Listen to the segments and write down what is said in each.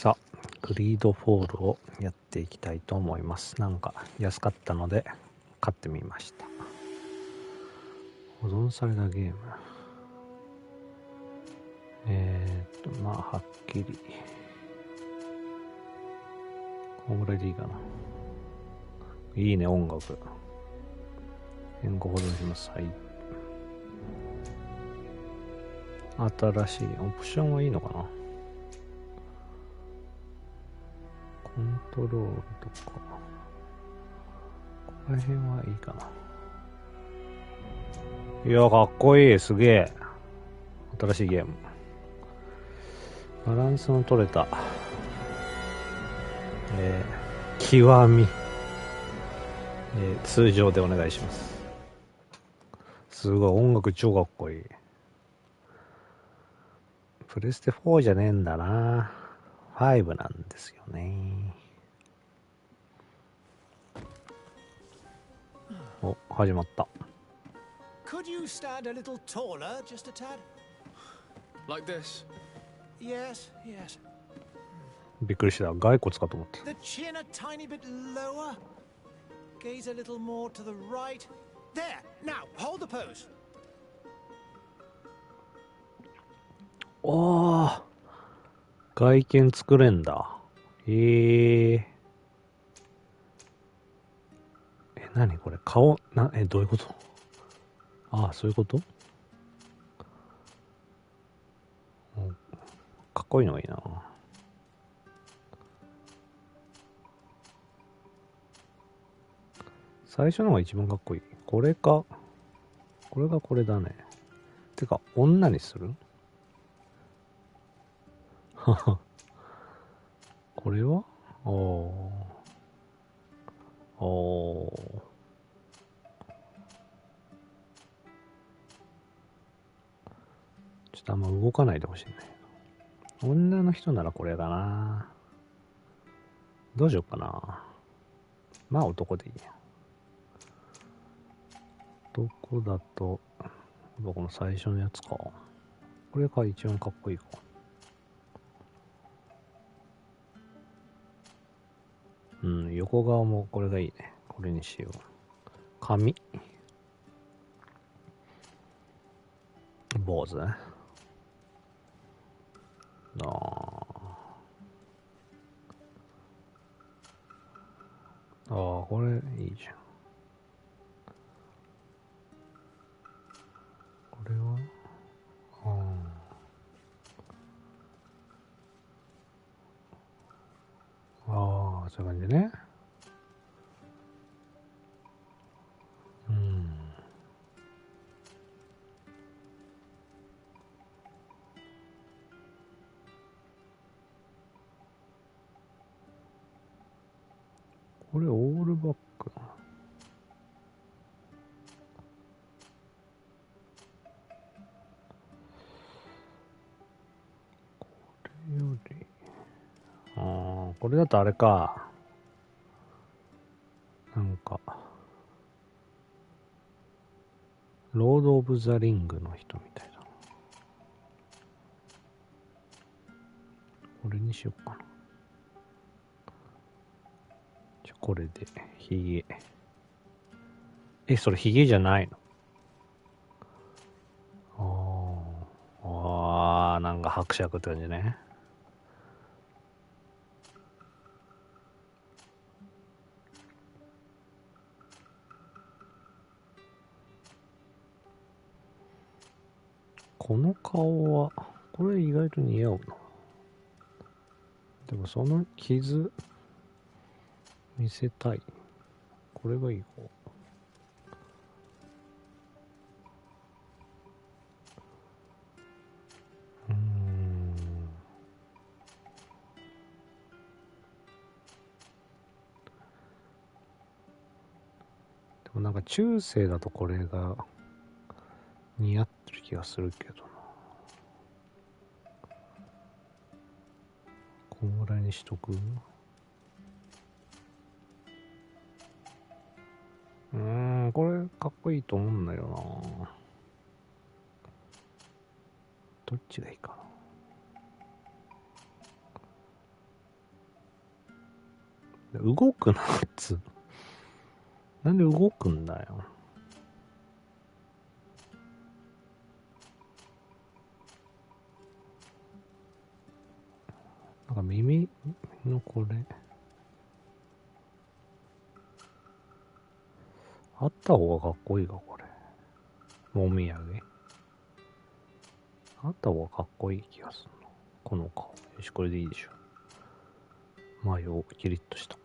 さあ、グリードフォールをやっていきたいと思います。なんか安かったので買ってみました。保存されたゲーム。まあはっきりこんぐらいでいいかな。いいね、音楽。変更保存します。はい。新しいオプションはいいのかな。コントロールとかここら辺はいいかな。いや、かっこいい。すげえ。新しいゲーム。バランスの取れた極み、通常でお願いします。すごい、音楽超かっこいい。プレステ4じゃねえんだな。5なんですよね。お、始まった。Could you stand a little taller, just a tad? Like this? Yes, yes. びっくりした。骸骨かと思った。 The chin a tiny bit lower. Gaze a little more to the right. There. Now, hold the pose. おー、外見作れんだ。何これ、顔どういうこと。ああ、そういうこと。かっこいいのがいいな。最初のが一番かっこいい。これか。これがこれだね。てか、女にする？はは。これは？ちょっとあんま動かないでほしいね。女の人ならこれだな。どうしようかな。まあ男でいいや。男だと、この最初のやつか。これが一番かっこいいか。うん、横側もこれがいいね。これにしよう。髪。坊主ね。これいいじゃん。これはそういう感じね。これオールバック。これより、これだとあれか。なんか、ロード・オブ・ザ・リングの人みたいだな。これにしようかな。これで、ヒゲ。それヒゲじゃないの？なんか伯爵って感じね。この顔は、これ意外と似合うな。でもその傷、見せたい。これがいい方。でもなんか中世だとこれが似合ってる気がするけどな。こんぐらいにしとく？これかっこいいと思うんだよな。どっちがいいかな。動くなっつ。なんで動くんだよ。なんか耳のこれあった方がかっこいいか、これ。もみあげあった方がかっこいい気がするの。この顔。よし、これでいいでしょ。前をキリッとした。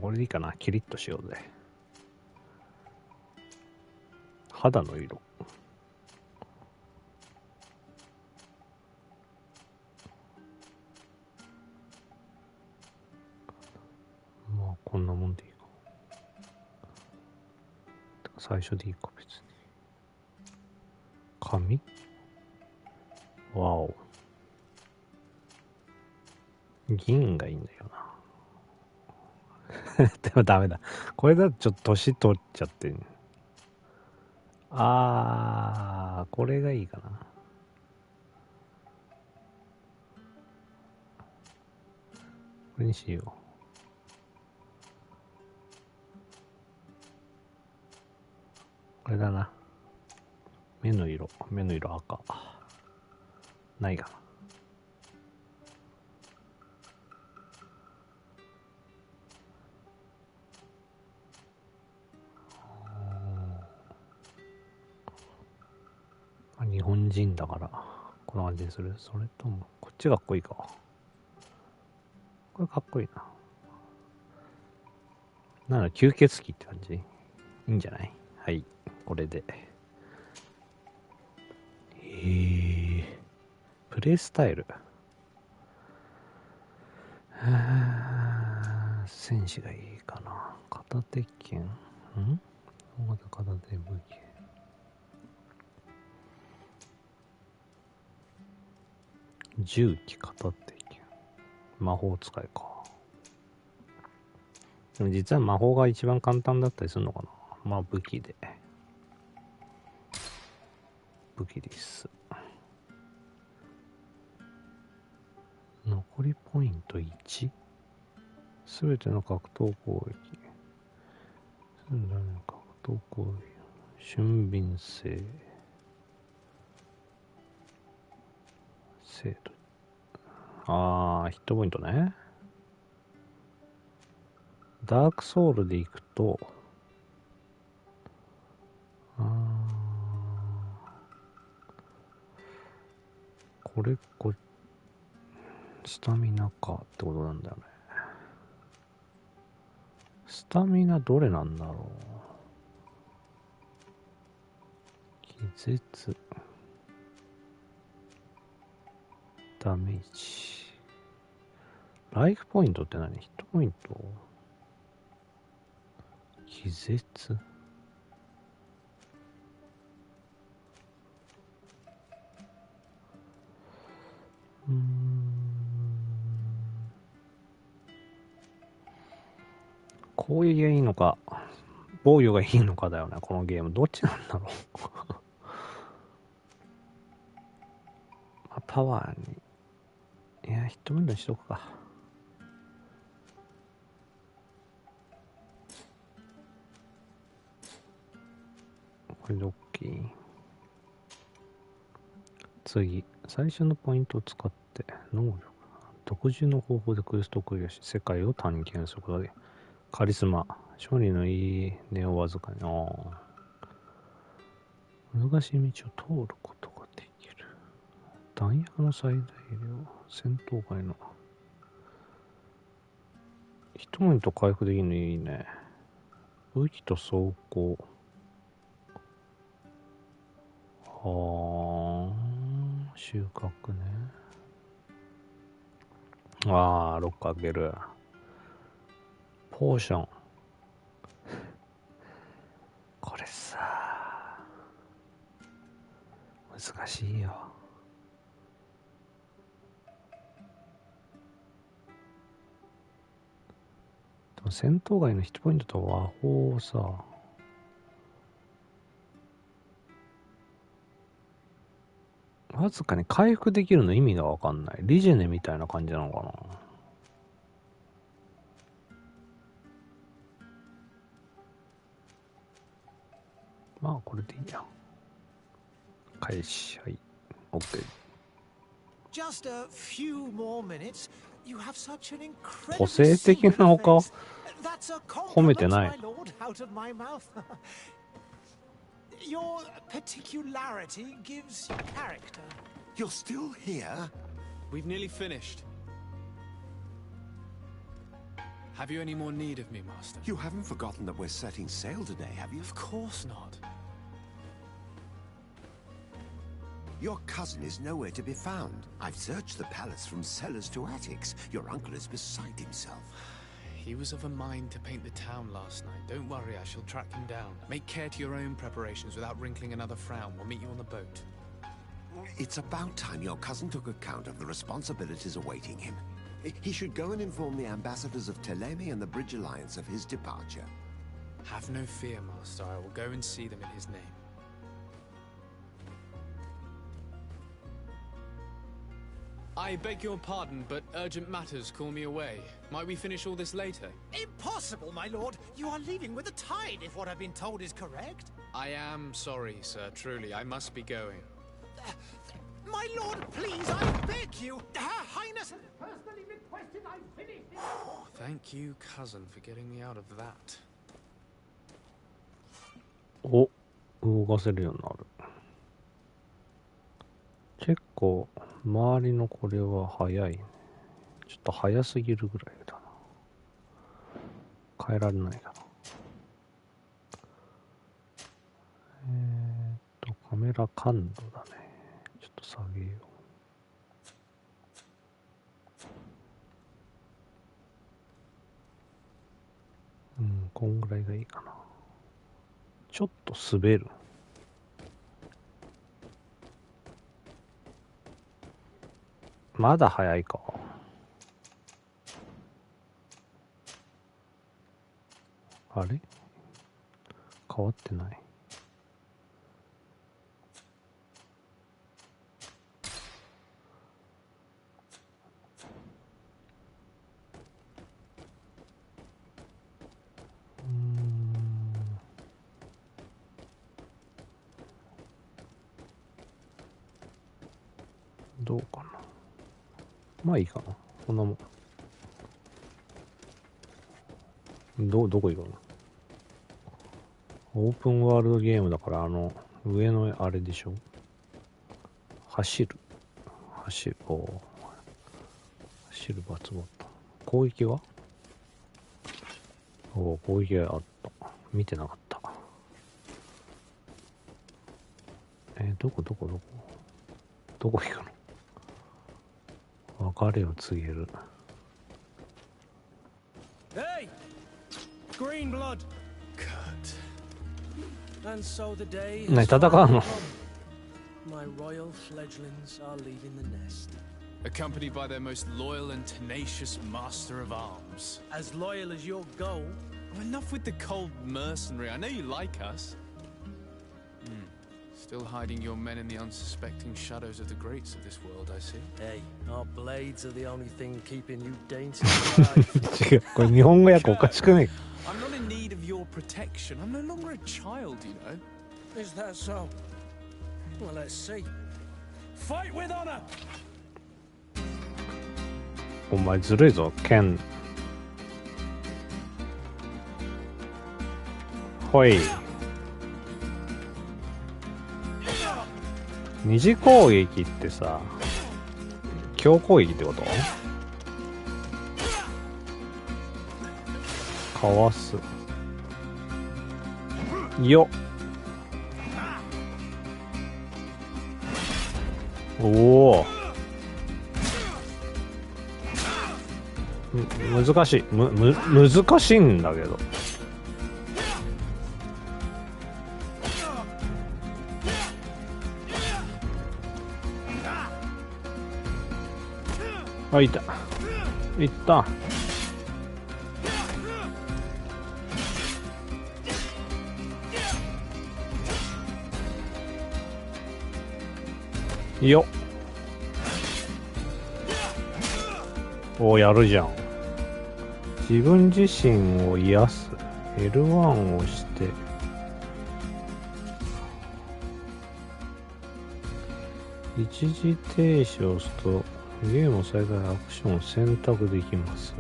これでいいかな。キリッとしようぜ。肌の色。まあ、こんなもんでいいか。てか最初でいいか、別に。髪わお。銀がいいんだよな。でもダメだ。これだとちょっと年取っちゃってる。これがいいかな。これにしよう。これだな。目の色赤。ないかな。日本人だから、この感じにする。それとも、こっちがかっこいいか。これかっこいいな。なんだ、吸血鬼って感じ。いいんじゃない？はい、これで。プレイスタイル。戦士がいいかな。片手剣。大型片手武器。銃器片手剣。魔法使いか。でも実は魔法が一番簡単だったりするのかな。まあ武器で。武器です。残りポイント 1？ すべての格闘攻撃。格闘攻撃。俊敏性。精度。ヒットポイントね。ダークソウルでいくと、スタミナかってことなんだよね。スタミナどれなんだろう。気絶。ダメージ。ライフポイントって何？ヒットポイント？気絶？攻撃がいいのか防御がいいのかだよね、このゲーム。どっちなんだろう。パワーに、いや、ヒットポイントにしとくか。これで OK。次、最初のポイントを使って能力、独自の方法でクエストをクリアし世界を探検することでカリスマ、勝利のいい根をわずかに、難しい道を通ることができる。弾薬の最大量、戦闘外のヒットポイント回復できるのいいね。武器と装甲。収穫ね。ロック開ける。ポーション。これさ、難しいよ。でも戦闘外のヒットポイントと和法をさ、わずかに回復できるの意味がわかんない。リジェネみたいな感じなのかな。まあこれでいいや。返し、はい。OK。Just a few more minutes. You have such an incredible 個性的なお顔 That's a 褒めて compliment, ない。 my lord, out of my mouth. Your particularity gives you character. You're still here? We've nearly finished. Have you any more need of me, Master? You haven't forgotten that we're setting sail today, have you? Of course not. Your cousin is nowhere to be found. I've searched the palace from cellars to attics. Your uncle is beside himself. He was of a mind to paint the town last night. Don't worry, I shall track him down. Make care to your own preparations without wrinkling another frown. We'll meet you on the boat. It's about time your cousin took account of the responsibilities awaiting him. He should go and inform the ambassadors of Telemi and the Bridge Alliance of his departure. Have no fear, Master. I will go and see them in his name. I beg your pardon, but urgent matters call me away. Might we finish all this later? Impossible, my lord. You are leaving with the tide, if what I've been told is correct. I am sorry, sir. Truly, I must be going. My lord, please, I beg you. Her Highness has personally requested I finish this. Thank you, cousin, for getting me out of that. お、動かせるようになる。結構周りのこれは早いね。ちょっと早すぎるぐらいだな。変えられないかな。カメラ感度だね。ちょっと下げよう。こんぐらいがいいかな。ちょっと滑る。まだ早いか。あれ？変わってない。どうかな。まあいいかな。こんなもん。どこ行くの？オープンワールドゲームだから上のあれでしょ？走る。走るバツボット。攻撃は？攻撃があった。見てなかった。どこ行くの？別れを告げる。Hey! Green blood! Cut. And so the day ね、 has 戦う finally の？ come. My royal fledglings are leaving the nest. Accompanied by their most loyal and tenacious master of arms. As loyal as your goal. Oh, enough with the cold mercenary. I know you like us. Still hiding your men in the unsuspecting shadows of the greats of this world, I see. Hey, our blades are the only thing keeping you dainty alive. 違う。これ日本語訳おかしくね？ I'm not in need of your protection. I'm no longer a child, you know. Is that so? Well, let's see. Fight with honor! お前ずるいぞ、ケン。ほい。二次攻撃ってさ、強攻撃ってこと？かわす。よっ。おお。難しい。難しいんだけど。あ、いた。いった。よっ。お、やるじゃん。自分自身を癒す。L1 を押して一時停止を押すとゲームを再開アクションを選択できます。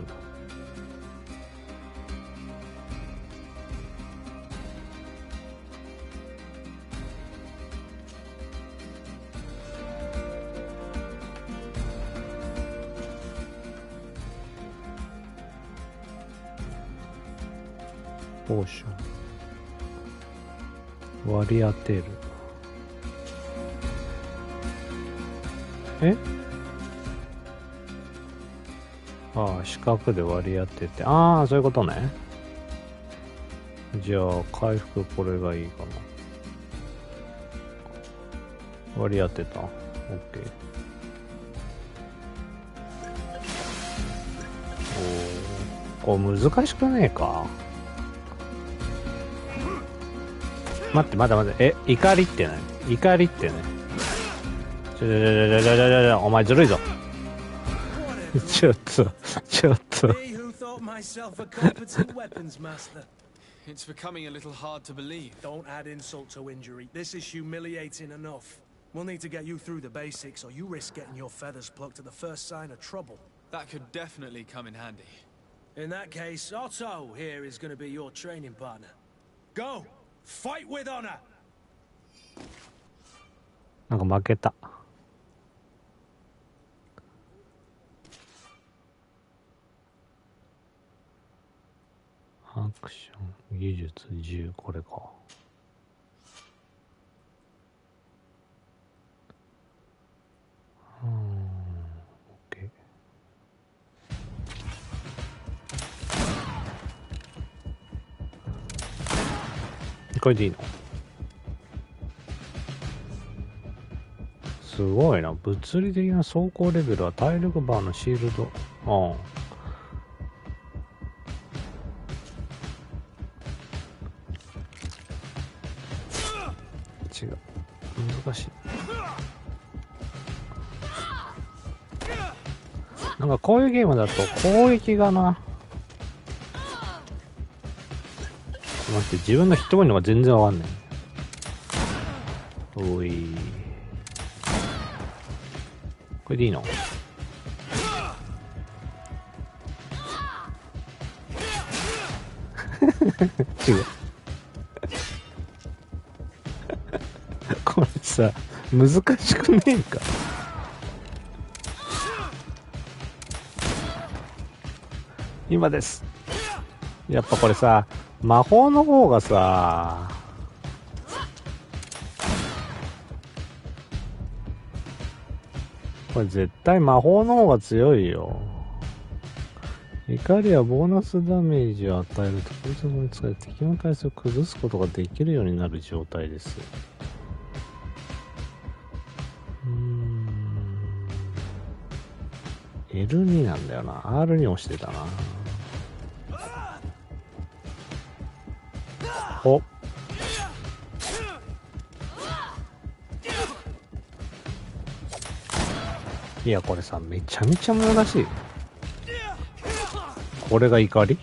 ポーション割り当てる。え？ああ、四角で割り当てて。ああ、そういうことね。じゃあ回復これがいいかな。割り当てた。 OK。 おー、これ難しくねえか。待って、待って、怒りってね。怒りってね。お前ずるいぞ。ちょっと。Me who thought myself a competent weapons master. It's becoming a little hard to believe. Don't add insult to injury. This is humiliating enough. We'll need to get you through the basics, or you risk getting your feathers plucked at the first sign of trouble. That could definitely come in handy. In that case, Otto here is going to be your training partner. Go! Fight with honor! なんか負けた。アクション、技術10、これか。OK。これでいいの？すごいな。物理的な走行レベルは体力バーのシールド。ああ。違う。難しい。なんかこういうゲームだと攻撃がな。待って、自分のヒットポイントが全然わかんない。おい。これでいいの？違う。これさ、難しくねえか。今です。やっぱこれさ、魔法の方がさ、これ絶対魔法の方が強いよ。怒りはボーナスダメージを与えると特別に使い敵の体勢を崩すことができるようになる状態です。L2 なんだよな。R2 押してたな。お。いや、これさ、めちゃめちゃ難しい。これが怒り？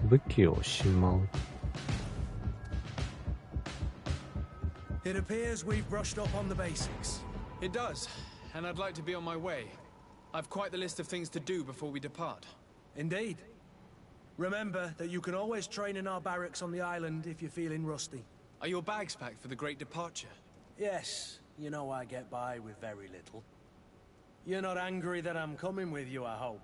武器をしまう。It appears we've brushed up on the basics. It does, and I'd like to be on my way. I've quite the list of things to do before we depart. Indeed. Remember that you can always train in our barracks on the island if you're feeling rusty. Are your bags packed for the great departure? Yes, you know I get by with very little. You're not angry that I'm coming with you, I hope.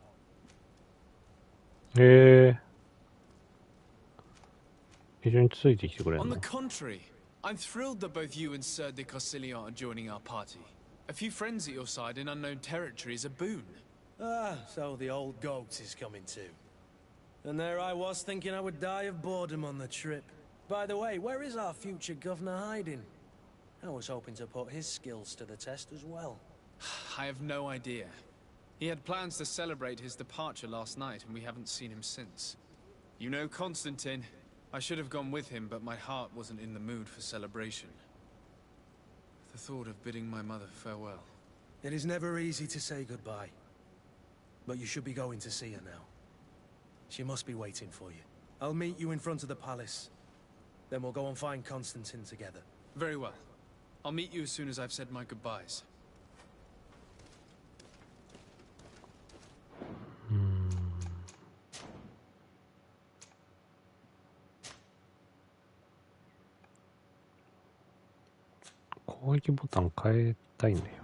非常についてきてくれる On の the contrary, I'm thrilled that both you and Sir de Corsillon are joining our party. A few friends at your side in unknown territory is a boon. Ah, so the old goat is coming too. And there I was thinking I would die of boredom on the trip. By the way, where is our future governor hiding? I was hoping to put his skills to the test as well. I have no idea. He had plans to celebrate his departure last night, and we haven't seen him since. You know Constantine. I should have gone with him, but my heart wasn't in the mood for celebration. The thought of bidding my mother farewell. It is never easy to say goodbye. But you should be going to see her now. She must be waiting for you. I'll meet you in front of the palace. Then we'll go and find Constantine together. Very well. I'll meet you as soon as I've said my goodbyes.攻撃ボタン変えたいんだよな。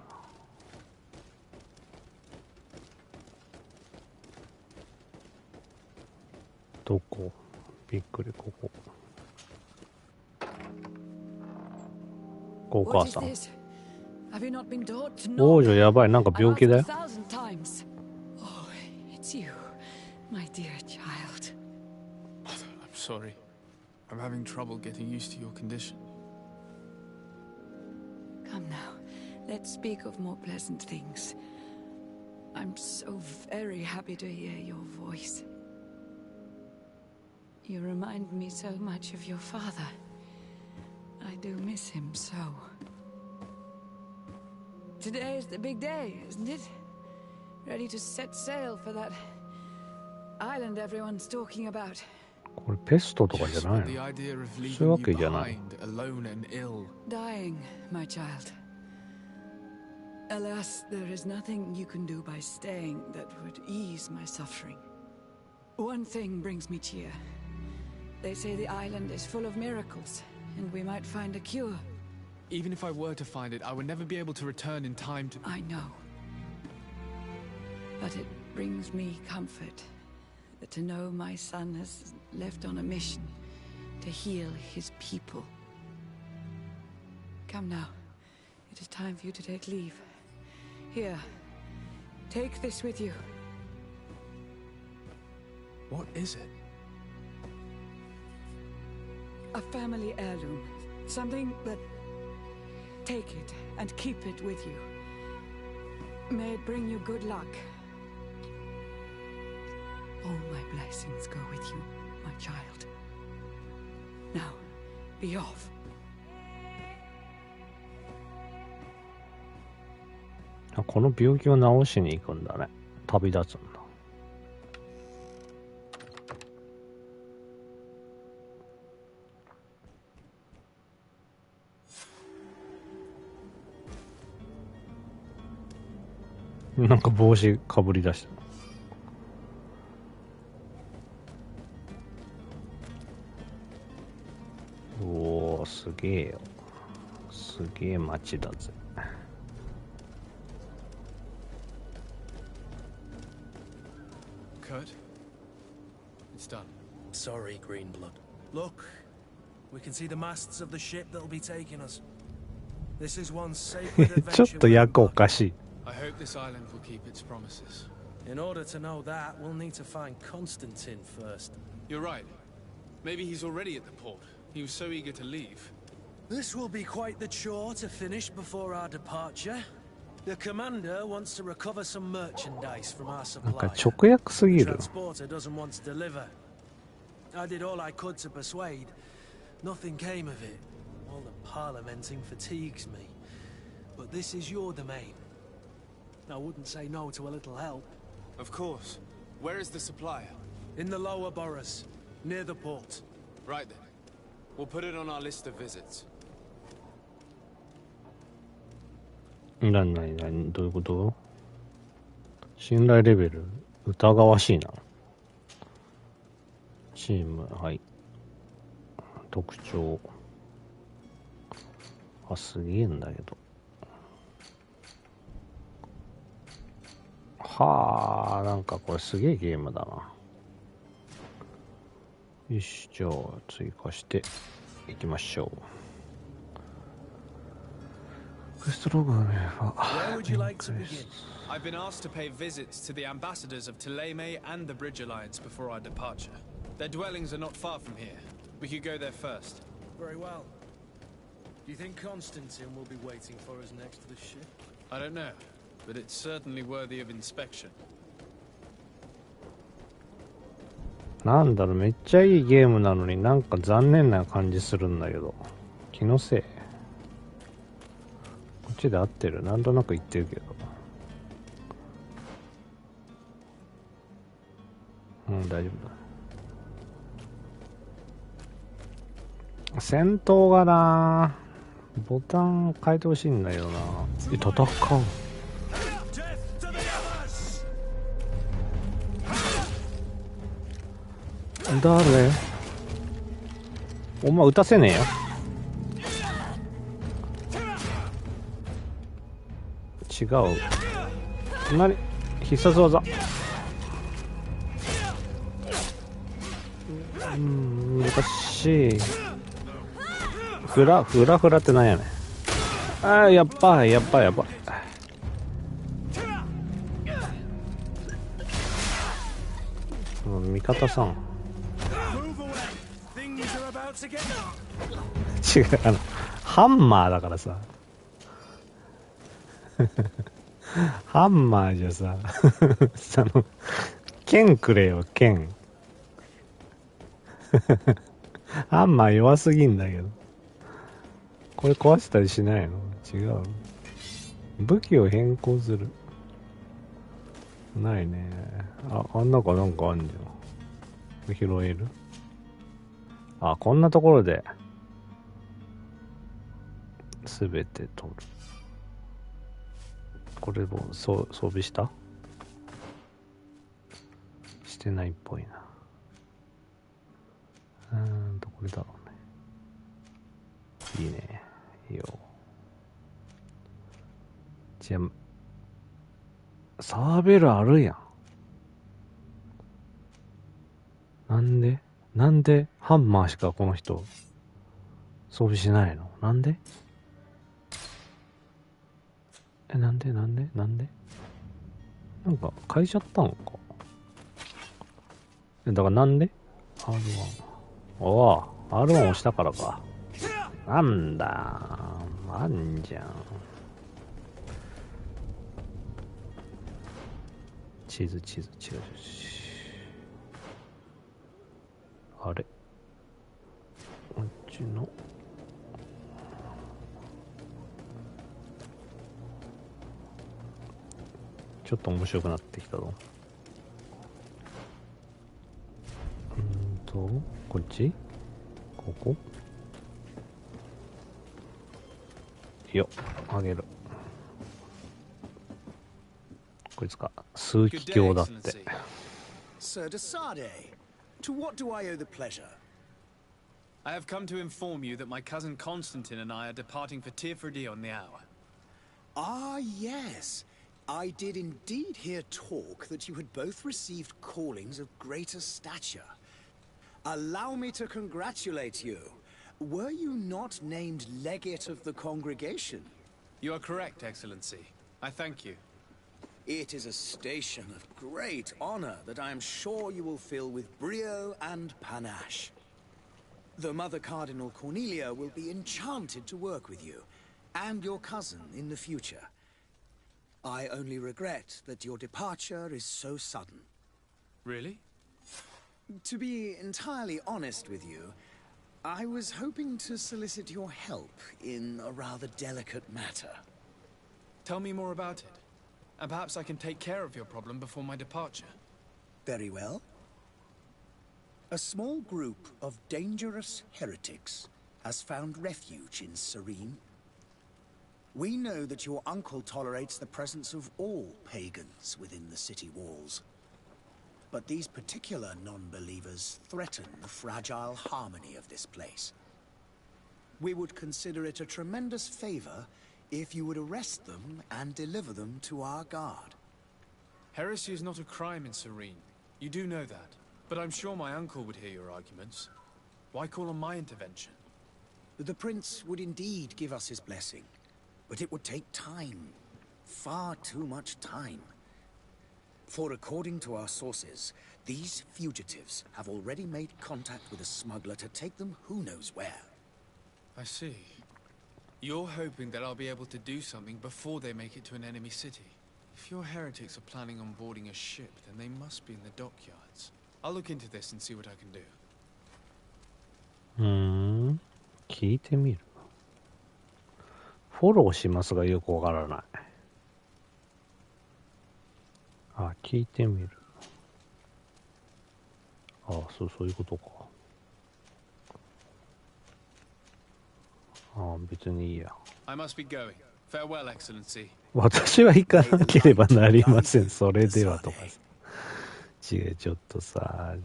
どこ？びっくり、ここ。お母さん。王女やばい、なんか病気だよ。Oh, it's you, my dear child. Mother, I'm sorry. I'm having trouble getting used to your condition. Come now, let's speak of more pleasant things. I'm so very happy to hear your voice. You remind me so much of your father. I do miss him so. Today is the big day, isn't it? Ready to set sail for that island everyone's talking about. これペストとかじゃないの？ The idea of そういうわ leaving け you じゃない。 behind, alone and ill. Dying, my child. Alas, there is nothing you can do by staying that would ease my suffering. One thing brings me cheer. They say the island is full of miracles, and we might find a cure. Even if I were to find it, I would never be able to return in time to... I know. But it brings me comfort to know my son has left on a mission to heal his people. Come now. It is time for you to take leave. Here. Take this with you. What is it? A family heirloom. Something that... Take it and keep it with you. May it bring you good luck. All my blessings go with you, my child. Now, be off. この病気を治しに行くんだね。旅立つんだ。なんか帽子かぶり出した。おー、すげえよ。すげえ街だぜ。Kurt? It's done. Sorry, Greenblood. Look, we can see the masts of the ship that'll be taking us. This is one sacred ちょっ adventure. と役おかしい。I hope this island will keep its promises. In order to know that, we'll need to find Constantine first. You're right. Maybe he's already at the port. He was so eager to leave. This will be quite the chore to finish before our departure. The commander wants to recover some merchandise from our なんか supplier. 直訳すぎ The る。 transporter doesn't want to deliver. I did all I could to persuade. Nothing came of it. All the parliamenting fatigues me. But this is your domain. I wouldn't say no to a little help. Of course. Where is the supplier? In the lower boroughs, near the port. Right then. We'll put it on our list of visits. なにどういうこと？信頼レベル疑わしいな。チーム、はい。特徴。あ、すげえんだけど。はあ、なんかこれすげえゲームだな。よし、じゃあ追加していきましょう。クエストログのメールは Where would you like to begin? I've been asked to pay visits to the ambassadors of Thélème and the Bridge Alliance before our departure. Their dwellings are not far from here. We could go there first. Very well. Do you think Constantine will be waiting for us next to the ship? I don't know, but it's certainly worthy of inspection. なんだろう、めっちゃいいゲームなのになんか残念な感じするんだけど。気のせい。こっちで合ってる。なんとなく言ってるけど。うん、大丈夫だ。戦闘がな、ボタン変えてほしいんだよな。戦う。誰？お前撃たせねえよ。違う。何？必殺技。難しい。フラってなんやねん。あー、やっばい。味方さん。違う、ハンマーだからさ。ハンマーじゃさ、剣くれよ、剣。ハンマー弱すぎんだけど。これ壊したりしないの？違う。武器を変更する。ないね。あん中なんかあんじゃん。拾える？あ、こんなところで、すべて取る。これも装備した？してないっぽいな。これだろうね。いいね。いいよ。じゃあ、サーベルあるやん。なんでハンマーしかこの人装備しないの？なんでなんか変えちゃったのか。だからなんで R1。おぉ、R1 押したからか。なんだ、あんじゃん。地図。あれ、こっちの。ちょっと面白くなってきたぞ。こっち？ここ？よっ、あげる。こいつか。数奇鏡だって。Sir Desade, to what do I owe the pleasure? I have come to inform you that my cousin Constantine and I are departing for Tirfredi on the hour. Ah, yes. I did indeed hear talk that you had both received callings of greater stature. Allow me to congratulate you. Were you not named legate of the congregation? You are correct, Excellency. I thank you. It is a station of great honor that I am sure you will fill with brio and panache. The Mother Cardinal Cornelia will be enchanted to work with you, and your cousin in the future. I only regret that your departure is so sudden. Really? To be entirely honest with you, I was hoping to solicit your help in a rather delicate matter. Tell me more about it, and perhaps I can take care of your problem before my departure. Very well. A small group of dangerous heretics has found refuge in Serene. We know that your uncle tolerates the presence of all pagans within the city walls. But these particular non-believers threaten the fragile harmony of this place. We would consider it a tremendous favor if you would arrest them and deliver them to our guard. Heresy is not a crime in Serene. You do know that. But I'm sure my uncle would hear your arguments. Why call on my intervention? The prince would indeed give us his blessing. But it would take time. Far too much time. For according to our sources, these fugitives have already made contact with a smuggler to take them who knows where. I see. You're hoping that I'll be able to do something before they make it to an enemy city. If your heretics are planning on boarding a ship, then they must be in the dockyards. I'll look into this and see what I can do. 聞いてみる。フォローしますがよくわからない。あ、聞いてみる。あ、そういうことか。あ、別にいいや。I must be going. Farewell, Excellency. 私は行かなければなりません。それではとか。違う、ちょっとさ、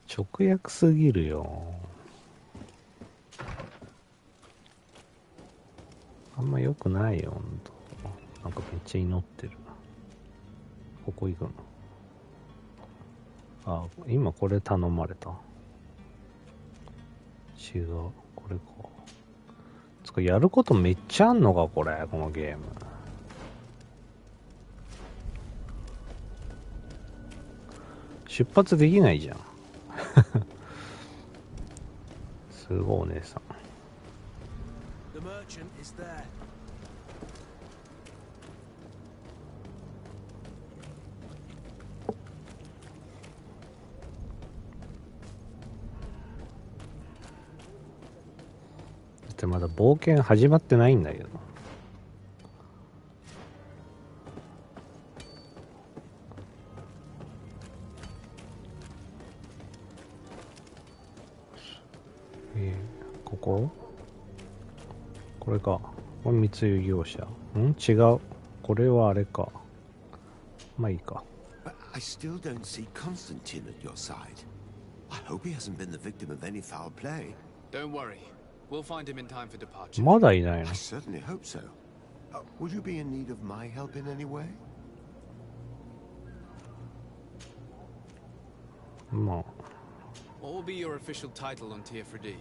直訳すぎるよ。あんま良くないよ、ほんと。なんかめっちゃ祈ってる。ここ行くの。あ、今これ頼まれた。違う、これか。つかやることめっちゃあんのか、これ、このゲーム。出発できないじゃん。すごいお姉さん。The merchant is there. だってまだ冒険始まってないんだけど。これか。これ密輸業者。違う。これはあれか。まあいいか。I still don't see Constantine at your side. I hope he hasn't been the victim of any foul play. Don't worry. We'll find him in time for departure. まだいないの I certainly hope so. Would you be in need of my help in any way? まあ。What will be your official title on Tier 4D?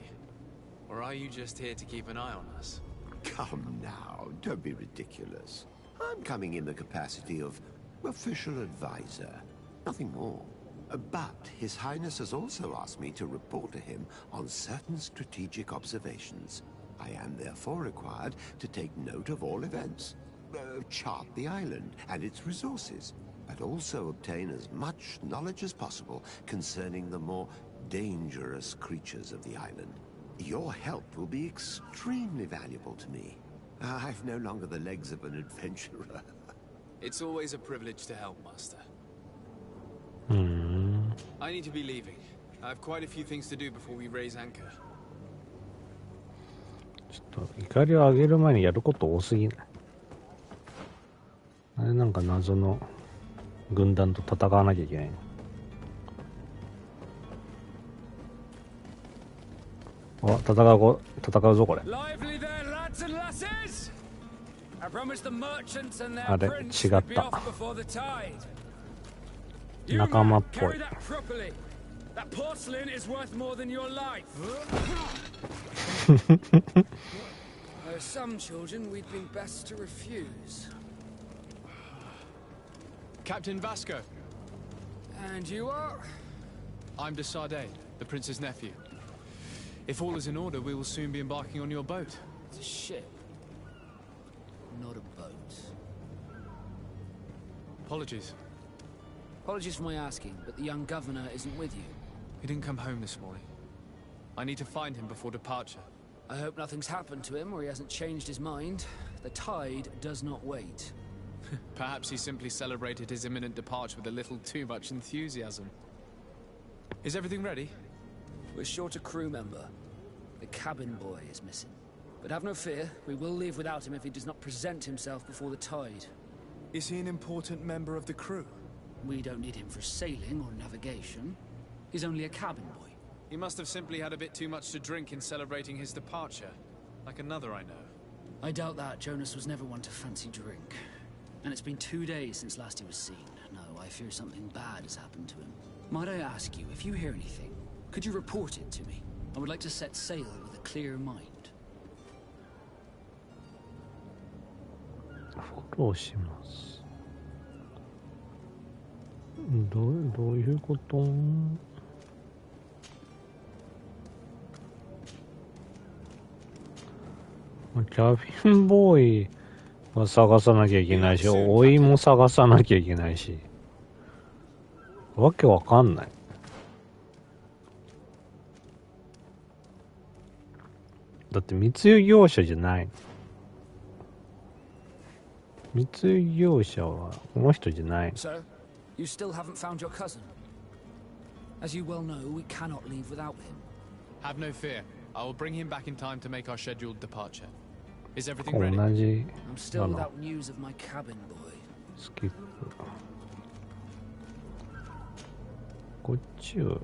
Or are you just here to keep an eye on us? Come now, don't be ridiculous. I'm coming in the capacity of official advisor, nothing more. But His Highness has also asked me to report to him on certain strategic observations. I am therefore required to take note of all events, chart the island and its resources, but also obtain as much knowledge as possible concerning the more dangerous creatures of the island. Your help will be extremely valuable to me. I've no longer the legs of an adventurer. It's always a privilege to help, Master. I need to be leaving. I have quite a few things to do before we raise anchor. ちょっと怒りを上げる前にやること多すぎない？あれなんか謎の軍団と戦わなきゃいけないの。戦うぞこれ。あれ違った。仲間っぽい。Captain Vasco. And you are? I'm de Sade, the prince's nephew. If all is in order, we will soon be embarking on your boat. It's a ship, not a boat. Apologies. Apologies for my asking, but the young governor isn't with you. He didn't come home this morning. I need to find him before departure. I hope nothing's happened to him or he hasn't changed his mind. The tide does not wait. Perhaps he simply celebrated his imminent departure with a little too much enthusiasm. Is everything ready? We're short a crew member. The cabin boy is missing. But have no fear, we will leave without him if he does not present himself before the tide. Is he an important member of the crew? We don't need him for sailing or navigation. He's only a cabin boy. He must have simply had a bit too much to drink in celebrating his departure. Like another I know. I doubt that. Jonas was never one to fancy drink. And it's been 2 days since last he was seen. No, I fear something bad has happened to him. Might I ask you, if you hear anything, could you report it to me? I would like to set sail with a clear mind. フォローします。どういうこと？キャビンボーイは探さなきゃいけないし、おいも探さなきゃいけないし。わけわかんない。だって密輸業者じゃない。密輸業者はこの人じゃない。 Sir, you still haven't found your cousin. As you well know, we cannot leave without him. Have no fear. I will bring him back in time to make our scheduled departure. Is everything 同 ready? じ I'm still なの。 without news of my cabin boy. スキップ。こっちは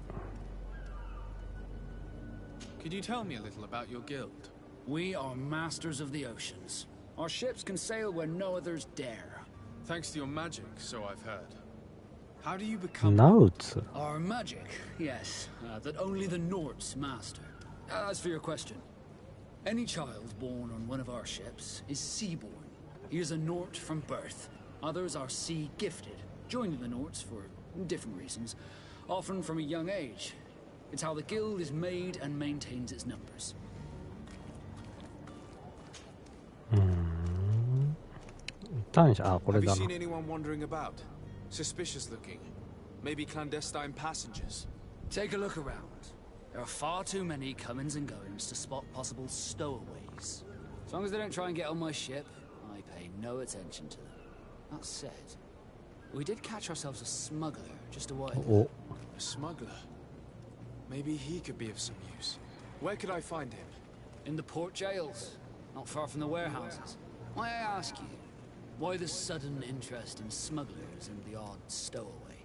Could you tell me a little about your guild? We are masters of the oceans. Our ships can sail where no others dare. Thanks to your magic, so I've heard. How do you become... ナウツ。 Our magic, yes, that only the Norts master. As for your question, any child born on one of our ships is sea-born. He is a Nort from birth. Others are sea-gifted, joining the Norts for different reasons, often from a young age. It's how the guild is made and maintains its numbers. 単車、あ、これ Have you だな。 seen anyone wandering about? Suspicious looking. Maybe clandestine passengers. Take a look around. There are far too many comings and goings to spot possible stowaways. As long as they don't try and get on my ship, I pay no attention to them. That said, we did catch ourselves a smuggler just a while ago. お、 A smuggler. Maybe he could be of some use. Where could I find him? In the port jails, not far from the warehouses. May I ask you, why the sudden interest in smugglers and the odd stowaway?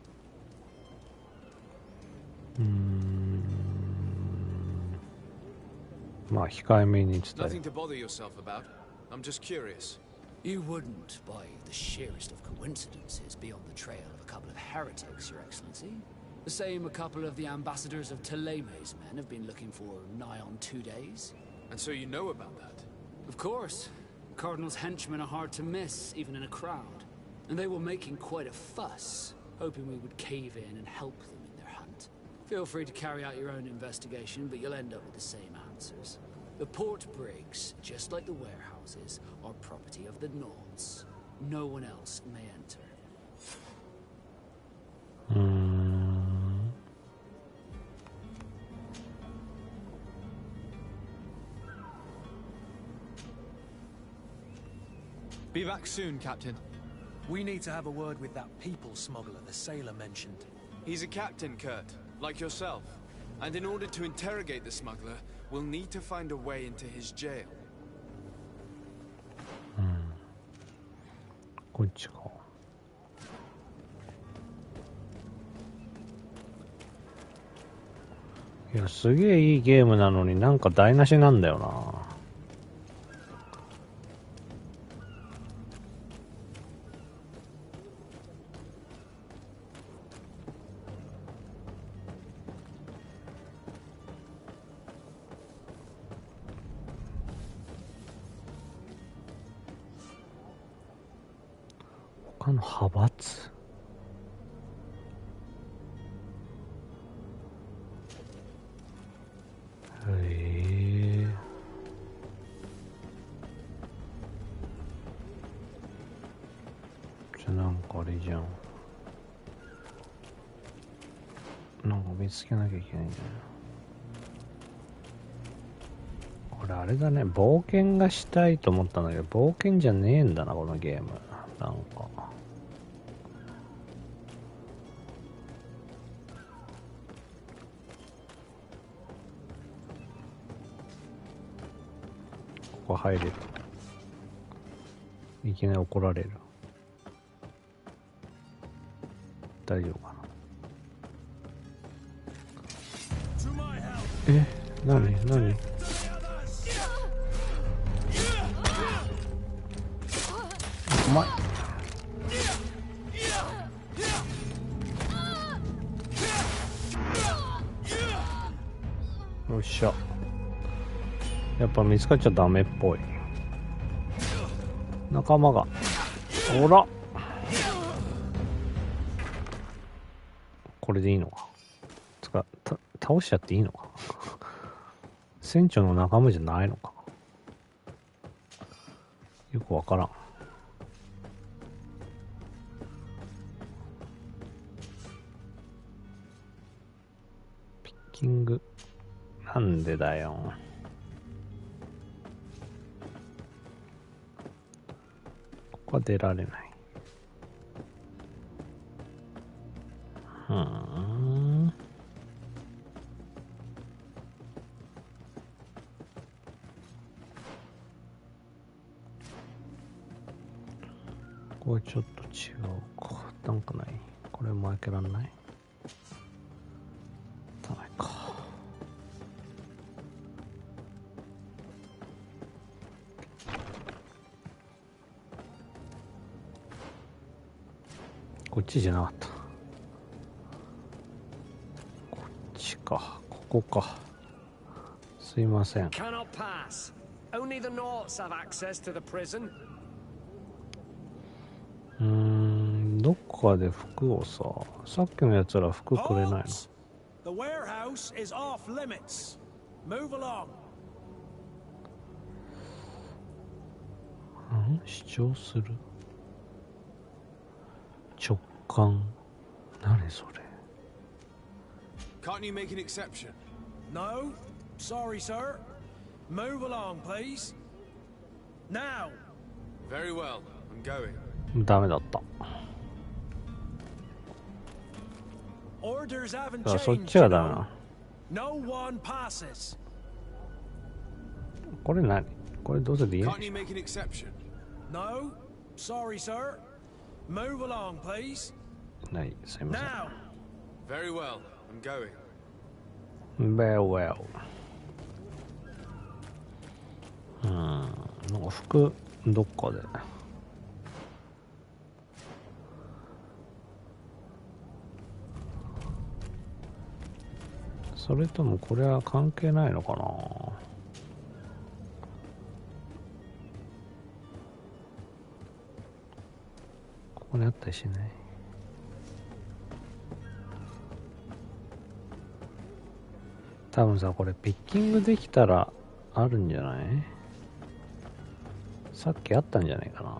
まあ控えめに伝え Nothing to bother yourself about. I'm just curious. You wouldn't, by the sheerest of coincidences, be on the trail of a couple of heretics, Your Excellency. The same a couple of the ambassadors of Teleme's men have been looking for nigh on 2 days. And so you know about that? Of course. Cardinal's henchmen are hard to miss, even in a crowd. And they were making quite a fuss, hoping we would cave in and help them in their hunt. Feel free to carry out your own investigation, but you'll end up with the same answers. The port brigs, just like the warehouses, are property of the Nords. No one else may enter. 'Be back soon, Captain. We need to have a word with that people smuggler the sailor mentioned. He's a captain, Kurt, like yourself. And in order to interrogate the smuggler, we'll need to find a way into his jail. こっちか。いや、すげえいいゲームなのになんか台無しなんだよな。他の派閥。じゃなんかあれじゃん。なんか見つけなきゃいけないんだよな。これあれだね、冒険がしたいと思ったんだけど、冒険じゃねえんだな、このゲーム。なんか。ここ入れる。いきなり怒られる。大丈夫かな。え、なにお前よっしゃ。やっぱ見つかっちゃダメっぽい。仲間がほら、これでいいのか。倒しちゃっていいのか。船長の仲間じゃないのか。よくわからん。なんでだよ。ここは出られない。これちょっと違うか。なんかない？これも開けらんない？ダメか。こっちじゃなかった。こっちか。ここか。すいません。Cannot pass. Only the Norts have access to the prison. どっかで服をさ、さっきのやつら服くれないの？ The warehouse is off limits. Move along. 主張する直感。何それ？ Can't you make an exception? No, sorry, sir. Move along, please. Now. Very well, I'm going. ダメだった。Orders haven't だからそっ changed. ちがダメな。No one passes. これ何？これどうせでいい？ Can't you make an exception? No, sorry, sir. Move along, please. ない、すいません。 Now. Very well, I'm going. Very well。なんか服どっかで。それともこれは関係ないのかな。ここにあったりしない。多分さ、これピッキングできたらあるんじゃない？さっきあったんじゃないかな。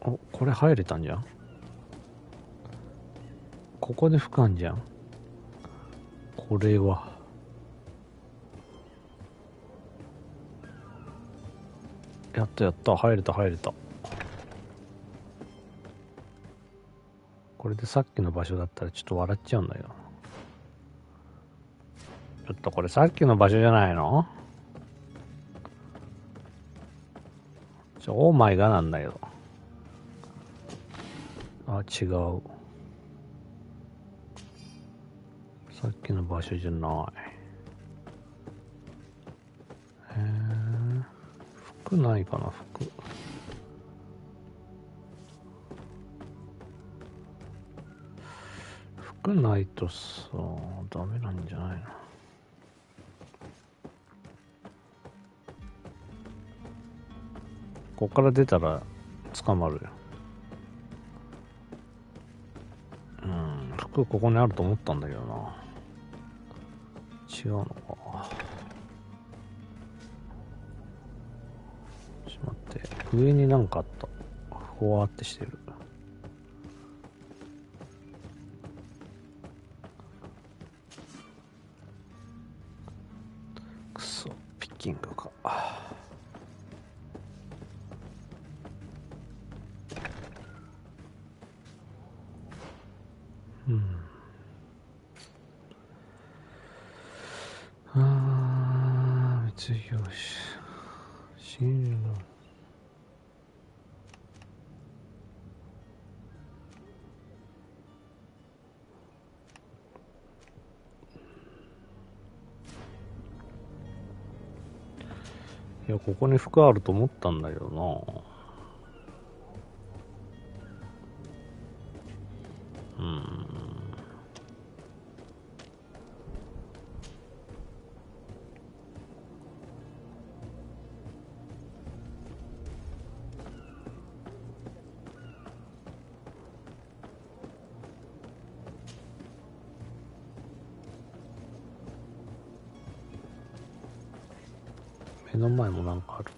お、これ入れたんじゃん。ここで服あんじゃん。これはやったやった、入れた入れた。これでさっきの場所だったらちょっと笑っちゃうんだけど。ちょっとこれさっきの場所じゃないの？オーマイガーなんだけど。あ、違う。さっきの場所じゃない。服ないかな、服。服ないとさ、ダメなんじゃないの？こっから出たら捕まるよ。服ここにあると思ったんだけどな。違うのか。ちょっと待って、上になんかあった。ふわーってしてる。くそ、ピッキングか。密拍子。真の。いや、ここに服あると思ったんだけどな。目の前もなんかある。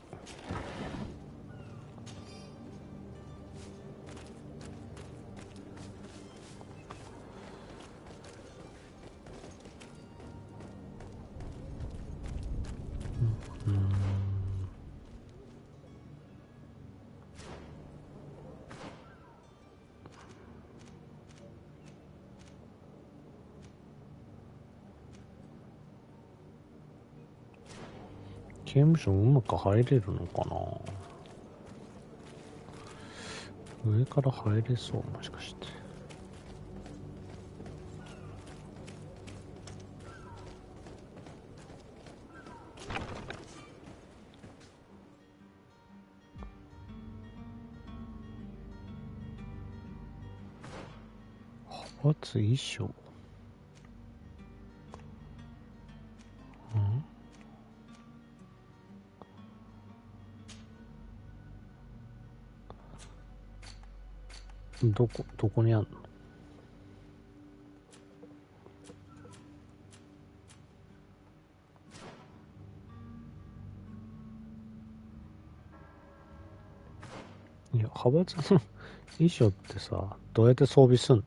刑務所うまく入れるのかな。上から入れそう、もしかして。派閥衣装。どこにあんの？いや、派閥の衣装ってさ、どうやって装備すんの？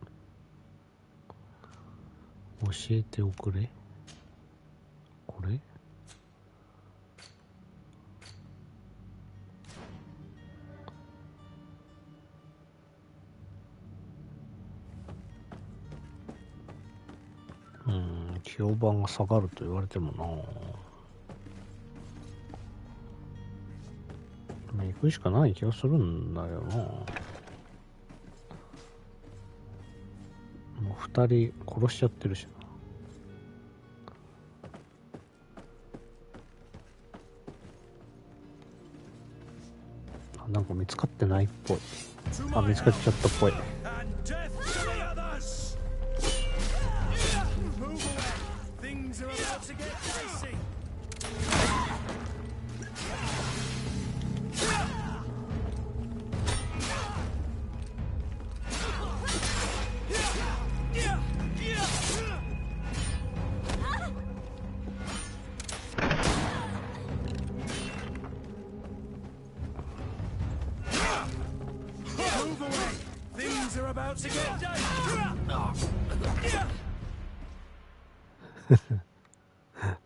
教えておくれ。これ？評判が下がると言われてもな。行くしかない気がするんだよな。もう2人殺しちゃってるしな。なんか見つかってないっぽい。あ、見つかっちゃったっぽい。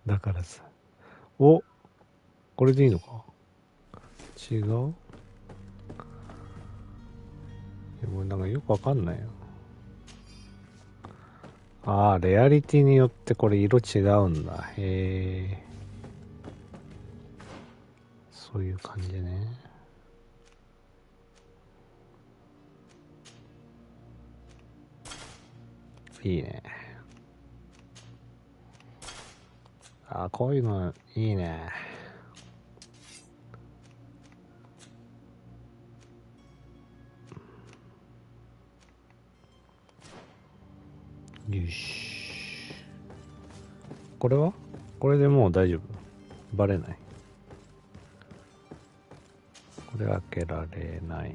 だからさ、お、これでいいのか？違う？もうなんかよくわかんないよ。ああ、レアリティによってこれ色違うんだ。へえ。そういう感じね。いいね。あ、こういうのいいね。よし。これは？これでもう大丈夫？バレない？これ開けられない。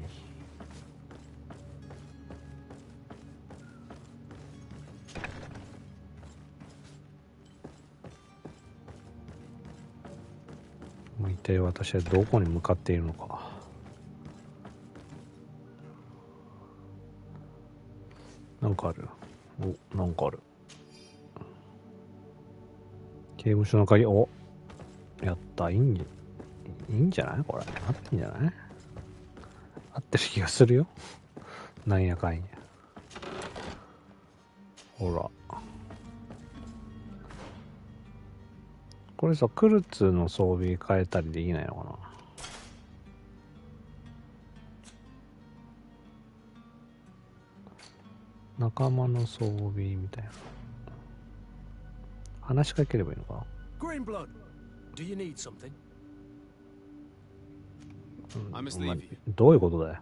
一体私はどこに向かっているのか。なんかある。お、なんかある。刑務所の鍵、お、やった。いいんじゃないこれ。合ってんじゃない？合ってる気がするよ。なんやかんや。ほら。これさ、クルツの装備変えたりできないのかな？仲間の装備みたいな。話しかければいいのかな？ Greenblood, do you need something? I must leave you. どういうことだよ。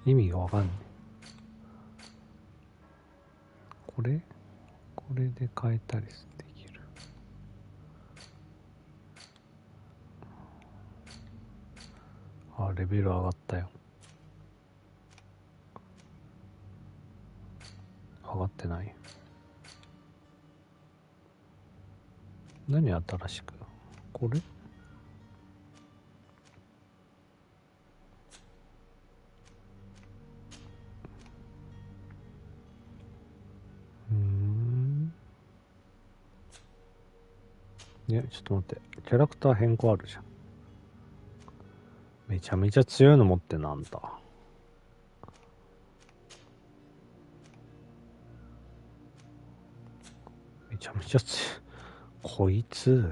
意味がわかんない。これで変えたりできる。あ、レベル上がったよ。上がってない。何新しく？これ？いや、ちょっと待って。キャラクター変更あるじゃん。めちゃめちゃ強いの持ってんな、あんた。めちゃめちゃ強い。こいつ、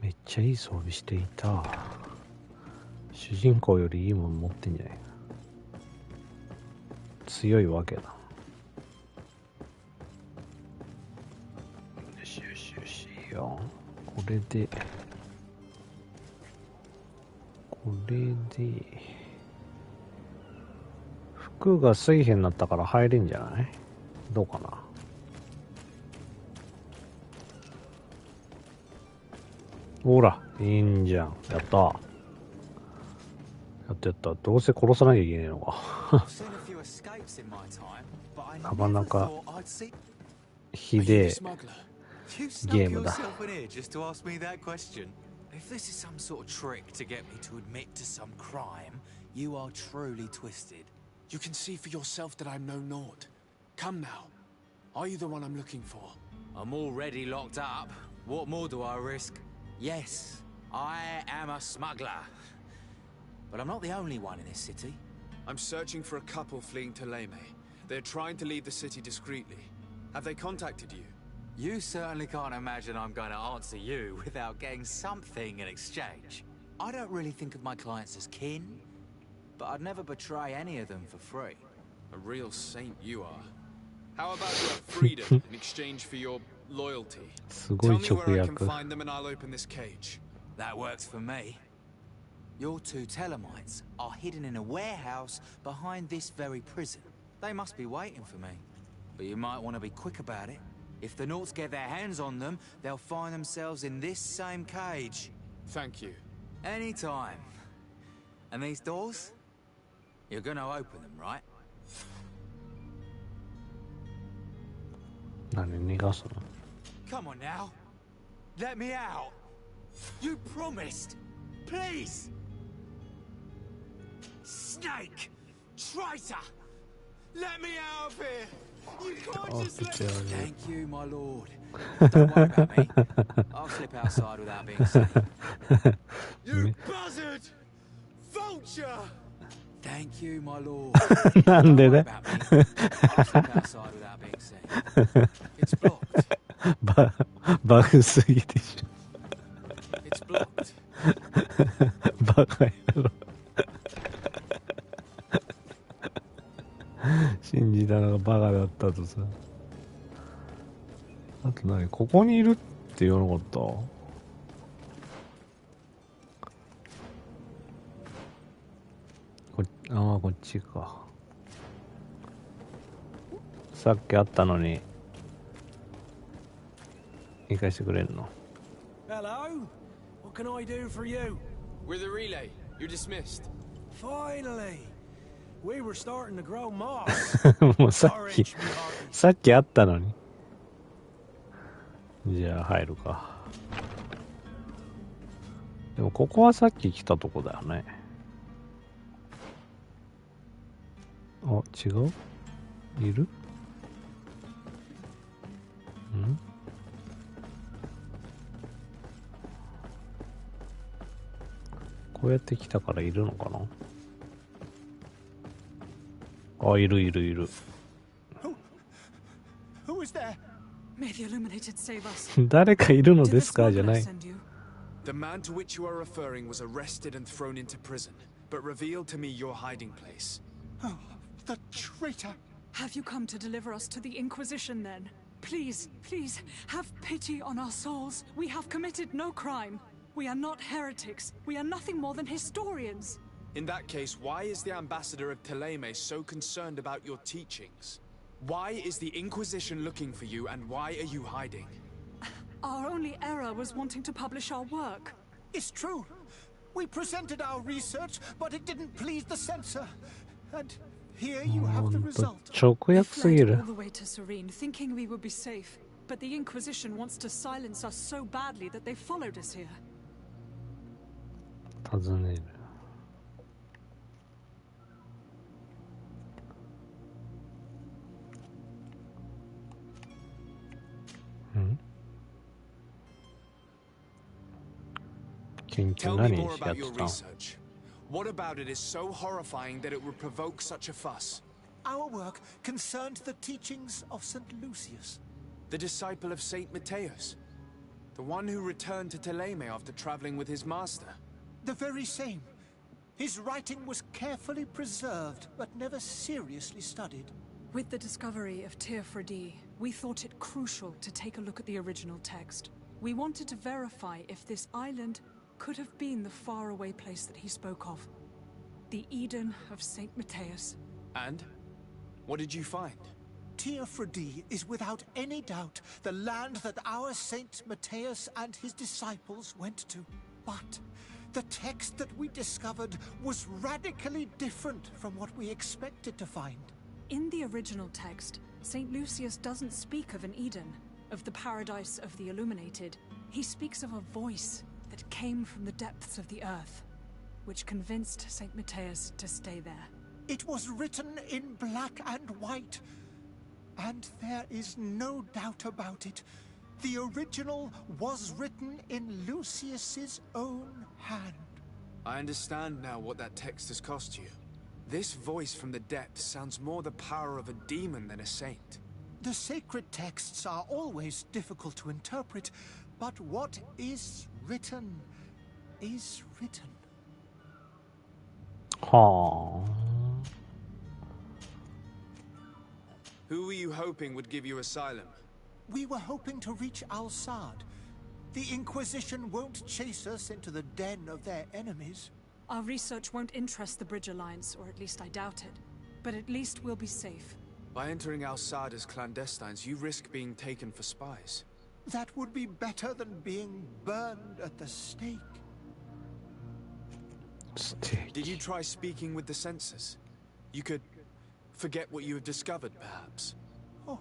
めっちゃいい装備していた。主人公よりいいもの持ってんじゃないか。強いわけだ。よしよしよしよ。これで服が水平になったから入れんじゃない？どうかな。ほら、いいんじゃん。やった。やった。どうせ殺さなきゃいけねえのか。なかなかひでえゲームだ。If this is some sort of trick to get me to admit to some crime, you are truly twisted. You can see for yourself that I'm no naught. Come now. Are you the one I'm looking for? I'm already locked up. What more do I risk? Yes, I am a smuggler. But I'm not the only one in this city. I'm searching for a couple fleeing to Leme. They're trying to leave the city discreetly. Have they contacted you? You certainly can't imagine I'm going to answer you without getting something in exchange. I don't really think of my clients as kin, but I'd never betray any of them for free. A real saint you are. How about your freedom in exchange for your loyalty? Tell me where I can find them and I'll open this cage. That works for me. Your two Telemites are hidden in a warehouse behind this very prison. They must be waiting for me. But you might want to be quick about it. If the Nauts get their hands on them, they'll find themselves in this same cage. Thank you. Anytime. And these doors? You're gonna open them, right? 何逃がすの？ Come on now. Let me out. You promised. Please. Snake! Traitor! Let me out of here! You can't just let me... Thank you, my lord. Don't worry about me. I'll slip outside without being seen. You buzzard! Vulture! Thank you, my lord. Don't worry about me. I'll slip outside without being seen. It's blocked. バグすぎでしょ。 It's blocked. バカやろ。信じたのがバカだったとさ。あと何？ここにいるって言わなかった？こっちか。さっきあったのに行かしてくれんの？ Hello? What can I do for you? We're the relay. You're dismissed. Finally! We were starting to grow moss. もうさっきあったのに。じゃあ入るか。でもここはさっき来たとこだよね。あ、違う？いる？ん？こうやって来たからいるのかな？あ、いる。Who is there? May the illuminated save us. 誰かいるのですかじゃない。 The man to which you are referring was arrested and thrown into prison, but revealed to me your hiding place. Oh, the traitor! Have you come to deliver us to the Inquisition then? Please, have pity on our souls. We have committed no crime. We are not heretics. We are nothing more than historians. In that case, why is the ambassador of Teleme so concerned about your teachings? Why is the Inquisition looking for you, and why are you hiding? Our only error was wanting to publish our work. It's true. We presented our research, but it didn't please the censor. And here you have the result. 直訳すぎ We る。 fled all the way to Serene, thinking we would be safe. But the Inquisition wants to silence us so badly that they followed us here. 尋ねる。ん？研究 Tell me 何 more やっ about て your たん？ research. What about it is so horrifying that it would provoke such a fuss? Our work concerned the teachings of St. Lucius. The disciple of Saint Matthias. The one who returned to Teleme after traveling with his master. The very same. His writing was carefully preserved, but never seriously studied. With the discovery of Teofredi, we thought it crucial to take a look at the original text. We wanted to verify if this island could have been the faraway place that he spoke of. The Eden of Saint Matthias. And? What did you find? Teofredi is without any doubt the land that our Saint Matthias and his disciples went to. But the text that we discovered was radically different from what we expected to find. In the original text, Saint Lucius doesn't speak of an Eden, of the paradise of the illuminated. He speaks of a voice that came from the depths of the earth, which convinced Saint Matthias to stay there. It was written in black and white, and there is no doubt about it. The original was written in Lucius's own hand. I understand now what that text has cost you. This voice from the depths sounds more the power of a demon than a saint. The sacred texts are always difficult to interpret, but what is written is written. はあ。 Who were you hoping would give you asylum? We were hoping to reach Al-Sad. The Inquisition won't chase us into the den of their enemies. Our research won't interest the Bridge Alliance, or at least I doubt it. But at least we'll be safe. By entering Al-Sad as clandestines, you risk being taken for spies. That would be better than being burned at the stake. Did you try speaking with the censors? You could forget what you have discovered, perhaps. Oh,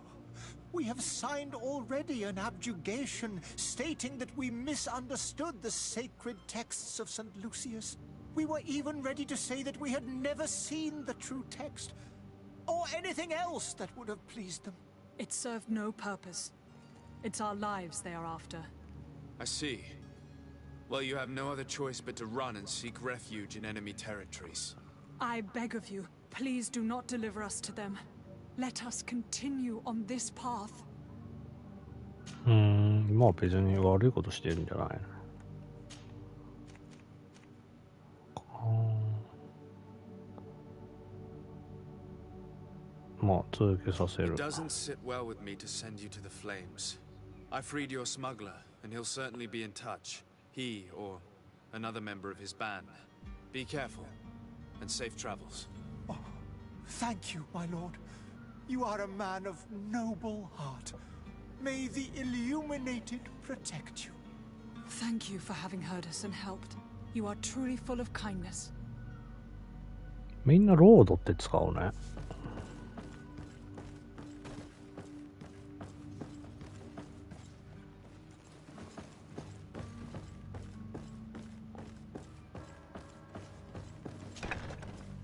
we have signed already an abjugation stating that we misunderstood the sacred texts of St. Lucius. We were even ready to say that we had never seen the true text, or anything else that would have pleased them. It served no purpose. It's our lives they are after. I see. Well, you have no other choice but to run and seek refuge in enemy territories. I beg of you, please do not deliver us to them. Let us continue on this path. まあ別に悪いことしてるんじゃないの。まあ続けさせる。 It doesn't sit well with me to send you to the flames. I freed your smuggler, and he'll certainly be in touch. He or another member of his band. Be careful, and safe travels. Oh, thank you, my lord. You are a man of noble heart. May the illuminated protect you. Thank you for having heard us and helped. You are truly full of kindness. みんなロードって使うね。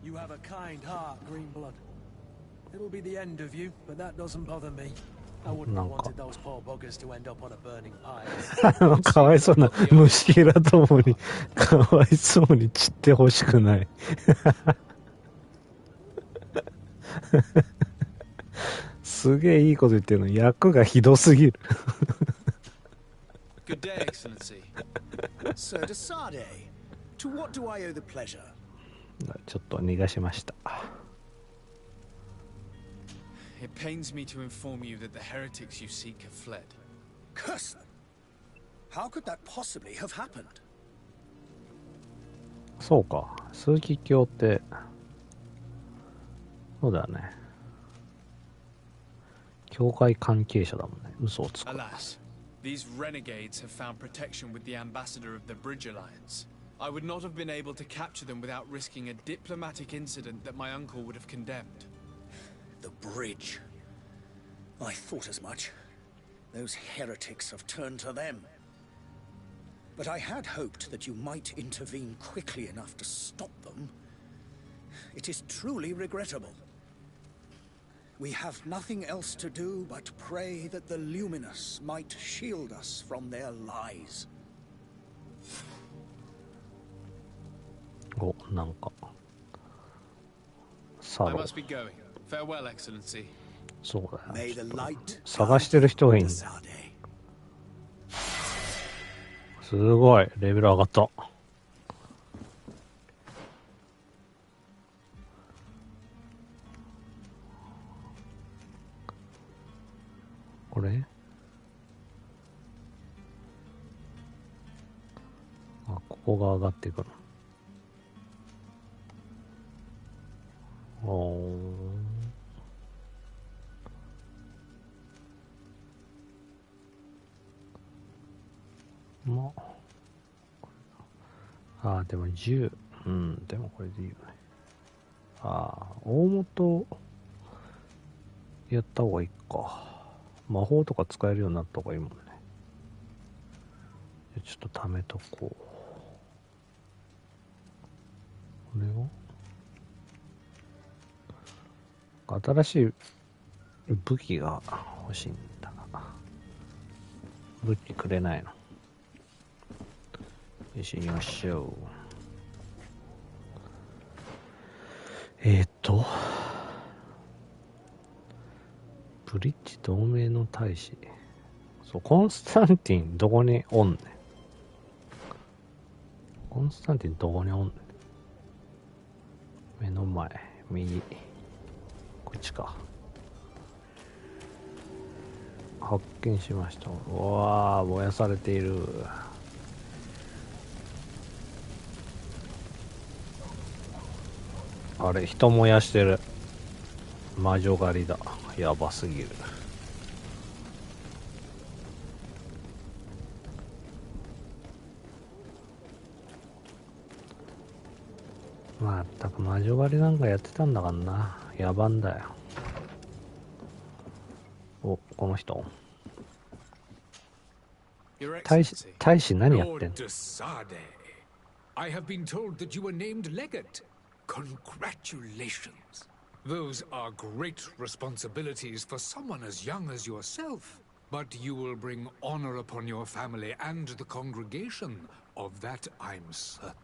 You have a kind heart, Greenblood. It'll be the end of you, but that doesn't bother me. I wouldn't have wanted those poor buggers to end up on a burning pile. かわいそうな虫けらともにかわいそうに散ってほしくない。すげえいいこと言ってるのに役がひどすぎる。Good day, Excellency. Sir Desade, to what do I owe the pleasure? ちょっと逃がしました。It pains me to inform you that the heretics you seek have fled. Curse them! How could that possibly have happened? そうか、枢機卿ってそうだよね。教会関係者だもんね。嘘をつく。 Alas, these renegades have found protection with the ambassador of the Bridge Alliance. I would not have been able to capture them without risking a diplomatic incident that my uncle would have condemned. The bridge. I thought as much. Those heretics have turned to them. But I had hoped that you might intervene quickly enough to stop them. It is truly regrettable. We have nothing else to do but pray that the Luminous might shield us from their lies. お、なんかサロ。Farewell, Excellency. そうだよ。探してる人がいいんだよ。すごいレベル上がった。これ？あ、ここが上がってくる。まあ、でも10、でもこれでいいよね。大元やった方がいいか。魔法とか使えるようになった方がいいもんね。ちょっと貯めとこう。これを新しい武器が欲しいんだが、武器くれないの。よし、行きましょう。ブリッジ同盟の大使。そう、コンスタンティンどこにおんねん。コンスタンティンどこにおんねん。目の前、右。こっちか。発見しました。うわー、燃やされている。あれ、人燃やしてる。魔女狩りだ。やばすぎる。まったく魔女狩りなんかやってたんだからな。野蛮だよ。お、この人。大使何やってんの？ I have been told that you were named legate. Congratulations. Those are great responsibilities for someone as young as yourself. But you will bring honor upon your family and the congregation. Of that I'm certain.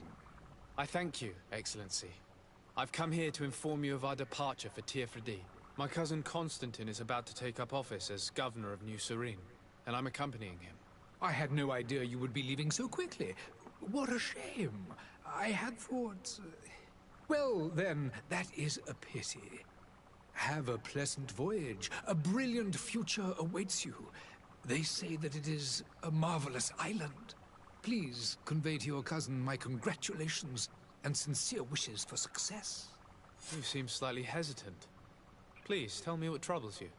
I thank you, Excellency. I've come here to inform you of our departure for Tearfredi. My cousin Constantine is about to take up office as governor of New Serene, and I'm accompanying him. I had no idea you would be leaving so quickly. What a shame. I had thought... Well, then, that is a pity. Have a pleasant voyage. A brilliant future awaits you. They say that it is a marvelous island. Please convey to your cousin my congratulations and sincere wishes for success. You seem slightly hesitant. Please, tell me what troubles you.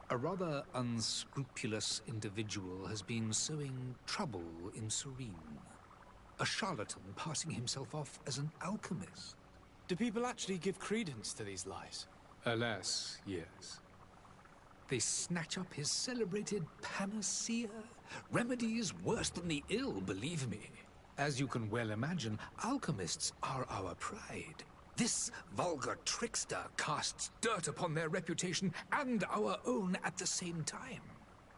A rather unscrupulous individual has been sowing trouble in Serene. A charlatan passing himself off as an alchemist. Do people actually give credence to these lies? Alas, yes. They snatch up his celebrated panacea. Remedies worse than the ill, believe me. As you can well imagine, alchemists are our pride. This vulgar trickster casts dirt upon their reputation and our own at the same time.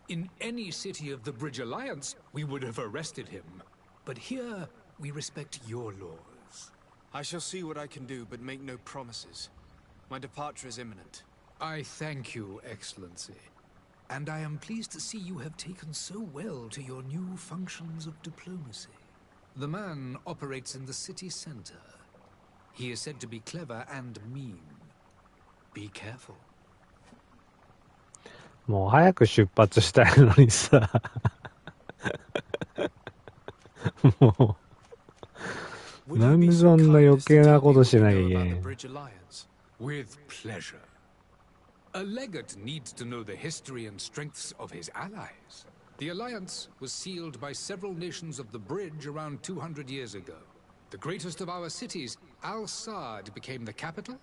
In any city of the Bridge Alliance, we would have arrested him. But here, we respect your laws. I shall see what I can do, but make no promises. My departure is imminent. I thank you, Excellency. And I am pleased to see you have taken so well to your new functions of diplomacy. The man operates in the city center. He is said to be clever and mean. Be careful. もう早く出発したいのにさ。もうなんでそんな余計なことしなきゃいけない。 With pleasure. A legate needs to know the history and strengths of his allies. The alliance was sealed by several nations of the Bridge around 200 years ago. The greatest of our cities, Al-Sad, became the capital,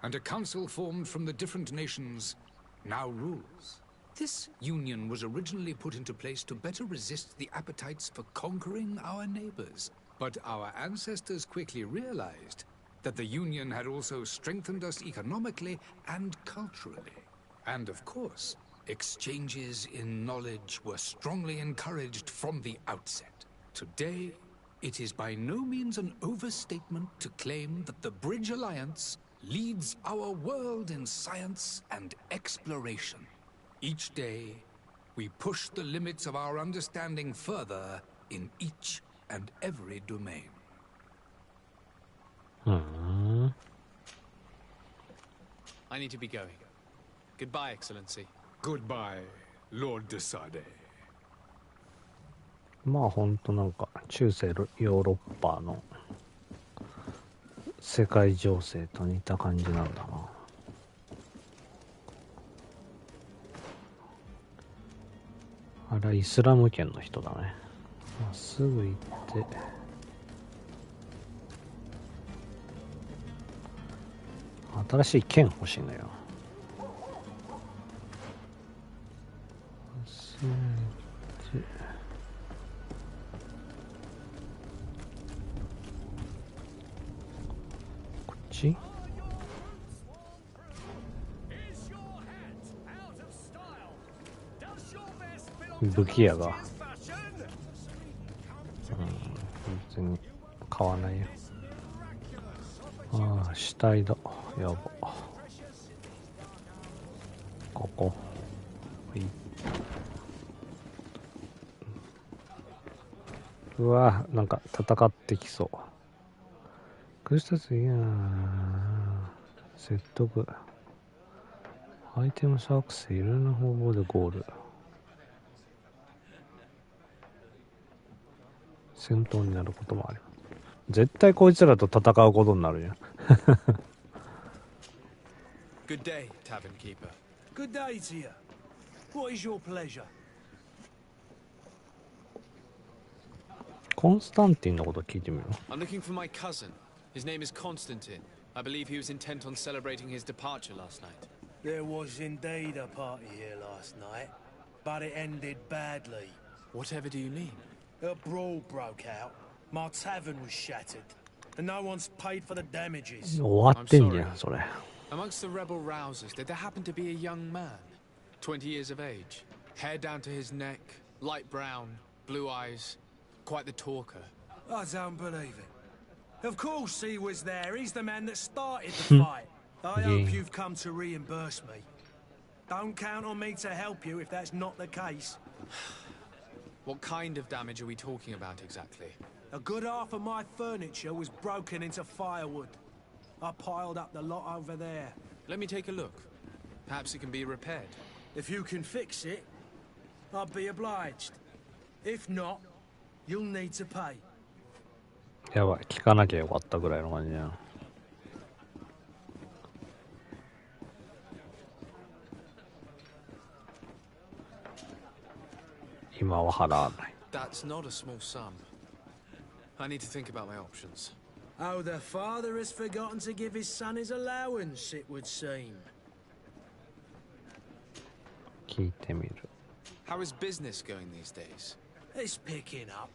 and a council formed from the different nations now rules. This union was originally put into place to better resist the appetites for conquering our neighbors. But our ancestors quickly realized that the union had also strengthened us economically and culturally. And of course, exchanges in knowledge were strongly encouraged from the outset. Today, it is by no means an overstatement to claim that the Bridge Alliance leads our world in science and exploration. Each day, we push the limits of our understanding further in each and every domain. I need to be going. Goodbye, Excellency. Goodbye, Lord de Sade. まあほんとなんか中世ヨーロッパの世界情勢と似た感じなんだな。あれはイスラム圏の人だね。まっすぐ行って新しい剣欲しいのよ。こっち武器屋が別に買わないよ。ああ死体だ。やば。ここうわなんか戦ってきそう。クリスタスいや説得アイテムサークスいろんな方法でゴール。戦闘になることもあります。絶対こいつらと戦うことになるじゃん。Good day, tavern keeper. Good day to you. What is your pleasure? コンスタンティンのこと聞いてみる。I'm looking for my cousin. His name is Constantine. I believe he was intent on celebrating his departure last night. There was indeed a party here last night, but it ended badly. Whatever do you mean? A brawl broke out. My tavern was shattered, and no one's paid for the damages. 終わってんじゃんそれ。Amongst the rebel rousers, did there happen to be a young man, 20 years of age, hair down to his neck, light brown, blue eyes, quite the talker? I don't believe it. Of course he was there. He's the man that started the fight. I hope you've come to reimburse me. Don't count on me to help you if that's not the case. What kind of damage are we talking about exactly? A good half of my furniture was broken into firewood. I piled up the lot over there. Let me take a look. Perhaps it can be repaired. If you can fix it, I'll be obliged. If not, you'll need to pay. やばい、聞かなきゃよかったぐらいの感じじゃん。今は払わない。That's not a small sum. I need to think about my options. Oh, the father has forgotten to give his son his allowance, it would seem. 聞いてみる。How is business going these days? It's picking up.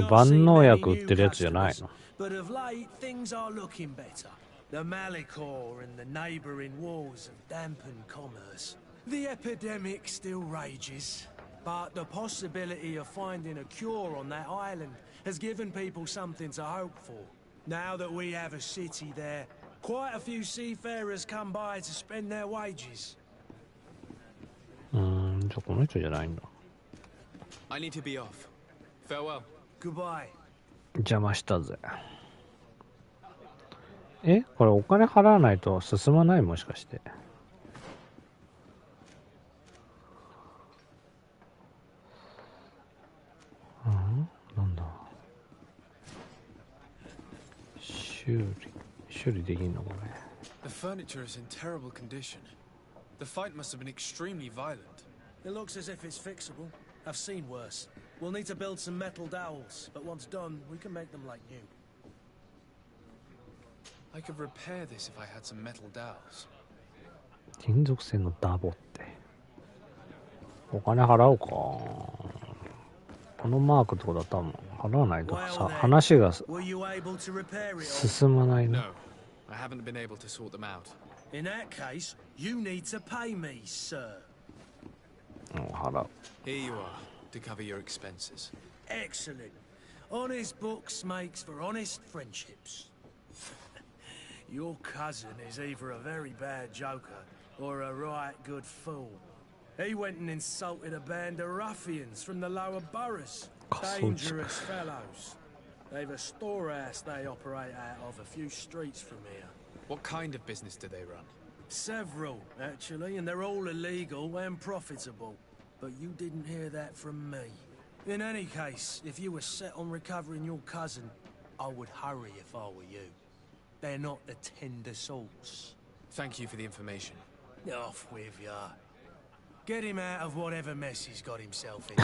万能薬売ってるやつじゃないの。But of late, things are looking better. The Malicor and the neighboring wars have dampened commerce. The epidemic still rages, but the possibility of finding a cure on that island has given people something to hope for. Now that we have a city there, quite a few seafarers come by to spend their wages. じゃあこの人じゃないんだ。I need to be off. Farewell. Goodbye. 邪魔したぜ。え、これお金払わないと進まない？もしかして。なんだ。修理できんのこれ。The furniture is in terrible condition. The fight must have been extremely violent. It looks as if it's fixable. I've seen worse. We'll need to build some metal dowels, but once done, we can make them like new. I could repair this if I had some metal dowels. 金属製のダボって。お金払おうか。このマークってことは多分払わないとさ、話が進まないね。No, I haven't been able to sort them out. In that case, you need to pay me, sir. 払う。 Here you are, to cover your expenses. Excellent. Honest books makes for honest friendships. Your cousin is either a very bad joker or a right good fool. He went and insulted a band of ruffians from the lower boroughs. Dangerous fellows. They've a storehouse they operate out of a few streets from here. What kind of business do they run? Several, actually, and they're all illegal and profitable. But you didn't hear that from me. In any case, if you were set on recovering your cousin, I would hurry if I were you. They're not the tender sorts. Thank you for the information. Off with ya. Get him out of whatever mess he's got himself in.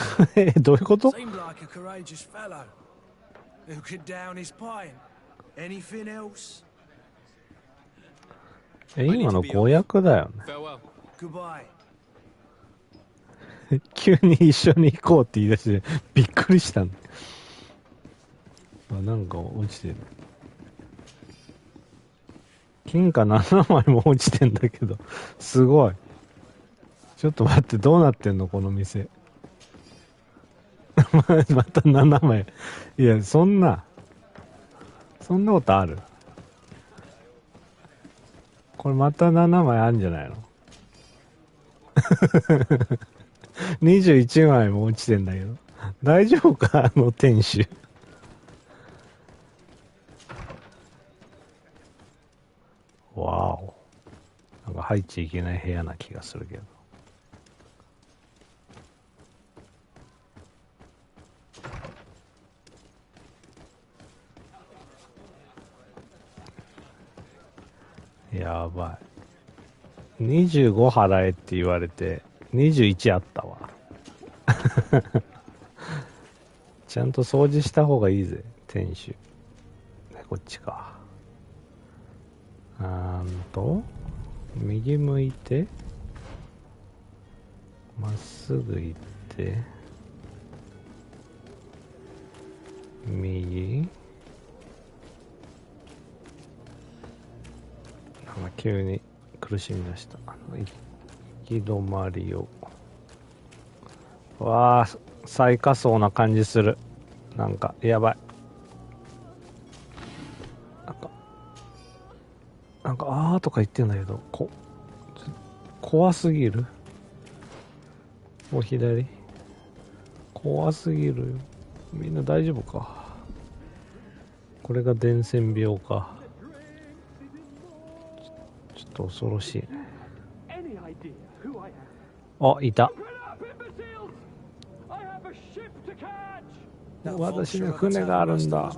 どういうこと？ Seemed like a courageous fellow. Who could down his pint? Anything else? 今の誤訳だよね。Farewell. Goodbye. 急に一緒に行こうって言い出してびっくりしたんだ。あ、なんか落ちてる。金貨7枚も落ちてんだけど、すごい。ちょっと待って、どうなってんのこの店。また7枚。いや、そんなことある？これまた7枚あるんじゃないの21枚も落ちてんだけど。大丈夫かあの店主。わお。なんか入っちゃいけない部屋な気がするけど。やばい。25払えって言われて、21あったわ。ちゃんと掃除した方がいいぜ、店主。こっちか。右向いて、まっすぐ行って、右。急に苦しみました。行き止まりを。わあ、最下層な感じする。なんか、やばい。なんか、あーとか言ってんだけど、怖すぎる。もう左。怖すぎるよ。みんな大丈夫か。これが伝染病か。ちょっと恐ろしいね。あ、いた。私には船があるんだ。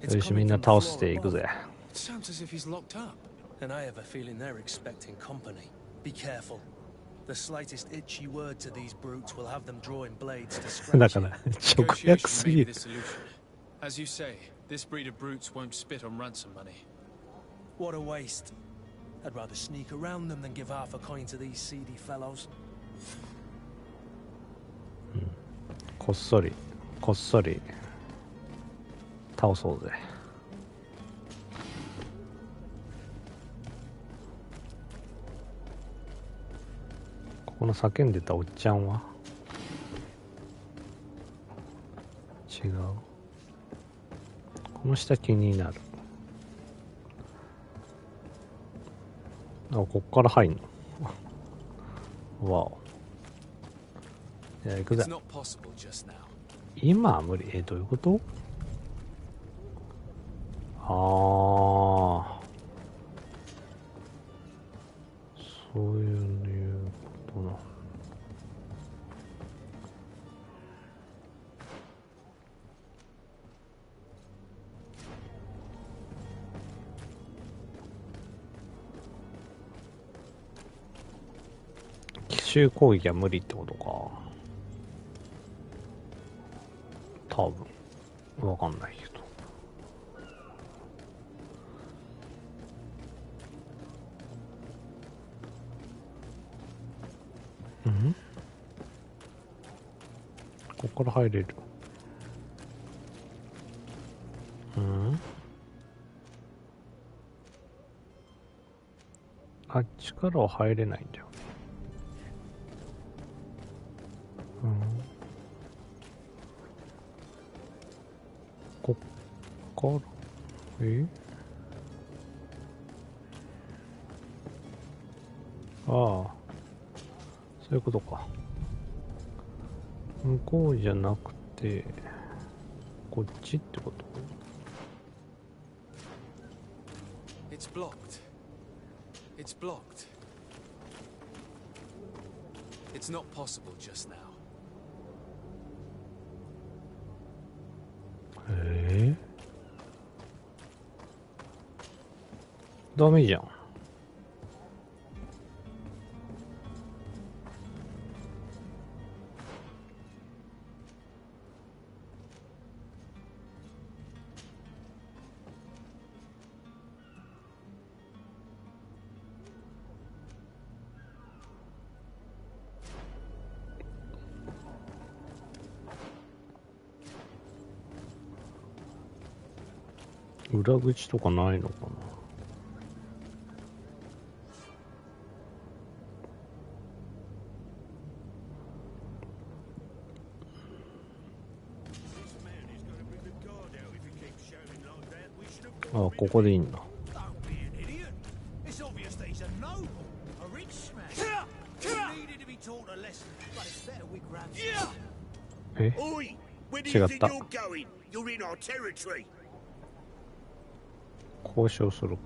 よし、みんな倒していくぜ。だから、直訳すぎる。As you say, this breed of brutes won't spit on ransom money. What a waste. I'd rather sneak around them than give half a coin to these seedy fellows. こっそり倒そうぜ。ここの叫んでたおっちゃんは違う。この下気になる。あ、こっから入んの。わお。じゃあ行くぜ。今は無理。どういうこと？そういうことな。奇襲攻撃は無理ってことか。多分わかんないけど。ここから入れる。あっちからは入れないんだよね。る。ああ、そういうことか。向こうじゃなくてこっちってこと。 It's blocked. It's blocked. It's not possible just now. ダメじゃん。裏口とかないのかな。あ、ここでいいんだ。え？違った。交渉するか。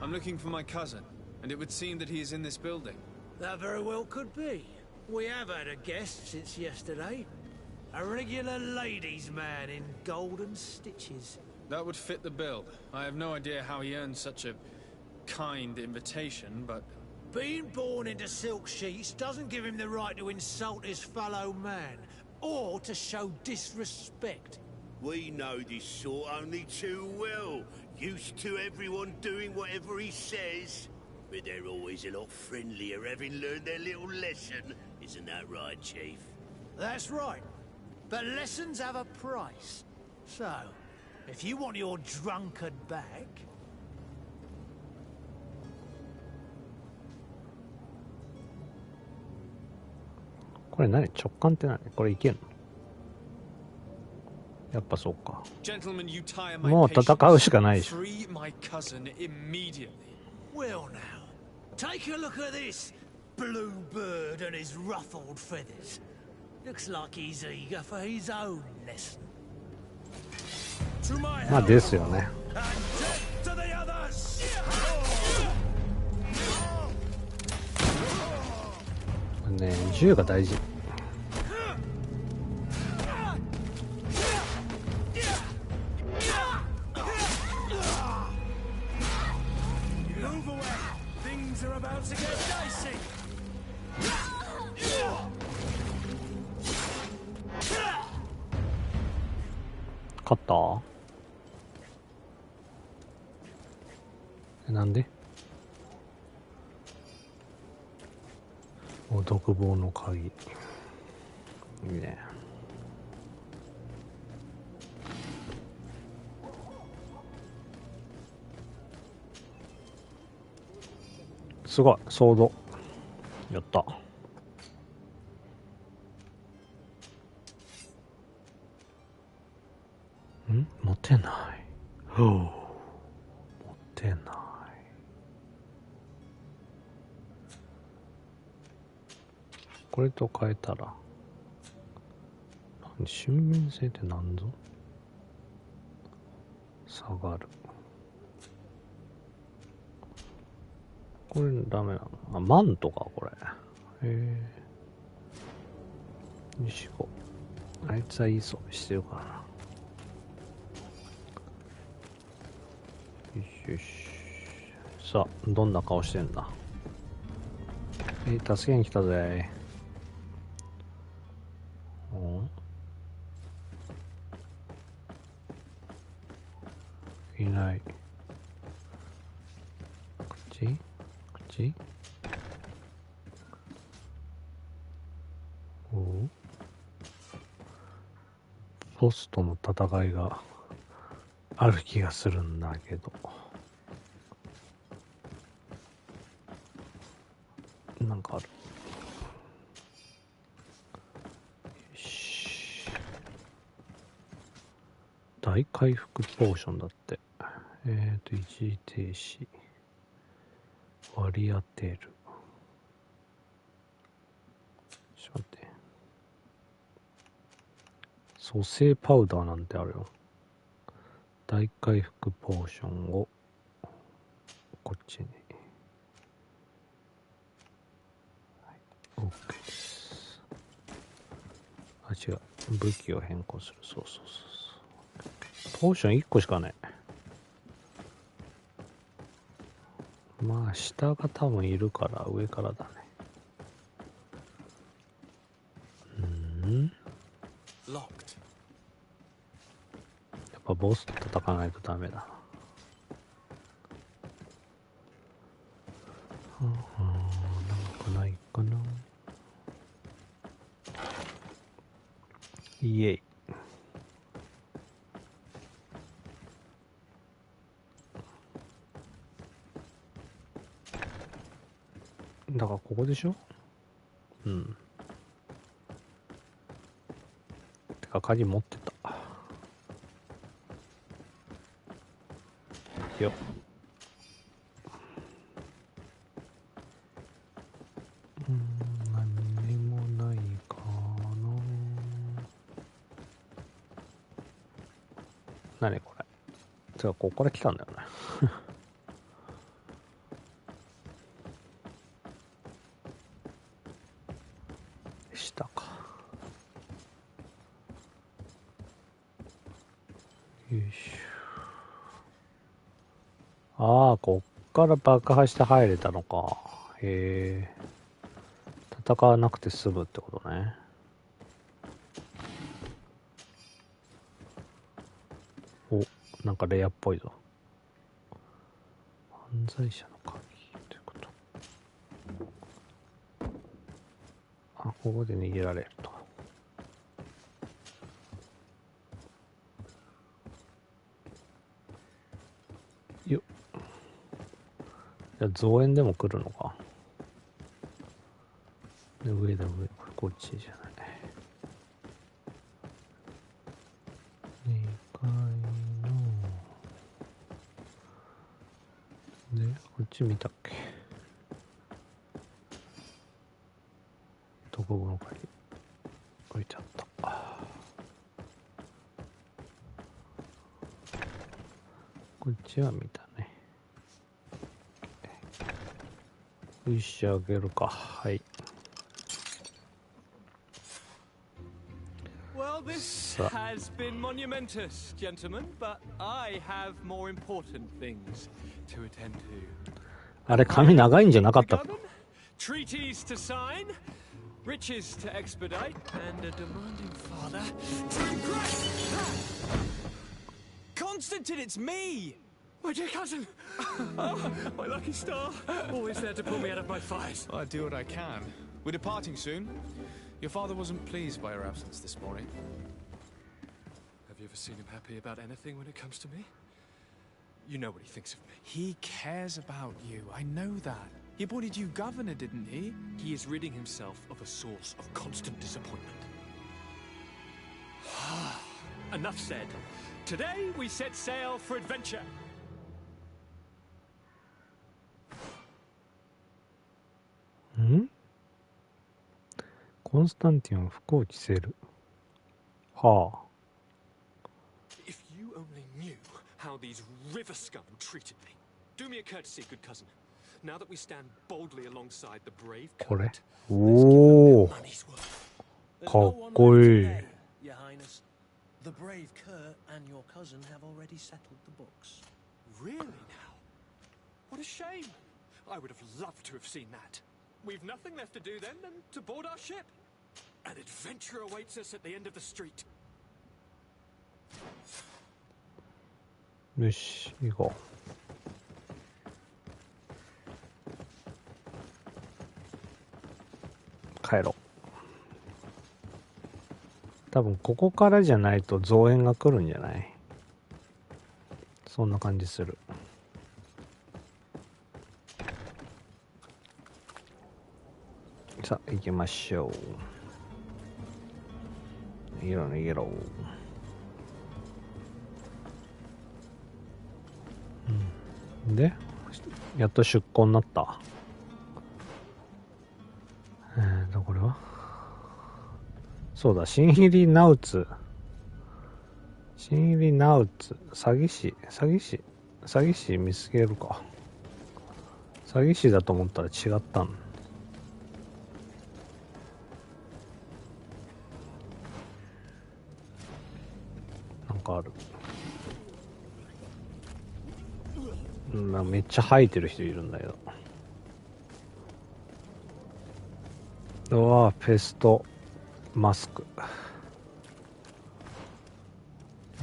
I'm looking for my cousin, and it would seem that he is in this building. That very well could be. We have had a guest since yesterday. A regular ladies' man in golden stitches. That would fit the bill. I have no idea how he earned such a kind invitation, but... Being born into silk sheets doesn't give him the right to insult his fellow man, or to show disrespect. We know this sort only too well. Used to everyone doing whatever he says. But they're always a lot friendlier having learned their little lesson. Isn't that right, Chief? That's right. But lessons have a price. So, if you want your drunkard back... これ何？直感って何？これいけんの？やっぱそうか。もう戦うしかないでしょ。 Well now, take a look at this blue bird and his ruffled feathers. Looks like he's eager for his own lesson. まあですよね。ね、銃が大事。勝った？なんで？お、独房の鍵。いいね。すごい、ソード。やった。ん？持てない。ほう。持てない。これと変えたら。俊敏性って何ぞ？下がる。これダメなの？あ、マントか、これ。よしこ。あいつはいい装備してるからな。よしよし。さあ、どんな顔してんだ？助けに来たぜ。いない。口おボスとの戦いがある気がするんだけど、なんかある。よし、大大回復ポーションだって。一時停止。割り当てる。ちょっと待って。蘇生パウダーなんてあるよ。大回復ポーションをこっちに。はい、OK です。あ、違う。武器を変更する。そう。ポーション1個しかない。まあ、下が多分いるから上からだね。やっぱボスと戦わないとダメだな。なんかないかな。イエイ。だからここでしょ。うん。てか鍵持ってた。よっ。何にもないかな。何これ。てかここから来たんだよね。下か。よいしょ。ああ、こっから爆破して入れたのか。へえ。戦わなくて済むってことね。お、なんかレアっぽいぞ。犯罪者の鍵ということ。あ、ここで逃げられると。よっ。じゃあ増援でも来るのか。で上だ、上。こっちじゃない。2階の。で、こっち見たっけ。どこの鍵置いてあった。こっちは見たね。よし、あげるか。はい。Well, this has been monumentous, gentlemen, but I have more important things to attend to. あれ、髪長いんじゃなかったっけ。 Treaties to sign, riches to expedite, and a demanding father to impress. Constantine, it's me! My dear cousin! Oh, my lucky star! Always there to pull me out of my fires. I do what I can. We're departing soon. Your father wasn't pleased by your absence this morning. Have you ever seen him happy about anything when it comes to me? You know what he thinks of me. He cares about you. I know that. He appointed you governor, didn't he? He is ridding himself of a source of constant disappointment. Enough said. Today we set sail for adventure. ん？コンスタンティンを不幸着せる。はあ。If you only knew how these river scum treated me. Do me a courtesy, good cousin. Now that we stand boldly alongside the brave これ。 Kurt, おお。かっこいい。 Your Highness, the brave Kurt and your cousin have already settled the books. Really now? What a shame. I would have loved to have seen that. We've nothing left to do then than to board our ship. An adventure awaits us at the end of the street. よし、行こう。帰ろう。多分ここからじゃないと増援が来るんじゃない？そんな感じする。さあ行きましょう。逃げろ逃げろ。でやっと出港になった。これはそうだ、新入りナウツ詐欺師見つけるか。詐欺師だと思ったら違ったん。なんかある。めっちゃ吐いてる人いるんだけど。うわ、ペストマスク。や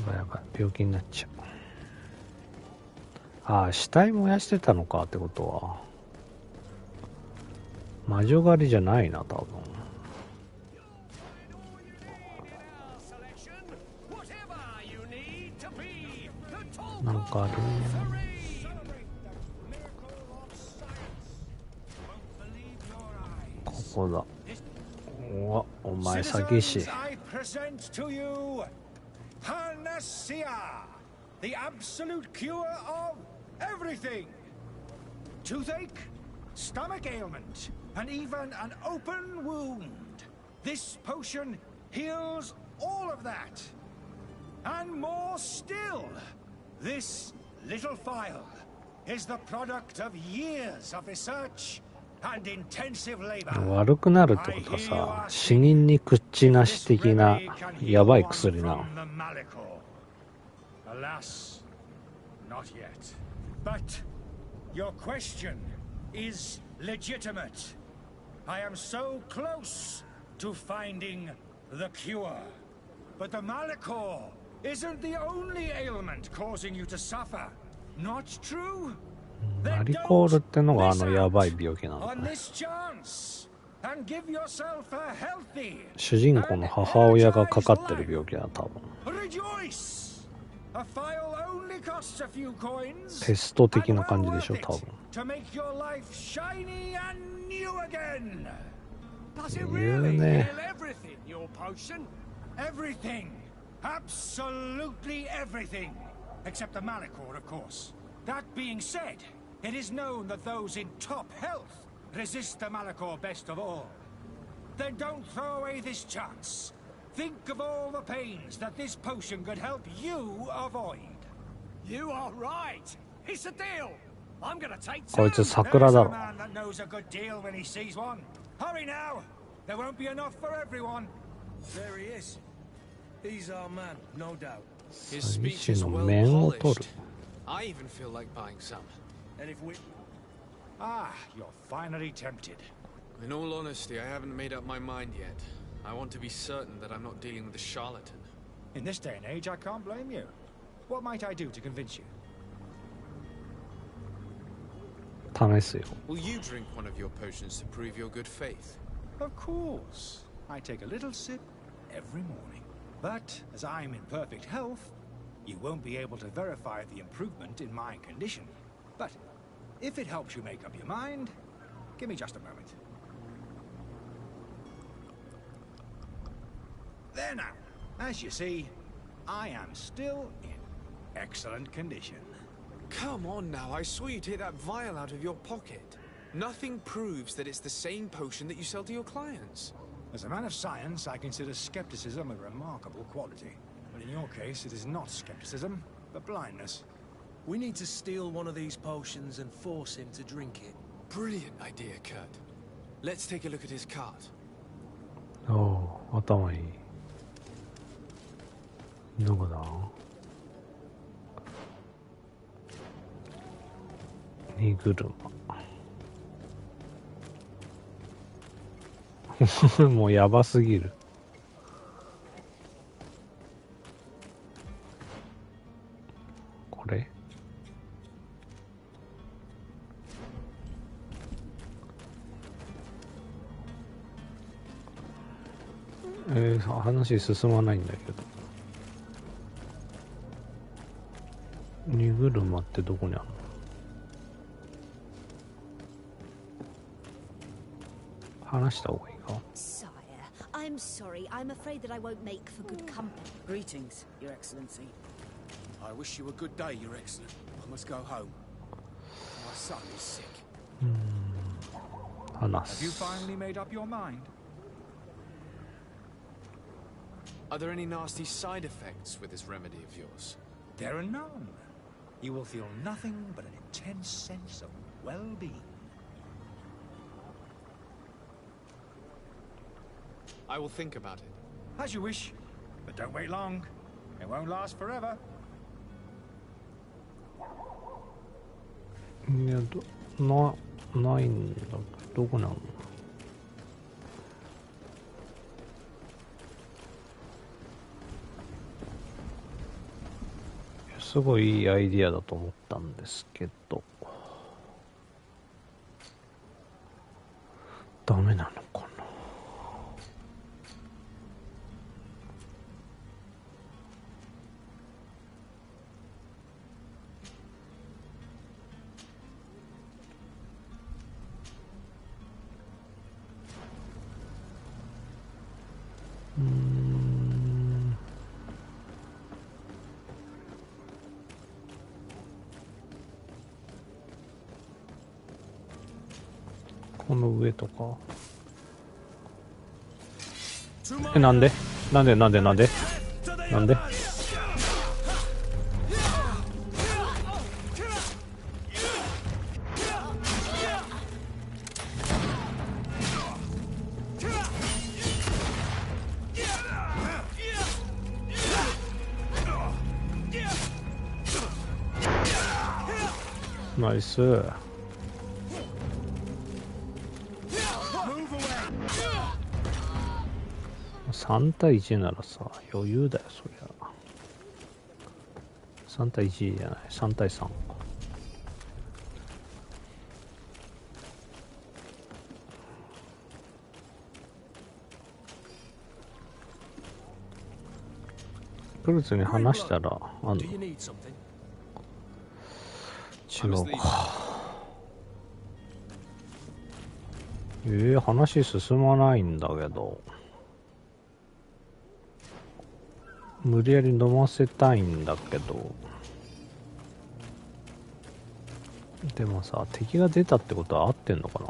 ばいやばい、病気になっちゃう。ああ、死体燃やしてたのかってことは魔女狩りじゃないな、多分。なんかある。ここだ。お前詐欺師。The absolute cure of everything. Toothache, stomach ailment, and even an open wound. This potion heals all of that. And more still, this little phial is the product of years of research and intensive labor. 悪くなるってことはさ、死人に口なし的なやばい薬な。Alas, not yet. But your question is legitimate. I am so close to finding the cure. But the Malachor isn't the only ailment causing you to suffer. Not true? マリコールってのがやばい病気なのね。主人公の母親がかかってる病気だ、多分。ペスト的な感じでしょ、多分。言うね。Everything. Absolutely everything. Except the Malachor, of course. That being said, it is known that those in top health resist the Malachor best of all. Then don't throw away this chance. Think of all the pains that this potion could help you avoid. You are right. It's a deal. I'm gonna take two. こいつ桜だろ。 There's a man that knows a good deal when he sees one. Hurry now. There won't be enough for everyone. There he is. He's our man, no doubt. His speech is well polished. I even feel like buying some. And if we... Ah, you're finally tempted. In all honesty, I haven't made up my mind yet. I want to be certain that I'm not dealing with a charlatan. In this day and age, I can't blame you. What might I do to convince you? 試すよ。 Will you drink one of your potions to prove your good faith? Of course. I take a little sip every morning. But as I'm in perfect health, you won't be able to verify the improvement in my condition. But if it helps you make up your mind, give me just a moment. There now. As you see, I am still in excellent condition. Come on now, I saw you take that vial out of your pocket. Nothing proves that it's the same potion that you sell to your clients. As a man of science, I consider skepticism a remarkable quality. But in your case, it is not skepticism, but blindness. We need to steal one of these potions and force him to drink it. Brilliant idea, Kurt. Let's take a look at his cart. おお、頭いい。どこだ？荷車。もうやばすぎる。これ？話進まないんだけど。荷車ってどこにあるの？話した方がいいか？ Sire, I'm sorry. I'm afraid that I won't make for good company. Greetings, Your Excellency. I wish you a good day, Your Excellency. I must go home. son is sick. 話 Have you す。 finally made up your mind? Are there any nasty side effects with this remedy of yours? There are none. You will feel nothing but an intense sense of well-being. I will think about it. As you wish, but don't wait long. It won't last forever. いや、ないんだけど、どこなの？すごいいいアイディアだと思ったんですけど、ダメなのかな。この上とか。なんでナイス。3対1ならさ、余裕だよ、そりゃ。3対1じゃない、3対3か。クルツに話したら、あんの？違うか。話進まないんだけど。無理やり飲ませたいんだけど、でもさ、敵が出たってことは合ってんのかな。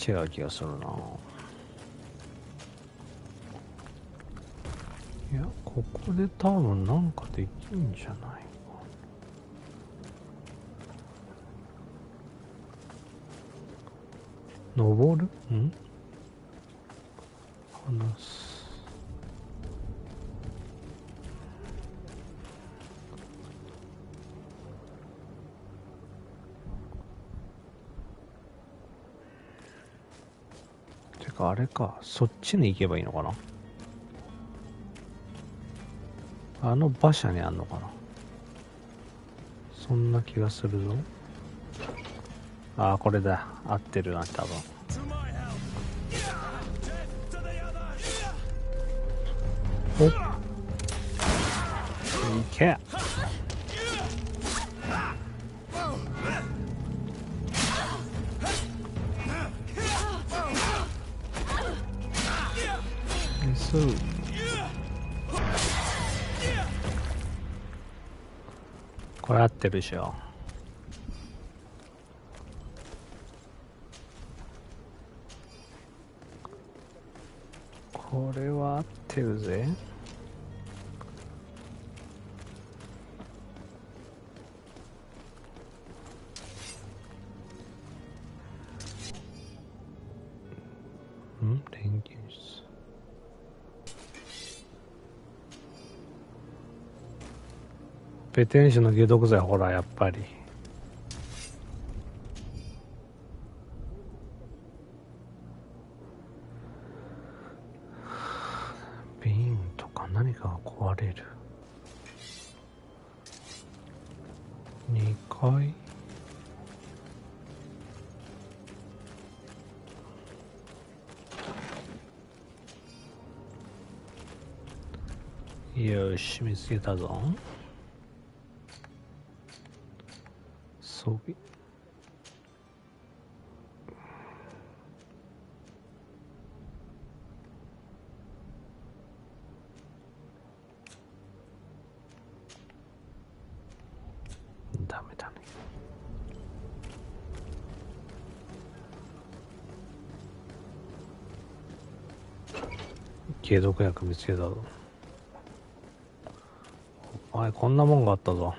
違う気がするな。いや、ここで多分なんかできるんじゃないか。登る？話す。あれか、そっちに行けばいいのかな。あの馬車にあんのかな。そんな気がするぞ。ああ、これだ。合ってるな、多分。おっ、いけ。これ合ってるでしょ。これは合ってるぜ。錬金術。ペテン師の解毒剤、ほらやっぱり。瓶とか何かが壊れる。2階。よし、見つけたぞ。装備。ダメだね。解毒薬見つけたぞ。あ、こんなもんがあったぞ。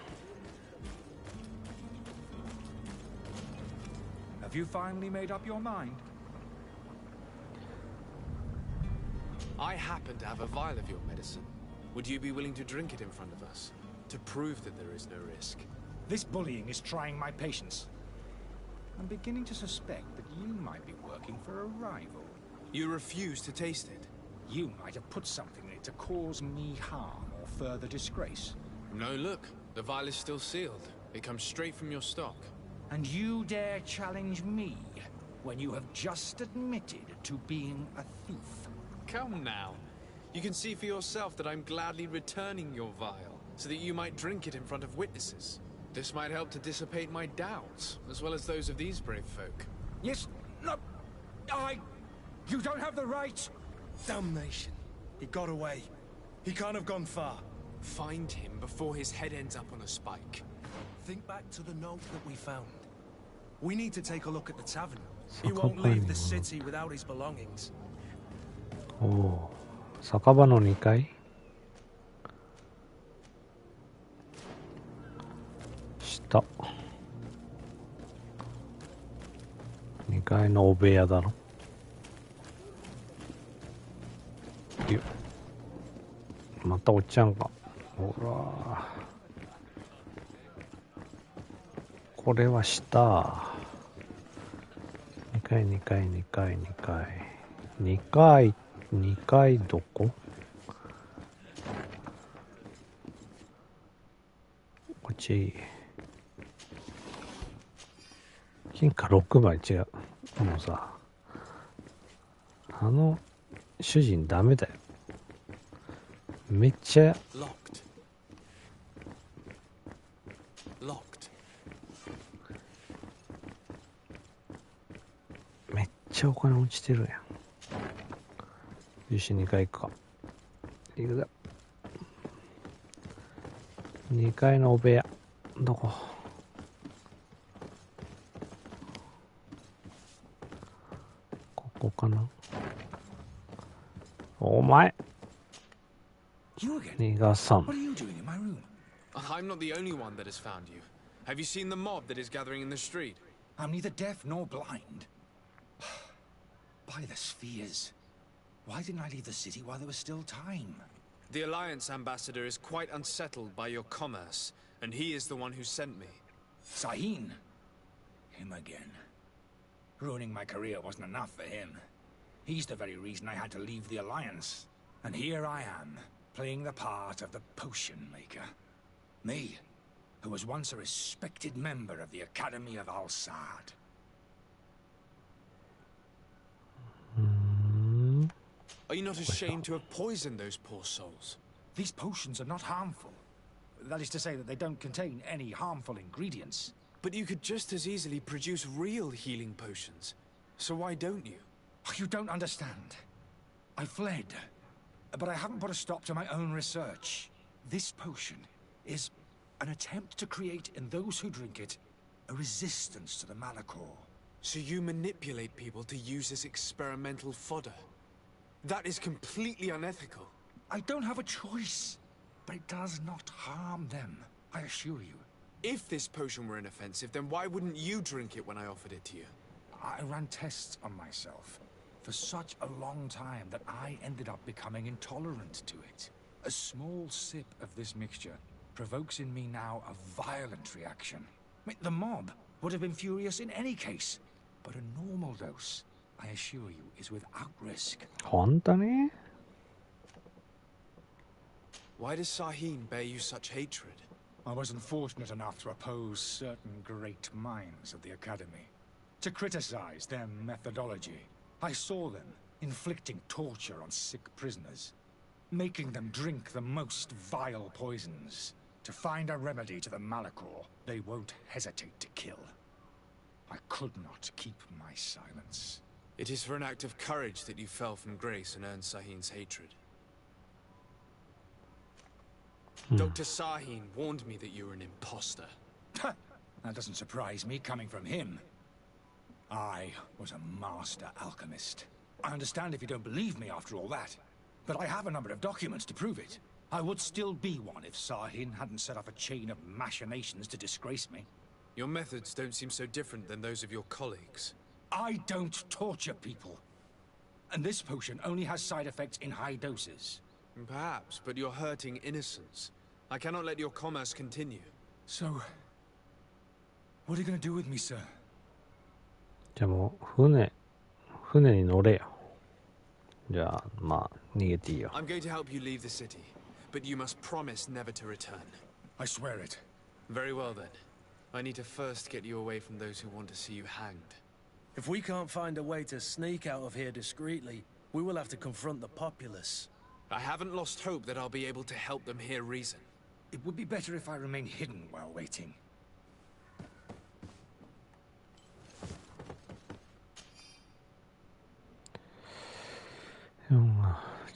Have you finally made up your mind? I happen to have a vial of your medicine. Would you be willing to drink it in front of us? To prove that there is no risk? This bullying is trying my patience. I'm beginning to suspect that you might be working for a rival. You refuse to taste it? You might have put something in it to cause me harm or further disgrace. No, look. The vial is still sealed. It comes straight from your stock. And you dare challenge me when you have just admitted to being a thief? Come now. You can see for yourself that I'm gladly returning your vial, so that you might drink it in front of witnesses. This might help to dissipate my doubts, as well as those of these brave folk. Yes, no, you don't have the right. Damnation. He got away. He can't have gone far. Find him before his head ends up on a spike. Think back to the note that we found. We need to take a look at the tavern. He won't leave the city without his belongings. おお、酒場の2階。下。2階のお部屋だろ。よっ。またおっちゃんか。ほら。これは下。2階2階2階2階。2階2階どこ？こっち。金貨6枚違う。もうさ、主人ダメだよ。めっちゃ。めっちゃお金落ちてるやん。よし、2階行くか。行くぞ。2階のお部屋。どこ？ここかな。お前。逃がさん。I'm not the only one that has found you. Have you seen the mob that is gathering in the street? I'm neither deaf nor blind. By the spheres. Why didn't I leave the city while there was still time? The Alliance ambassador is quite unsettled by your commerce, and he is the one who sent me. Sahin? Him again. Ruining my career wasn't enough for him. He's the very reason I had to leave the Alliance. And here I am, playing the part of the potion maker. Me, who was once a respected member of the Academy of Al-Sad. Are you not ashamed to have poisoned those poor souls? These potions are not harmful. That is to say that they don't contain any harmful ingredients. But you could just as easily produce real healing potions. So why don't you? You don't understand. I fled. But I haven't put a stop to my own research. This potion is an attempt to create in those who drink it a resistance to the Malachor. So you manipulate people to use as experimental fodder? That is completely unethical. I don't have a choice, but it does not harm them, I assure you. If this potion were inoffensive, then why wouldn't you drink it when I offered it to you? I ran tests on myself for such a long time that I ended up becoming intolerant to it. A small sip of this mixture provokes in me now a violent reaction. I mean, the mob would have been furious in any case, but a normal dose, I assure you, is without risk. 本当に? Why does Sahin bear you such hatred? I was unfortunate enough to oppose certain great minds of the Academy, to criticize their methodology. I saw them inflicting torture on sick prisoners. making them drink the most vile poisons. To find a remedy to the Malachor, they won't hesitate to kill. I could not keep my silence. It is for an act of courage that you fell from grace and earned Sahin's hatred. Dr. Sahin warned me that you were an imposter. That doesn't surprise me, coming from him. I was a master alchemist. I understand if you don't believe me after all that, but I have a number of documents to prove it. I would still be one if Sahin hadn't set off a chain of machinations to disgrace me. Your methods don't seem so different than those of your colleagues. I don't torture people. And this potion only has side effects in high doses. Perhaps, but you're hurting innocents. I cannot let your commerce continue. So, what are you going to do with me, sir? じゃあもう船に乗れよ。じゃあまあ逃げていいよ。I'm going to help you leave the city, but you must promise never to return. I swear it. Very well then. I need to first get you away from those who want to see you hanged. If we can't find a way to sneak out of here discreetly, we will have to confront the populace. I haven't lost hope that I'll be able to help them hear reason. It would be better if I remain hidden while waiting.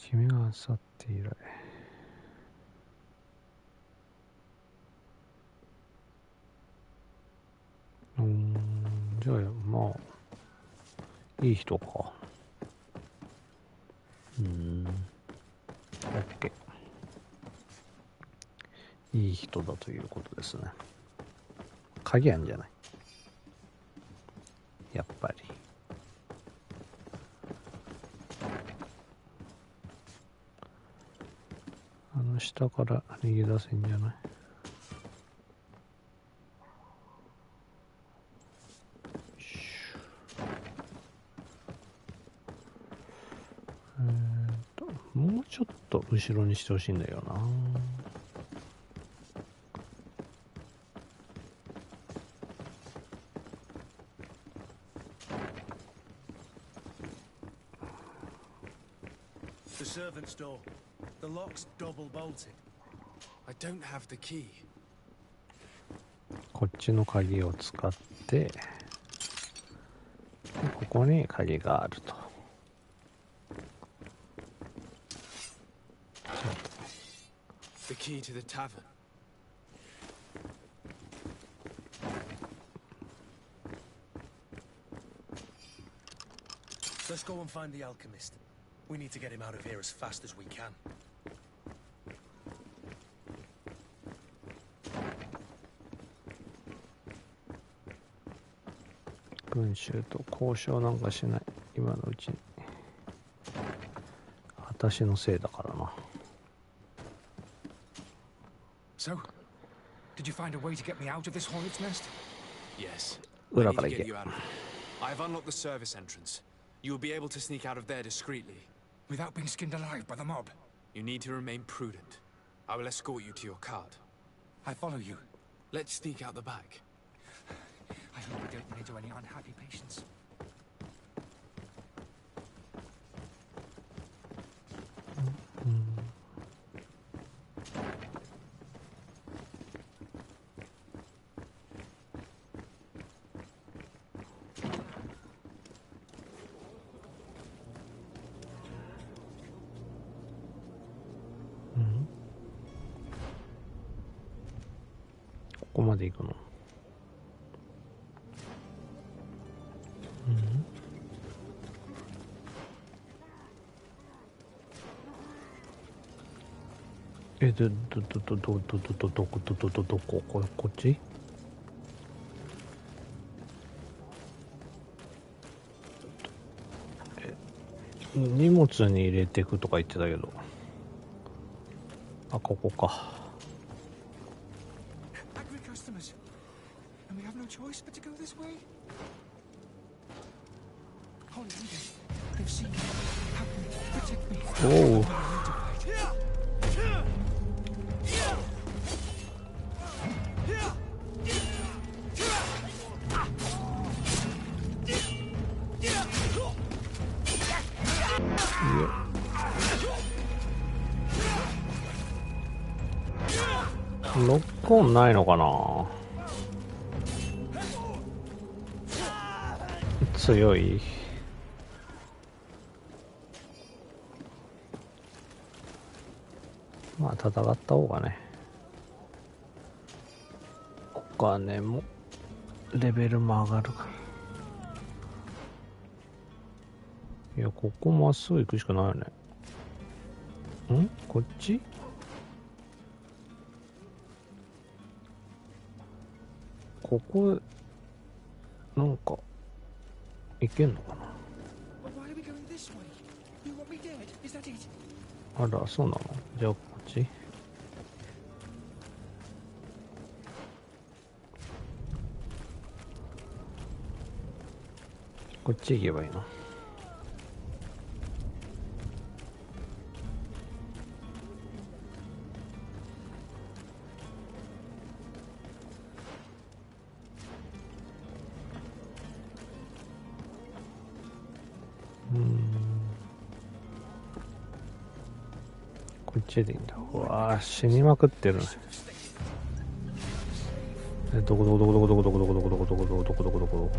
君が去って以来。じゃあまあいい人か。オッケー。いい人だということですね。鍵あるんじゃない？やっぱり。下から逃げ出せんじゃない？もうちょっと後ろにしてほしいんだよな。The servant's door. The lock's double bolted. I don't have the key. こっちの鍵を使ってここに鍵があると。The key to the tavern. Let's go and find the alchemist. We need to get him out of here as fast as we can. 群衆と交渉なんかしない。今のうちに。私のせいだからな。So, did you find a way to get me out of this hornet's nest? Yes. 裏 I から need 行 to け。 get you out of here. I've unlocked the service entrance. You will be able to sneak out of there discreetly. Without being skinned alive by the mob? You need to remain prudent. I will escort you to your cart. I follow you. Let's sneak out the back. I hope we don't run into any unhappy patients. Mm-hmm. ここまで行くの？どここっち？荷物に入れていくとか言ってたけど、あ、ここか。おお。ロックオンないのかな。強い。まあ戦った方がね、お金もレベルも上がるから。いや、ここまっすぐ行くしかないよね。ん？こっち？ここなんか行けんのかな。あら、そうなの？じゃあこっち？こっち行けばいいの？こっちでいいんだ。うわー、死にまくってるね。どこどこどこどこどこどこどこどこどこどこどこどこどこどこ。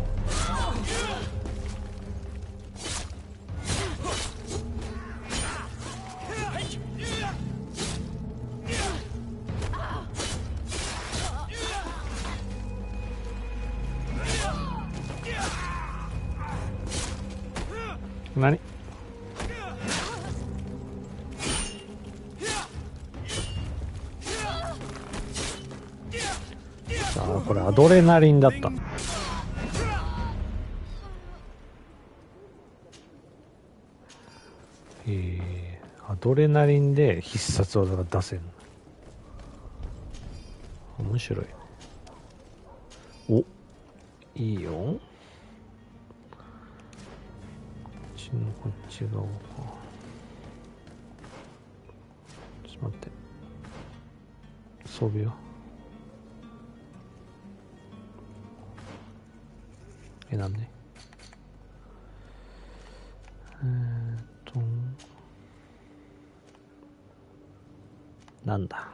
何？ああ、これアドレナリンだった。アドレナリンで必殺技が出せる。面白い。お、いいよ。こっち側か。ちょっと待って。装備は？なんで？なんだ。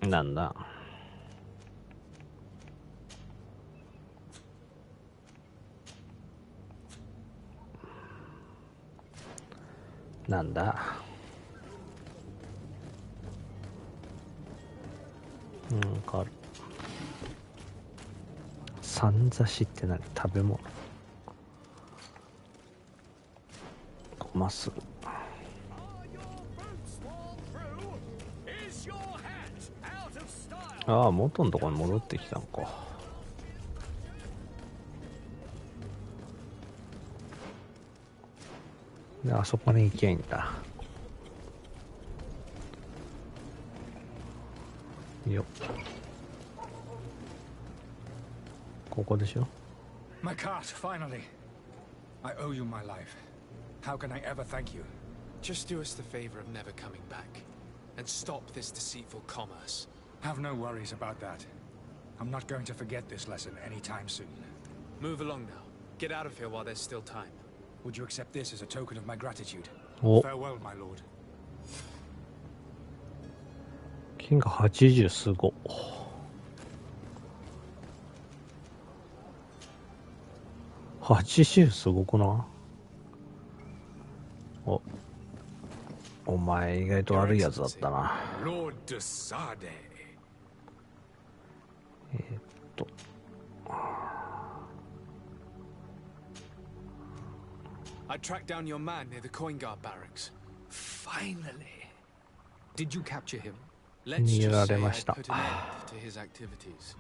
なんだ。なんだ。変わる。さんざしって何？食べ物。まっすぐ。ああ、元のところに戻ってきたのか。で、あそこに行けんだ。よっ。ここでしょ？ My cart, finally. I owe you my life. How can I ever thank you? Just do us the favor of never coming back, and stop this deceitful commerce. Have no worries about that. I'm not going to forget this lesson anytime soon. Move along now. Get out of here while there's still time. Would you accept this as a token of my gratitude? Oh. Farewell, my lord. 金が80すご。80すごくない？お前意外と悪いやつだったな。I tracked down your man near the coin guard barracks. Finally. Did you capture him? Let's just say I put an end to his activities.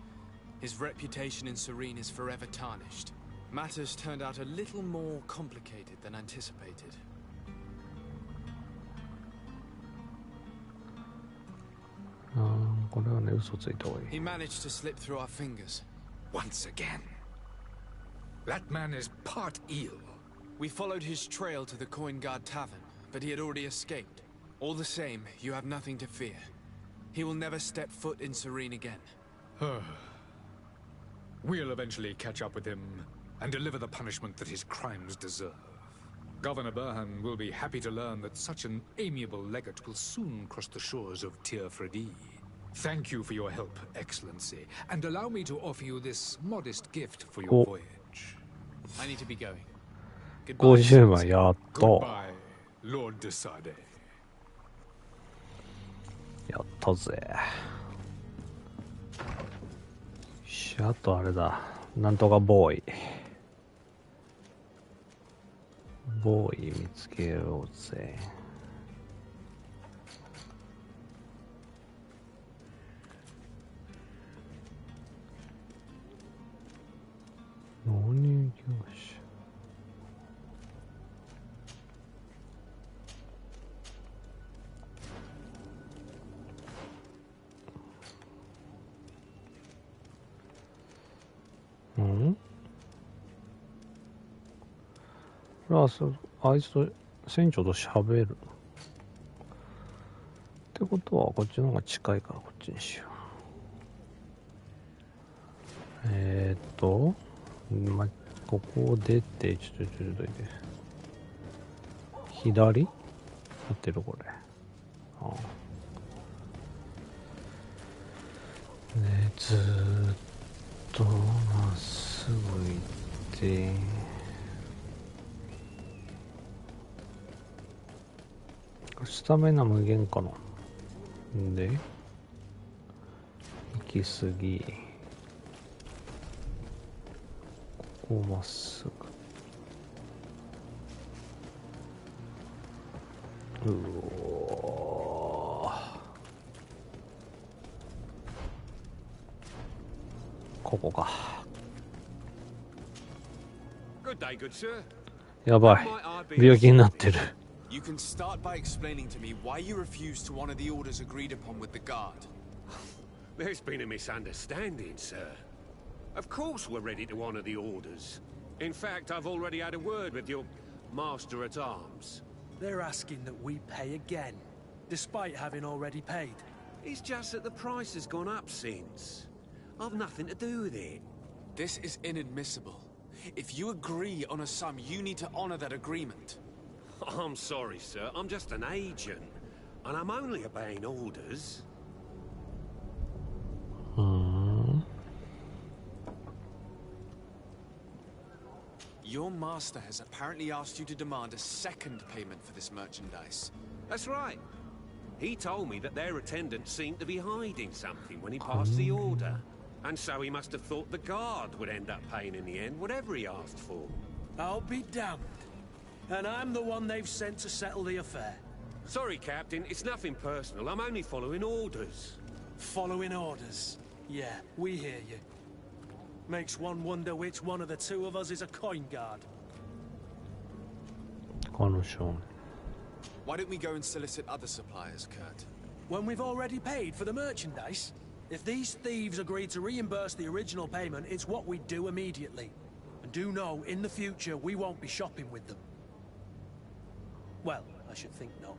His reputation in Serene is forever tarnished. Matters turned out a little more complicated than anticipated. He managed to slip through our fingers. Once again. That man is part eel. We followed his trail to the Coin Guard Tavern, but he had already escaped. All the same, you have nothing to fear. He will never step foot in Serene again. We'll eventually catch up with him and deliver the punishment that his crimes deserve. Governor Burhan will be happy to learn that such an amiable legate will soon cross the shores of Tir Fredi. Thank you for your help, Excellency, and allow me to offer you this modest gift for your voyage. I need to be going. 50万やっと。 Goodbye, Lord de Sade. やったぜ。あとあれだ。なんとかボーイ。ボーイ見つけようぜ。納入業者。うんあいつと船長と喋るってことはこっちの方が近いからこっちにしよう。ここを出てちょっといて左合ってるこれ。ああでずーっとまっすぐ行ってスタミナ無限かな。で行き過ぎここまっすぐここか。やばい病気になってる。You can start by explaining to me why you refuse to honor the orders agreed upon with the guard. There's been a misunderstanding, sir. Of course we're ready to honor the orders. In fact, I've already had a word with your master-at-arms. They're asking that we pay again, despite having already paid. It's just that the price has gone up since. I've nothing to do with it. This is inadmissible. If you agree on a sum, you need to honor that agreement. I'm sorry, sir. I'm just an agent. And I'm only obeying orders. Your master has apparently asked you to demand a second payment for this merchandise. That's right. He told me that their attendant seemed to be hiding something when he passed the order. And so he must have thought the guard would end up paying in the end, whatever he asked for. I'll be damned. And I'm the one they've sent to settle the affair. Sorry, Captain. It's nothing personal. I'm only following orders. Following orders? Yeah, we hear you. Makes one wonder which one of the two of us is a coin guard. Why don't we go and solicit other suppliers, Kurt? When we've already paid for the merchandise? If these thieves agree to reimburse the original payment, it's what we do immediately. And do know, in the future, we won't be shopping with them. Well, I should think not.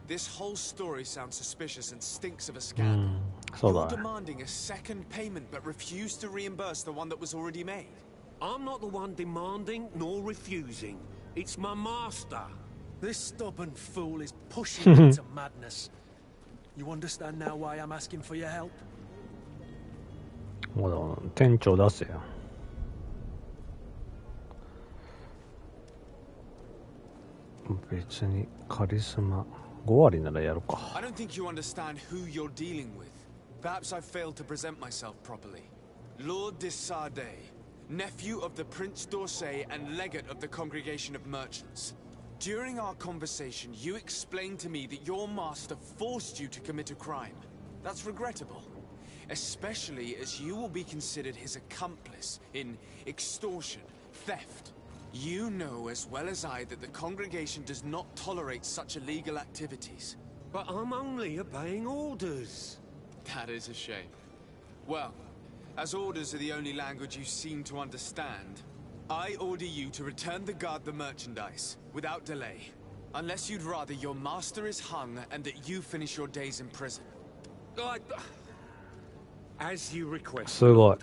This whole story sounds suspicious and stinks of a scam. You're demanding a second payment but refuse to reimburse the one that was already made. I'm not the one demanding nor refusing. It's my master. This stubborn fool is pushing me to madness. You understand now why I'm asking for your help? ほら、店長出せよ。別にカリスマ5割ならやるか。I don't think you understand who you're dealing with. Perhaps I failed to present myself properly. Lord de Sade, nephew of the Prince d'Orsay and legate of the Congregation of Merchants. During our conversation, you explained to me that your master forced you to commit a crime. That's regrettable, especially as you will be considered his accomplice in extortion, theft. You know as well as I that the congregation does not tolerate such illegal activities. But I'm only obeying orders. That is a shame. Well, as orders are the only language you seem to understand, I order you to return the guard the merchandise, without delay. Unless you'd rather your master is hung and that you finish your days in prison. As you request. すごい。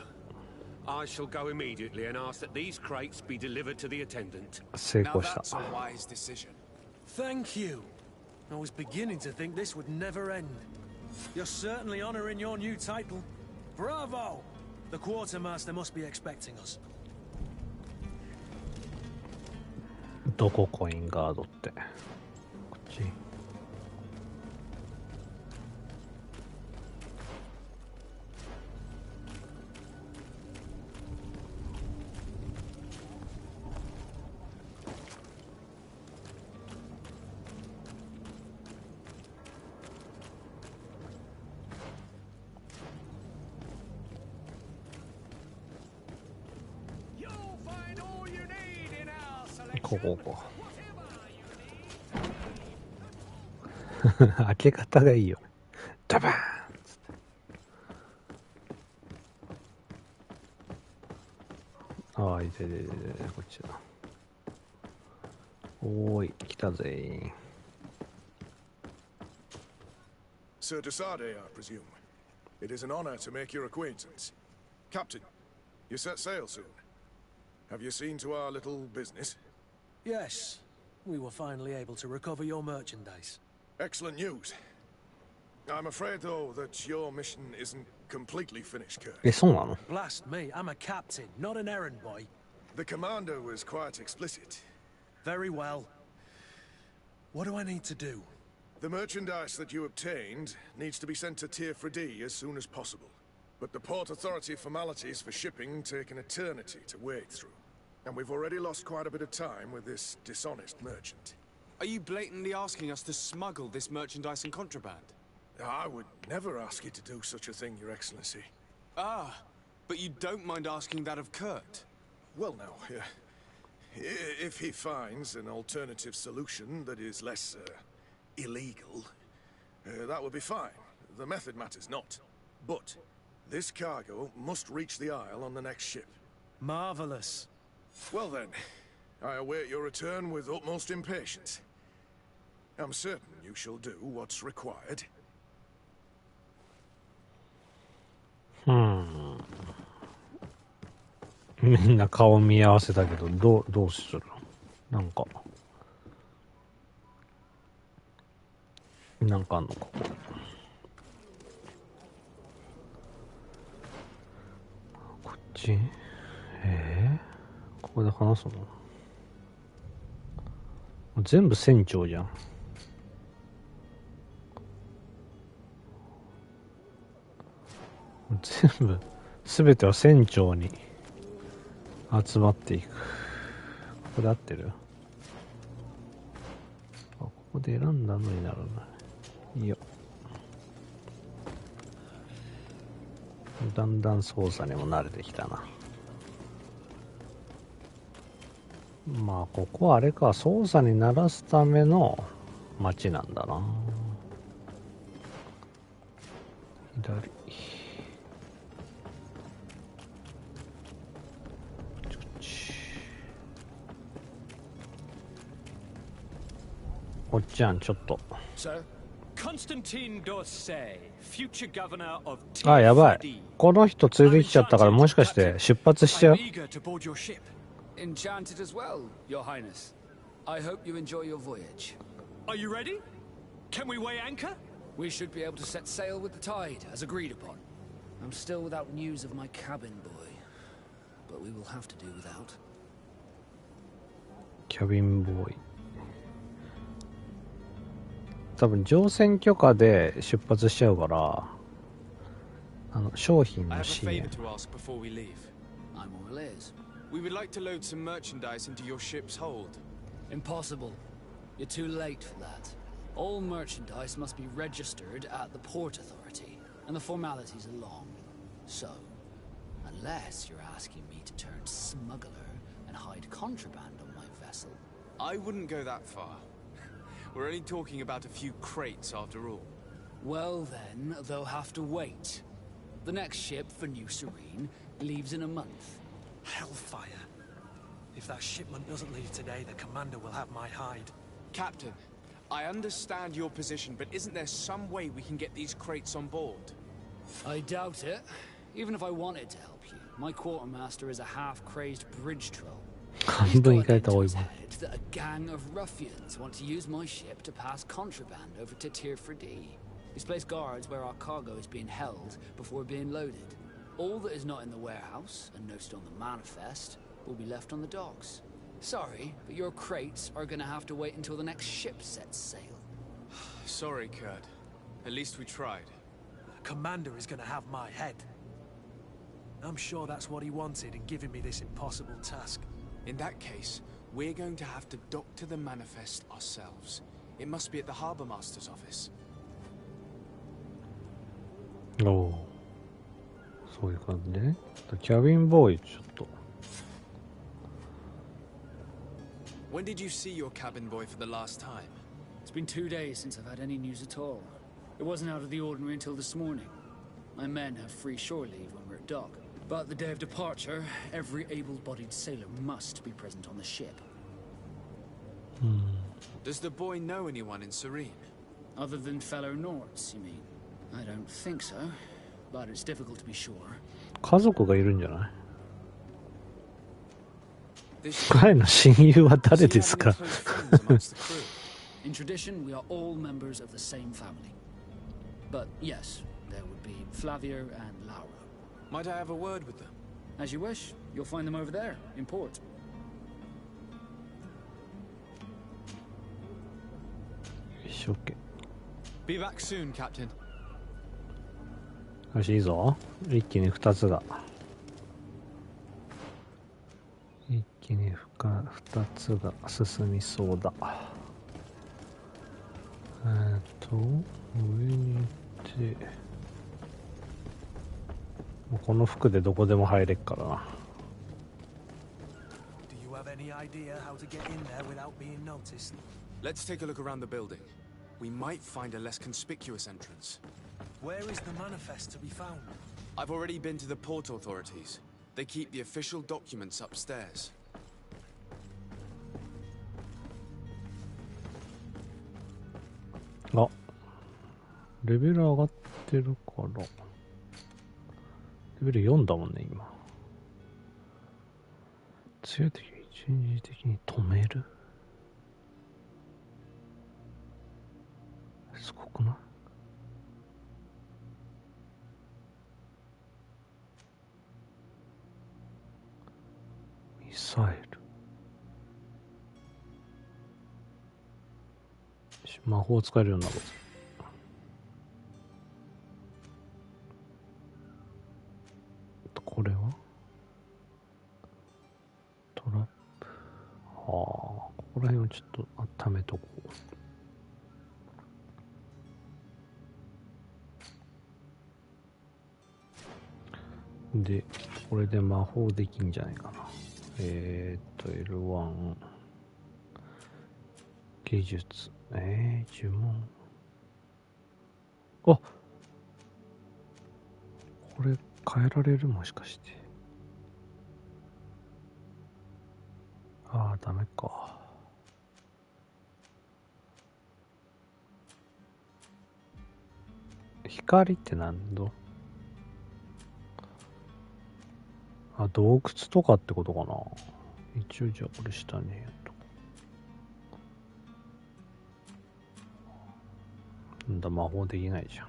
I shall go immediately and ask that these crates be delivered to the attendant. Now that's a wise decision. Thank you. I was beginning to think this would never end. You're certainly honoring your new title. Bravo! The quartermaster must be expecting us. どこコインガードって。こっち。こ開け方がいいよ。ダバーンっつって。ああ、いてててて、こっちだ。おーい、来たぜ。Sir Desade, I presume. It is an honor to make your acquaintance. Captain, you set sail soon. Have you seen to our little business? Yes. We were finally able to recover your merchandise. Excellent news. I'm afraid, though, that your mission isn't completely finished, Kurt. Blast me, I'm a captain, not an errand boy. The commander was quite explicit. Very well. What do I need to do? The merchandise that you obtained needs to be sent to Tier 3D as soon as possible. But the Port Authority formalities for shipping take an eternity to wade through. And we've already lost quite a bit of time with this dishonest merchant. Are you blatantly asking us to smuggle this merchandise and contraband? I would never ask you to do such a thing, Your Excellency. Ah, but you don't mind asking that of Kurt? Well, no. If he finds an alternative solution that is less illegal, that would be fine. The method matters not. But this cargo must reach the Isle on the next ship. Marvelous. Well then, I await your return with utmost impatience. I'm certain you shall do what's required. みんな顔見合わせたけど、どうするの？なんかあんのか、こっち？ここで話すの？全部船長じゃん。全ては船長に集まっていく。ここで合ってる？ここで選んだのにならない。いいよ。だんだん操作にも慣れてきたな。まあここはあれか、操作に慣らすための街なんだな。左。おっちゃん、ちょっと。あ、やばい。この人連れてきちゃったから、もしかして出発しちゃう？Enchanted as well, Your Highness. I hope you enjoy your voyage. Are you ready? Can we weigh anchor? We should be able to set sail with the tide, as agreed upon. I'm still without news of my cabin boy, but we will have to do without. キャビンボーイ。多分乗船許可で出発しちゃうから、商品の支援。We would like to load some merchandise into your ship's hold. Impossible. You're too late for that. All merchandise must be registered at the Port Authority, and the formalities are long. So, unless you're asking me to turn smuggler and hide contraband on my vessel. I wouldn't go that far. We're only talking about a few crates after all. Well then, they'll have to wait. The next ship for New Serene leaves in a month. Hellfire. If that shipment doesn't leave today, the commander will have my hide. Captain, I understand your position, but isn't there some way we can get these crates on board? I doubt it. Even if I wanted to help you, My quartermaster is a half-crazed bridge troll. 半分以下と多いもん。 That a gang of ruffians want to use my ship to pass contraband over to Tier 4D. He's placed guards where our cargo is being held before being loaded. All that is not in the warehouse and noted on the manifest will be left on the docks. Sorry, but your crates are gonna have to wait until the next ship sets sail. Sorry, Kurt. At least we tried. Commander is gonna have my head. I'm sure that's what he wanted in giving me this impossible task. In that case, we're going to have to doctor the manifest ourselves. It must be at the Harbour Master's office. おお、そういう感じでね。キャビンボーイちょっと。When did you see your cabin boy for the last time? It's been 2 days since I've had any news at all. It wasn't out of the ordinary until this morning. My men have free shore leave when we're at dock. But the day of departure, every able-bodied sailor must be present on the ship. Does the boy know anyone in Serene? Other than fellow Nords, you mean? I don't think so, but it's difficult to be sure. 家族がいるんじゃない？彼の親友は誰ですか？ In tradition, we are all members of the same family. But yes, there would be Flavia and Laura. Might I have a word with them? As you wish. You'll find them over there, in port. Be back soon, Captain. よし、いいぞ。一気に2つが。一気に2つが進みそうだ。上に行って、もうこの服でどこでも入れっからな。Do you have any idea how to get in there without being noticed? Let's take a look around the building. We might find a less conspicuous entrance. Where is the manifest to be found? I've already been to the port authorities. They keep the official documents upstairs. あ、レベル上がってるから。レベル4だもんね、今。強い敵を一時的に止める。すごくない？ミサイル。魔法使えるようになる。これはトラップ。ここら辺をちょっと温めとこう。で、これで魔法できんじゃないかな。L1 技術。呪文。あ、これ変えられる？もしかして。ダメか。光って何度？洞窟とかってことかな。一応じゃあこれ下にと。なんだ、魔法できないじゃん。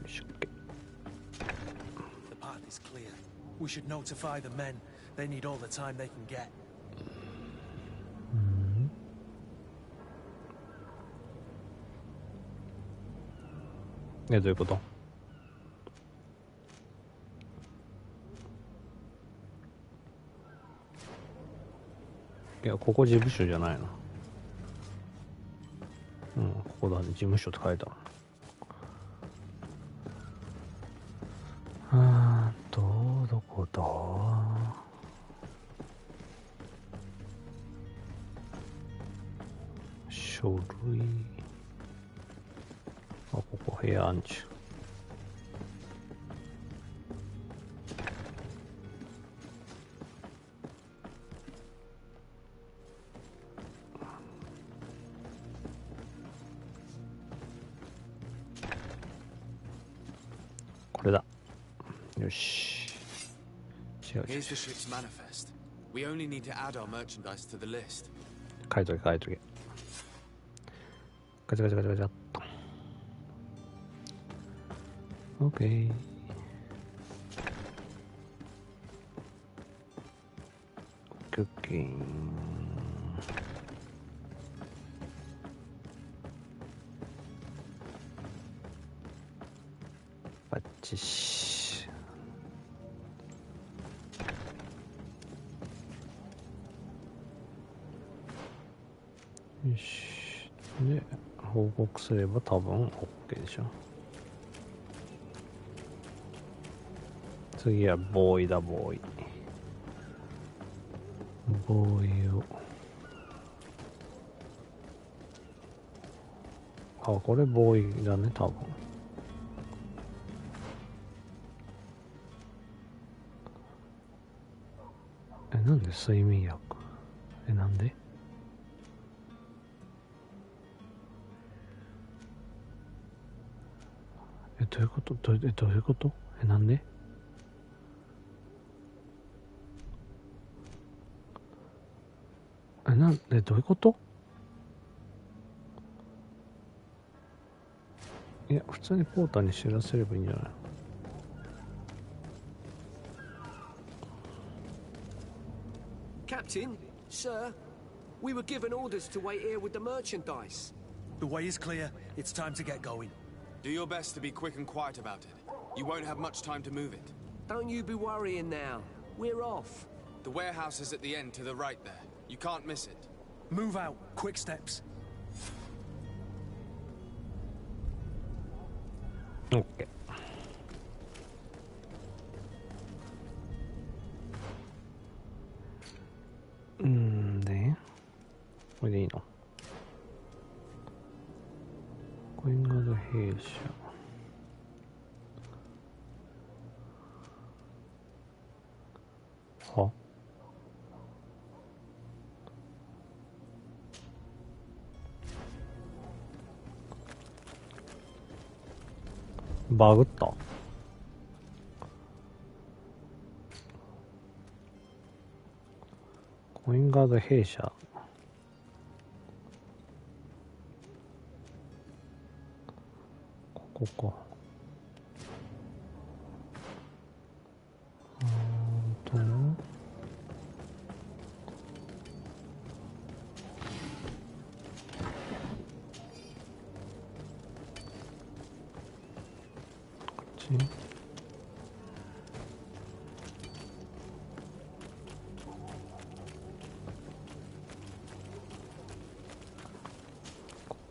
よし、OK。 The path is clear. We should notify the men. They need all the time they can get. どういうこと？いや、ここ事務所じゃないの。ここだね。事務所って書いてある。どこだ？書類。ここ部屋アンチュ。これだ。よし。違う違う。 Here's the ship's manifest. We only need to add our merchandise to the list. 書いとけ書いとけ。ガチャガチャガチャガチャっと。OK。クッキン。バッチシ。よし。で、報告すれば多分 OK でしょ。次はボーイだ、ボーイ。ボーイを。あ、これボーイだね、多分。なんで睡眠薬？なんで？どういうこと？どういうこと？なんで？なんでどういうこと？いや、普通にポーターに知らせればいいんじゃない？ Captain, sir, we were given orders to wait here with the merchandise. The way is clear. It's time to get going. Do your best to be quick and quiet about it. You won't have much time to move it. Don't you be worrying now. We're off. The warehouse is at the end to the right there. You can't miss it. Move out. Quick steps. OK。で、これでいいの？コインガード弊社。は？バグった？コインガード弊社。ここか。こっち。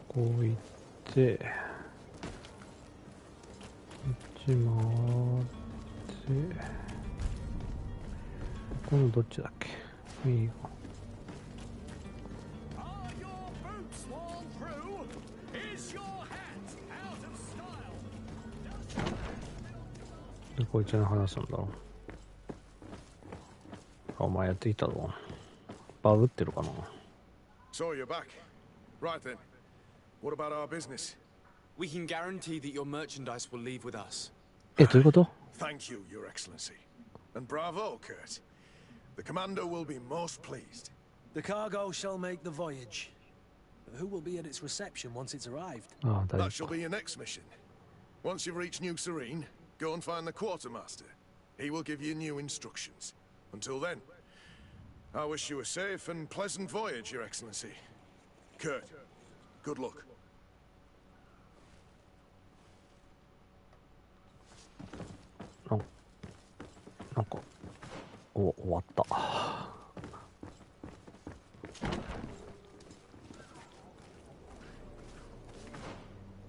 こう行ってこっち回ってこのどっちだっけ？右がでこいつに話すんだろう。お前やってきたぞ。バグってるかな。 So you're back. Right then. What about our business? We can guarantee that your merchandise will leave with us. どういうこと？ Thank you, Your Excellency. And bravo, Kurt. The Commander will be most pleased. The cargo shall make the voyage. Who will be at its reception once it's arrived? That shall be your next mission. Once you've reached New Serene, go and find the Quartermaster. He will give you new instructions. Until then, I wish you a safe and pleasant voyage, Your Excellency. Kurt, good luck. Oh. なんか終わった。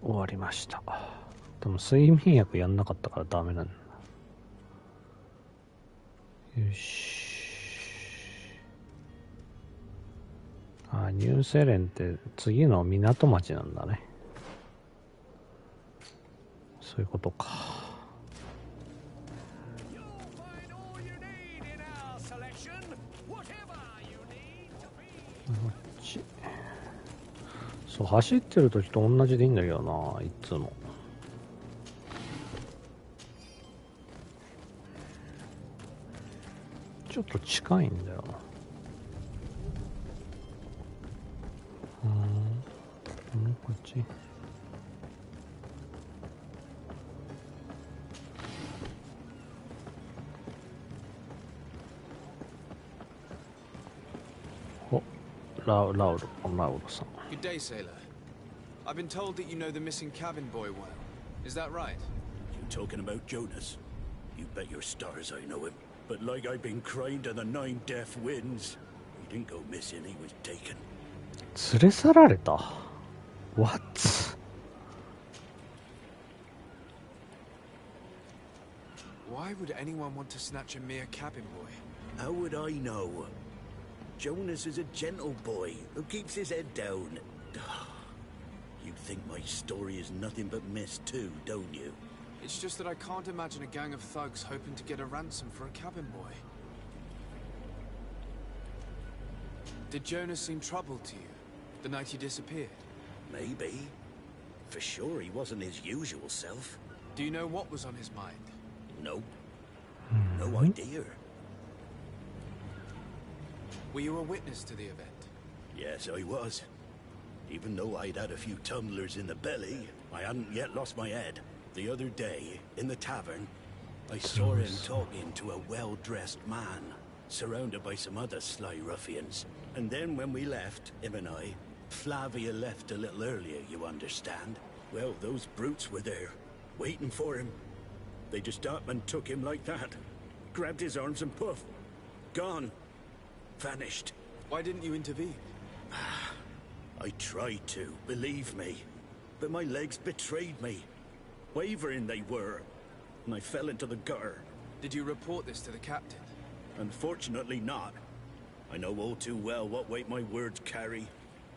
終わりました。でも睡眠薬やんなかったからダメなんだ。よし。あ、ニューセレンって次の港町なんだね。そういうことか。そう、走ってる時と同じでいいんだけどな、いつも。ちょっと近いんだよな。こっち。お、ラウロさん。Good day, sailor. I've been told that you know the missing cabin boy well. Is that right? You talking about Jonas? You bet your stars I know him. But like I've been crying to the 9 deaf winds, he didn't go missing, he was taken. 連れ去られた。What? Why would anyone want to snatch a mere cabin boy? How would I know? Jonas is a gentle boy who keeps his head down. You think my story is nothing but mist too, don't you? It's just that I can't imagine a gang of thugs hoping to get a ransom for a cabin boy. Did Jonas seem troubled to you the night he disappeared? Maybe. For sure he wasn't his usual self. Do you know what was on his mind? No. No idea. Were you a witness to the event? Yes, I was. Even though I'd had a few tumblers in the belly, I hadn't yet lost my head. The other day, in the tavern, I saw him talking to a well-dressed man, surrounded by some other sly ruffians. And then when we left, him and I, Flavia left a little earlier, you understand? Well, those brutes were there, waiting for him. They just up and took him like that. Grabbed his arms and poof. Gone. Vanished. Why didn't you intervene? I tried to, believe me. But my legs betrayed me. Wavering they were. And I fell into the gutter. Did you report this to the captain? Unfortunately not. I know all too well what weight my words carry.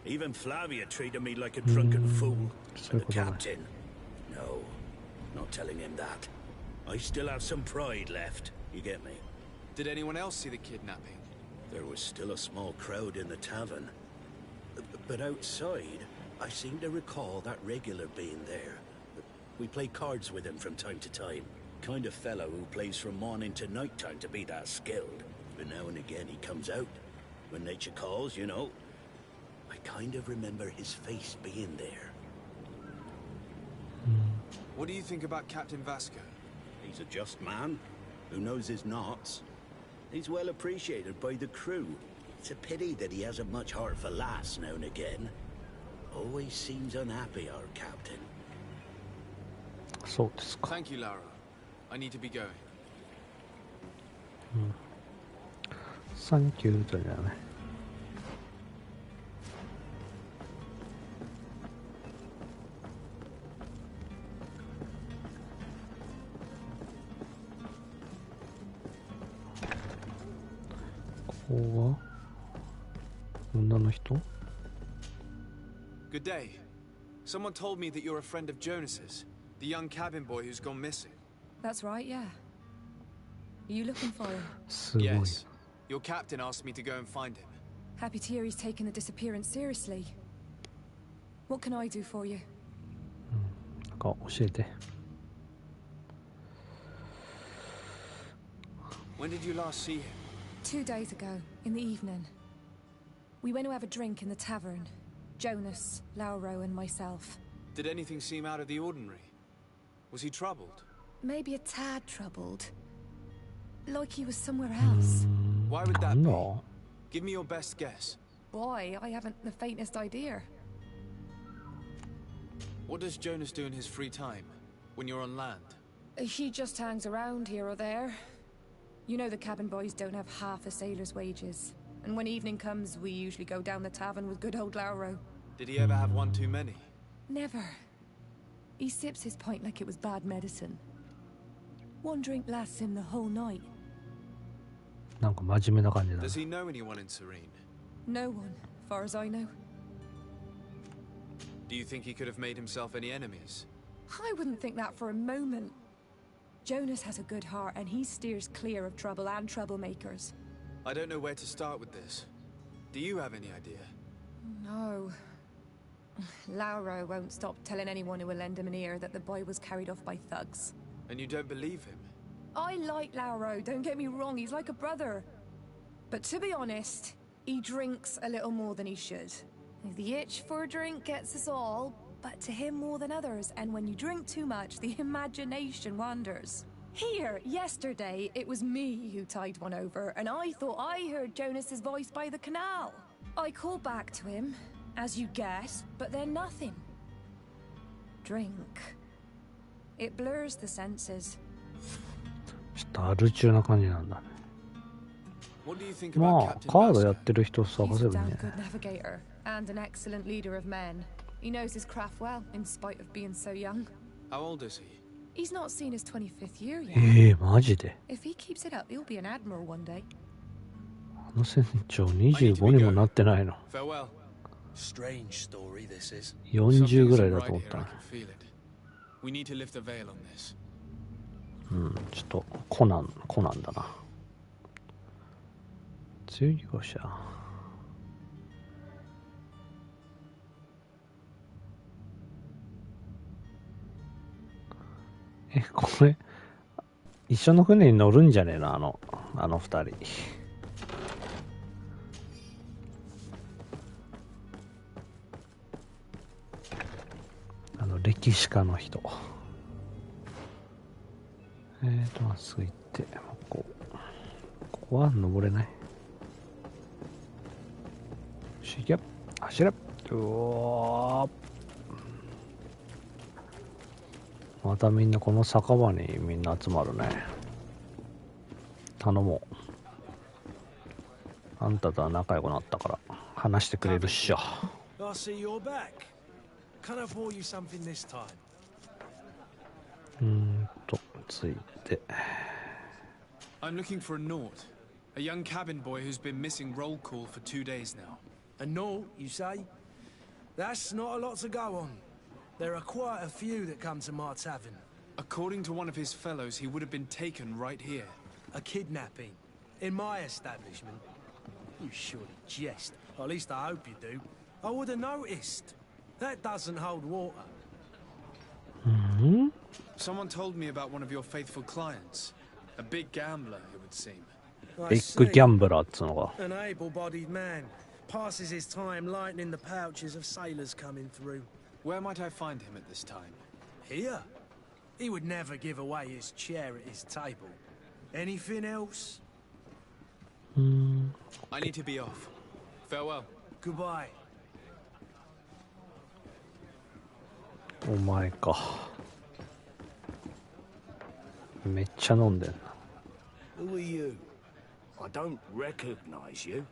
Even Flavia treated me like a drunken fool. And the captain? No, not telling him that. I still have some pride left, you get me? Did anyone else see the kidnapping? There was still a small crowd in the tavern. But outside, I seem to recall that regular being there. We play cards with him from time to time. Kind of fellow who plays from morning to night time to be that skilled. But now and again he comes out. When nature calls, you know. I kind of remember his face being there. What do you think about Captain Vasco? He's a just man who knows his knots. He's well appreciated by the crew. It's a pity that he hasn't much heart for lass now and again. Always seems unhappy, our captain. So this guy. Thank you, Lara. I need to be going. Thank you じゃない。ここは女の人？ Good day. Someone told me that you're a friend of Jonas's, the young cabin boy who's gone missing. That's right, yeah. Are you looking for him? Yes. Your captain asked me to go and find him. Happy to hear he's taken the disappearance seriously. What can I do for you? なんか教えて。When did you last see him? 2 days ago, in the evening. We went to have a drink in the tavern. Jonas, Lauro, and myself. Did anything seem out of the ordinary? Was he troubled? Maybe a tad troubled. Like he was somewhere else. Why would that be? Give me your best guess. Boy, I haven't the faintest idea. What does Jonas do in his free time, when you're on land? He just hangs around here or there. You know the cabin boys don't have half a sailor's wages. And when evening comes, we usually go down the tavern with good old Lauro. Did he ever have one too many? Never. He sips his pint like it was bad medicine. One drink lasts him the whole night. なんか真面目な感じだね。 Does he know anyone in Serene? No one, far as I know. Do you think he could have made himself any enemies? I wouldn't think that for a moment. Jonas has a good heart and he steers clear of trouble and troublemakers. I don't know where to start with this. Do you have any idea? No. Lauro won't stop telling anyone who will lend him an ear that the boy was carried off by thugs. And you don't believe him? I like Lauro, don't get me wrong, he's like a brother. But to be honest, he drinks a little more than he should. The itch for a drink gets us all, but to him more than others, and when you drink too much, the imagination wanders. Here, yesterday, it was me who tied one over, and I thought I heard Jonas's voice by the canal. I called back to him, as you guess, but then nothing. Drink. It blurs the senses. ちょっとアル中な感じなんだね。 What do you think ま about あ Captain カード Vasco? やってる人探 He's せ a ばいい damn ね。 good navigator, and an excellent leader of men. He knows his craft well, in spite of being so young. How old is he? He's not seen his 25th year yet. マジで If he keeps it up, he'll be an admiral one day. あの船長25にもなってないの。 Farewell. Strange story, this is. 40ぐらいだ Something と思っ isn't た right な here, I can feel it. We need to lift the veil on this. ちょっとコナンだな。追撃者。これ一緒の船に乗るんじゃねえの、あの二人。歴史家の人。まっすぐ行って、ここは登れない。走れ、走れ。またみんなこの酒場にみんな集まるね。頼もう。あんたとは仲良くなったから話してくれるっしょ。I see you're back. Can I pour you something this time? ついて。I'm looking for a Naut, a young cabin boy who's been missing roll call for 2 days now. A Naut, you say? That's not a lot to go on. There are quite a few that come to my tavern. According to one of his fellows, he would have been taken right here. A kidnapping? In my establishment? You surely jest. Or at least I hope you do. I would have noticed. That doesn't hold water. Someone told me about one of your faithful clients. A big gambler, it would seem. ビッグギャンブラーっつうのが。 An able-bodied man. Passes his time lightening the pouches of sailors coming through. Where might I find him at this time? Here? He would never give away his chair at his table. Anything else? I need to be off. Farewell. Goodbye. お前か。めっちゃ飲んでんな。 Who are you? I don't recognize you.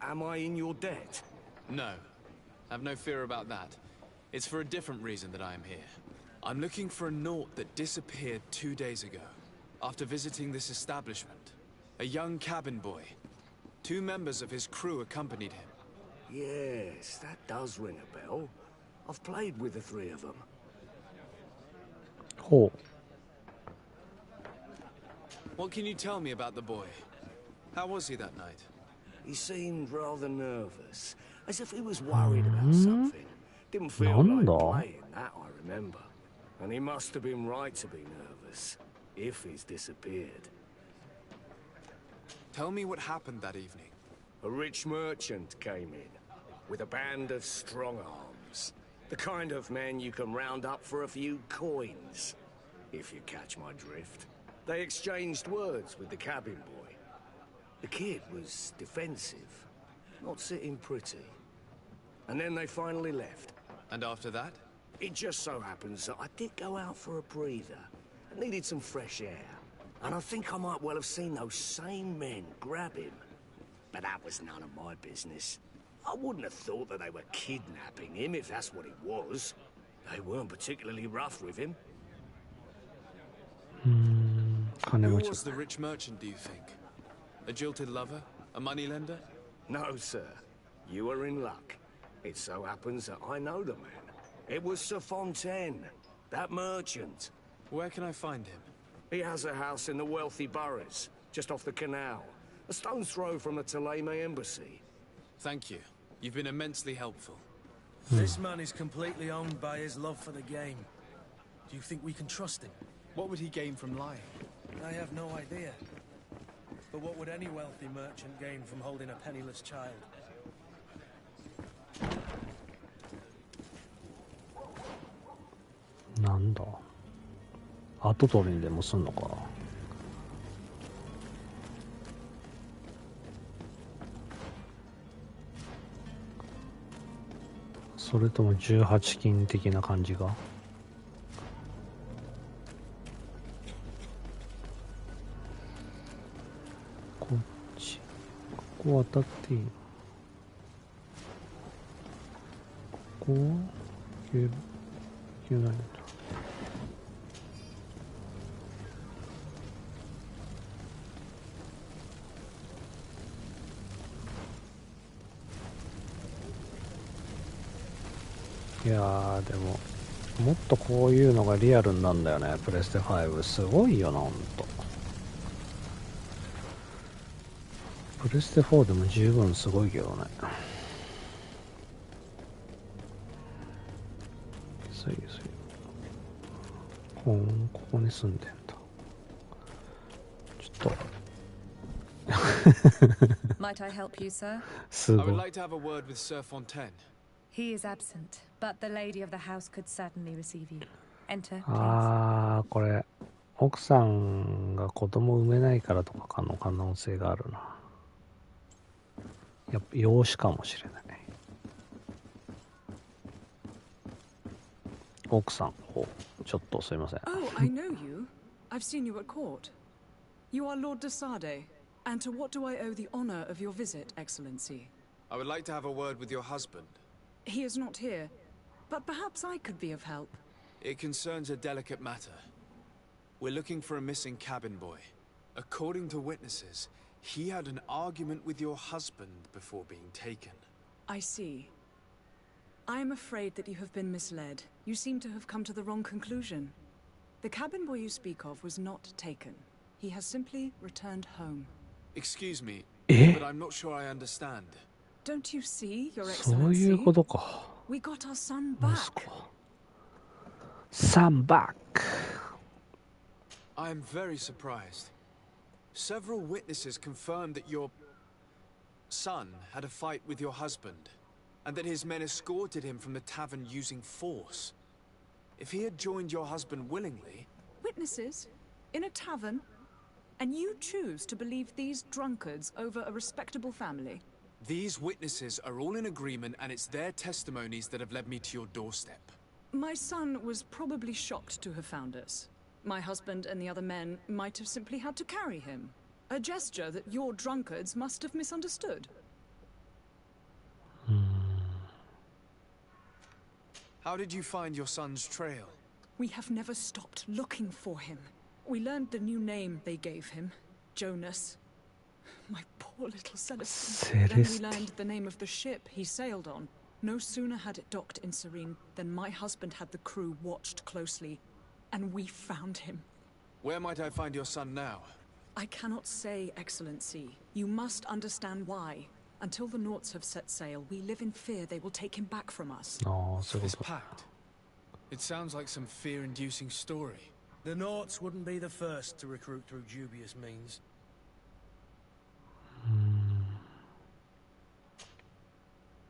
Am I in your debt? No. Have no fear about that. It's for a different reason that I am here. I'm looking for a Naut that disappeared 2 days ago, after visiting this establishment. A young cabin boy. 2 members of his crew accompanied him. Yes, that does ring a bell. I've played with the 3 of them. ほう。 What can you tell me about the boy? How was he that night? He seemed rather nervous, as if he was worried about something. Didn't feel like playing, that I remember. And he must have been right to be nervous, if he's disappeared. Tell me what happened that evening. A rich merchant came in, with a band of strong arms. The kind of men you can round up for a few coins, if you catch my drift. They exchanged words with the cabin boy. The kid was defensive, not sitting pretty. And then they finally left. And after that? It just so happens that I did go out for a breather. I needed some fresh air. And I think I might well have seen those same men grab him. But that was none of my business. I wouldn't have thought that they were kidnapping him if that's what it was. They weren't particularly rough with him. Who was the rich merchant, do you think? A jilted lover? A moneylender? No, sir. You are in luck. It so happens that I know the man. It was Sir Fontaine, that merchant. Where can I find him? He has a house in the wealthy boroughs, just off the canal. A stone's throw from the Theleme embassy. Thank you. You've been immensely helpful. This man is completely owned by his love for the game. Do you think we can trust him? What would he gain from lying? I have no idea. But what would any wealthy merchant gain from holding a penniless child? なんだ、後取りにでもすんのか。それとも18金的な感じが。こっち、ここ渡っていいの？ここは行ける？行けないんだ。いやー、でももっとこういうのがリアルになんだよね。プレステ5すごいよな、ほんと。プレステ4でも十分すごいけどね。そういうここに住んでんだ。ちょっとMight I help you, sir? すご I would い。 like to have a word with Sir Fontaine. He is absent, but the lady of the house could certainly receive you. Enter, please. あー、これ奥さんが子供産めないからとかの可能性があるな。やっぱ養子かもしれない。奥さんをちょっとすいません。 Oh, I know you. I've seen you at court. You are Lord de Sade. And to what do I owe the honor of your visit, Excellency? I would like to have a word with your husband. He is not here, but perhaps I could be of help. It concerns a delicate matter. We're looking for a missing cabin boy. According to witnesses, he had an argument with your husband before being taken. I see. I am afraid that you have been misled. You seem to have come to the wrong conclusion. The cabin boy you speak of was not taken. He has simply returned home. Excuse me, Eh? but I'm not sure I understand. Don't you see, Your そういう Excellency? ことか。 We got our son back. サンバック。 I am very surprised. Several witnesses confirmed that your son had a fight with your husband, and that his men escorted him from the tavern using force. If he had joined your husband willingly... Witnesses? In a tavern? And you choose to believe these drunkards over a respectable family? These witnesses are all in agreement, and it's their testimonies that have led me to your doorstep. My son was probably shocked to have found us. My husband and the other men might have simply had to carry him. A gesture that your drunkards must have misunderstood. How did you find your son's trail? We have never stopped looking for him. We learned the new name they gave him, Jonas. My poor little Celestine. Then we learned the name of the ship he sailed on. No sooner had it docked in Serene than my husband had the crew watched closely, and we found him. Where might I find your son now? I cannot say, Excellency. You must understand why. Until the Naughts have set sail, we live in fear they will take him back from us. This pact. It sounds like some fear-inducing story. The Naughts wouldn't be the first to recruit through dubious means.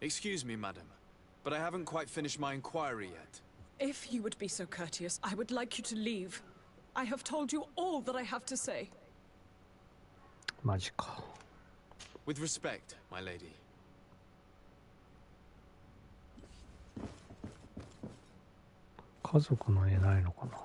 Excuse me, madam, but I haven't quite finished my inquiry yet. If you would be so courteous, I would like you to leave. I have told you all that I have to say. マジか。 With respect, my lady. 家族の絵ないのかな。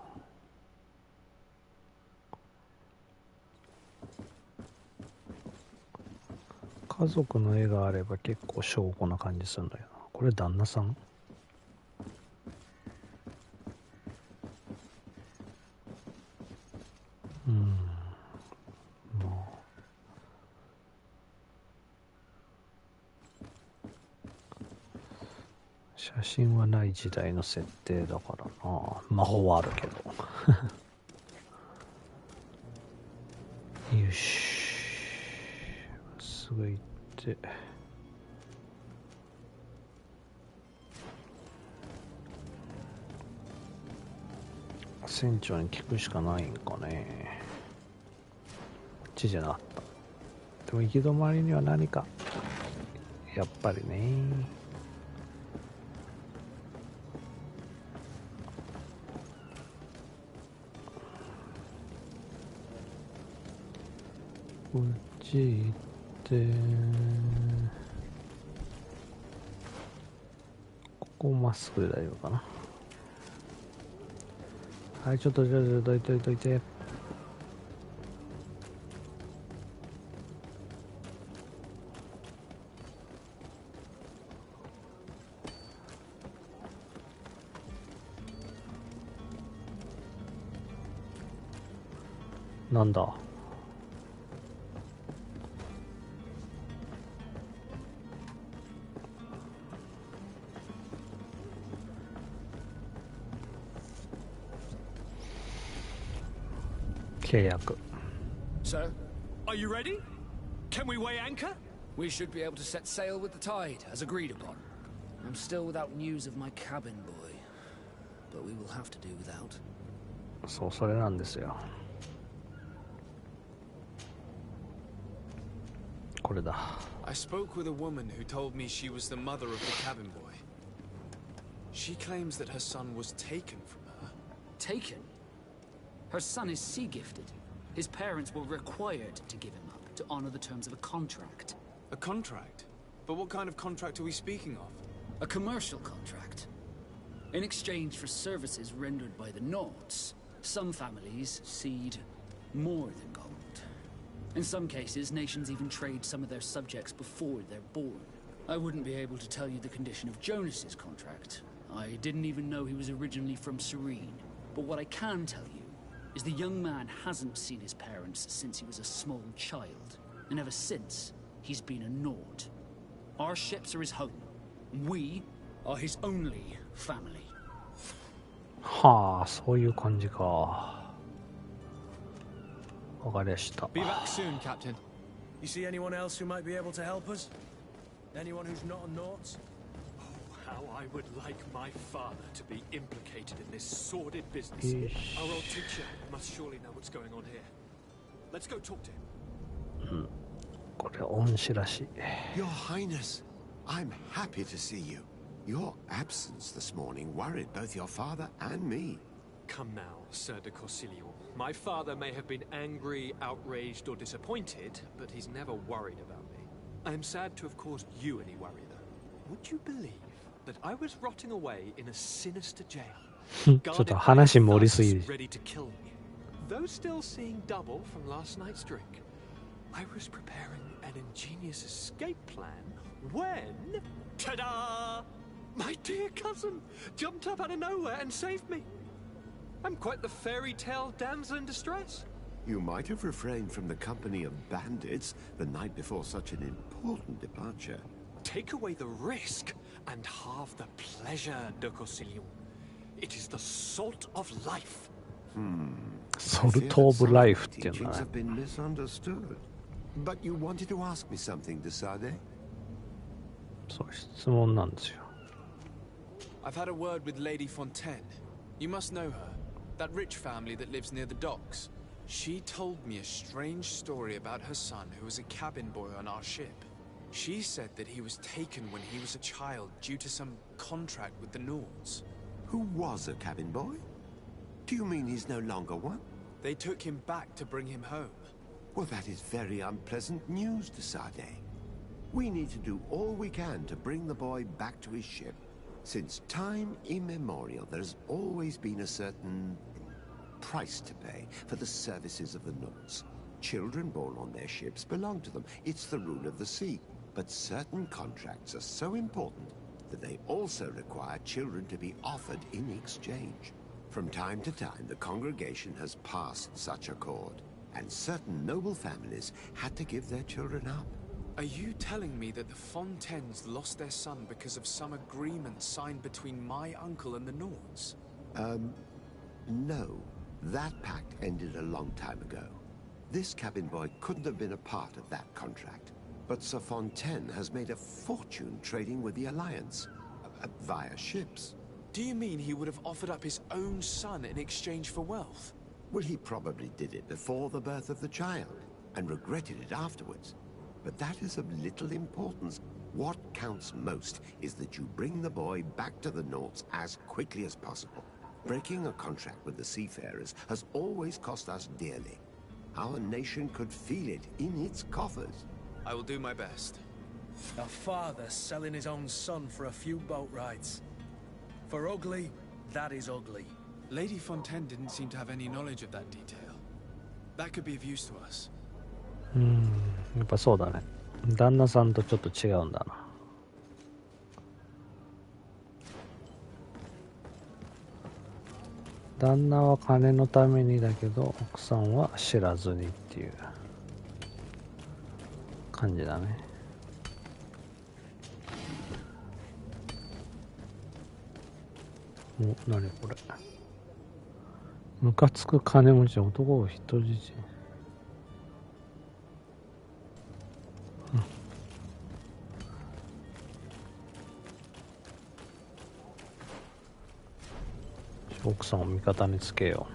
家族の絵があれば結構証拠な感じするんだよな。これ旦那さん？まあ写真はない時代の設定だからな。魔法はあるけど。よし。すぐ行って。船長に聞くしかないんかね。こっちじゃなかった。でも行き止まりには何かやっぱりね。こっち行ってここまっすぐで大丈夫かな。はい、ちょっとどいて。なんだ。契約。So, Are you ready? Can we weigh anchor? we should be able to set sail with the tide, as agreed upon. I'm still without news of my cabin boy, but we will have to do without. そう、それなんですよ。これだ。I spoke with a woman who told me she was the mother of the cabin boy. She claims that her son was taken from her. Taken? Her son is sea-gifted. His parents were required to give him up to honor the terms of a contract. A contract? But what kind of contract are we speaking of? A commercial contract. In exchange for services rendered by the Nords, some families cede more than gold. In some cases, nations even trade some of their subjects before they're born. I wouldn't be able to tell you the condition of Jonas's contract. I didn't even know he was originally from Serene. But what I can tell you is the young man hasn't seen his parents since he was a small child. And ever since, he's been a Nord. Our ships are his home. We are his only family. はあ、そういう感じか。わかりました。Be back soon, Captain. You see anyone else who might be able to help us? Anyone who's not a Nort? How I would like my father to be implicated in this sordid business. Ish. Our old teacher must surely know what's going on here. Let's go talk to him. これ恩師らしい。Your Highness, I'm happy to see you. Your absence this morning worried both your father and me. Come now, Sir de Corsillion. My father may have been angry, outraged, or disappointed, but he's never worried about me. I am sad to have caused you any worry, though. Would you believe that I was rotting away in a sinister jail, ちょっと話盛りすぎる。 ready to kill me? Though still seeing double from last night's drink, I was preparing an ingenious escape plan when, ta-da! My dear cousin jumped up out of nowhere and saved me. I'm quite the fairy tale damsel in distress. You might have refrained from the company of bandits the night before such an important departure. Take away the risk and halve the pleasure, de Corsillion. It is the salt of life. Salt of life っていうの Teachings は have been misunderstood. But you wanted to ask me something, Desade? そう質問なんですよ。I've had a word with Lady Fontaine. You must know her. That rich family that lives near the docks. She told me a strange story about her son who was a cabin boy on our ship. She said that he was taken when he was a child due to some contract with the Nords. Who was a cabin boy? Do you mean he's no longer one? They took him back to bring him home. Well, that is very unpleasant news, Desade. We need to do all we can to bring the boy back to his ship. Since time immemorial, there has always been a certain price to pay for the services of the Nords. Children born on their ships belong to them. It's the rule of the sea. But certain contracts are so important that they also require children to be offered in exchange. From time to time, the congregation has passed such accord, and certain noble families had to give their children up. Are you telling me that the Fontaines lost their son because of some agreement signed between my uncle and the Nords? No. That pact ended a long time ago. This cabin boy couldn't have been a part of that contract. But Sir Fontaine has made a fortune trading with the Alliance, via ships. Do you mean he would have offered up his own son in exchange for wealth? Well, he probably did it before the birth of the child, and regretted it afterwards. But that is of little importance. What counts most is that you bring the boy back to the Nords as quickly as possible. Breaking a contract with the seafarers has always cost us dearly. Our nation could feel it in its coffers. I will do my best. A father selling his own son for a few boat rides. For ugly, that is ugly. Lady Fontaine didn't seem to have any knowledge of that detail. That could be of use to us. やっぱそうだね。旦那さんとちょっと違うんだな。旦那は金のためにだけど、奥さんは知らずにっていう感じだね。お、何これ。ムカつく金持ち男を人質。奥さんを味方につけよ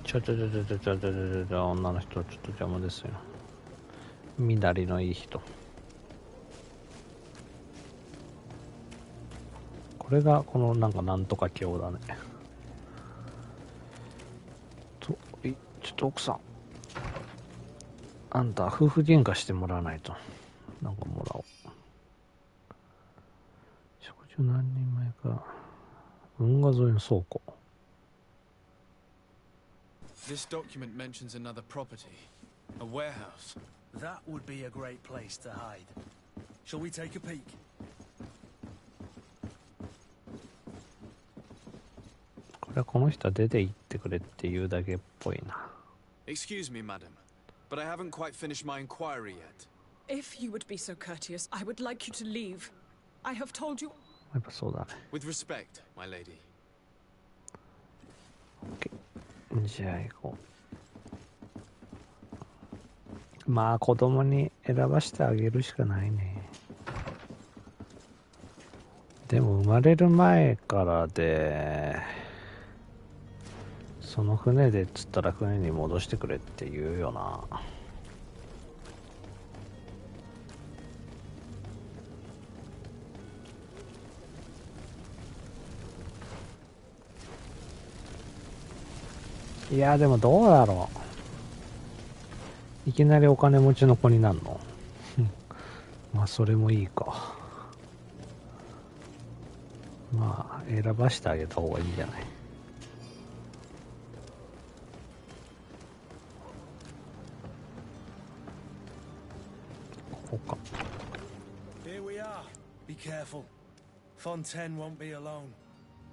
う。ちょ女の人ちょっと邪魔ですよ。みだりのいい人。これがこのなんとか教だね。ちょっと奥さん、あんた夫婦喧嘩してもらわないと。なんかもらおう。食事何人前か。運河沿いの倉庫。This document mentions another property, a warehouse. That would be a great place to hide. Shall we take a peek? これはこの人は出て行ってくれって言うだけっぽいな。Excuse me, madam, but I haven't quite finished my inquiry yet. If you would be so courteous, I would like you to leave. I have told you. やっぱそうだね。With respect, my lady. OK。じゃあ行こう。まあ子供に選ばしてあげるしかないね。でも生まれる前からで、その船でっつったら船に戻してくれって言うよな。いやでもどうだろう。いきなりお金持ちの子になるのまあそれもいいか。まあ選ばしてあげた方がいいんじゃない。ここか。 Here we are. Be careful. Fontaine won't be alone.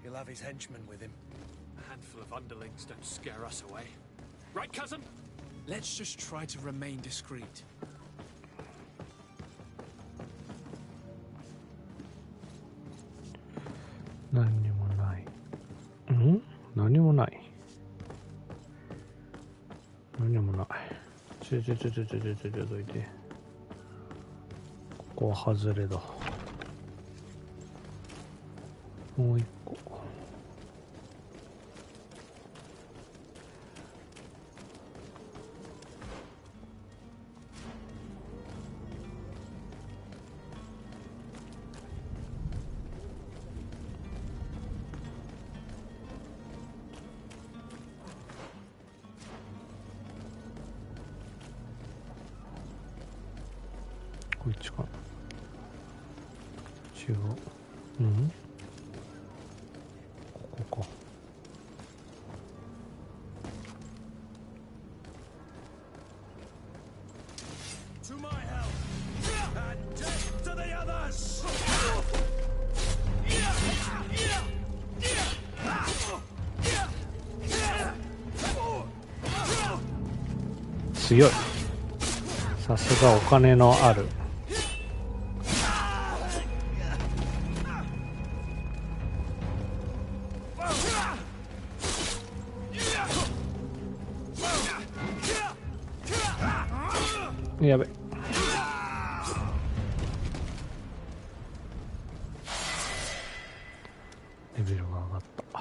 He'll have his henchmen with him. A handful of underlings don't scare us away. Right, cousin? Let's just try to remain discreet. 何にもない。何もない。何もない。どいて。ここは外れだ。もう一個。こっちかな。違う。ここか。To my help and death to the others. 強い。さすがお金のある。やべ。レベルが上がった。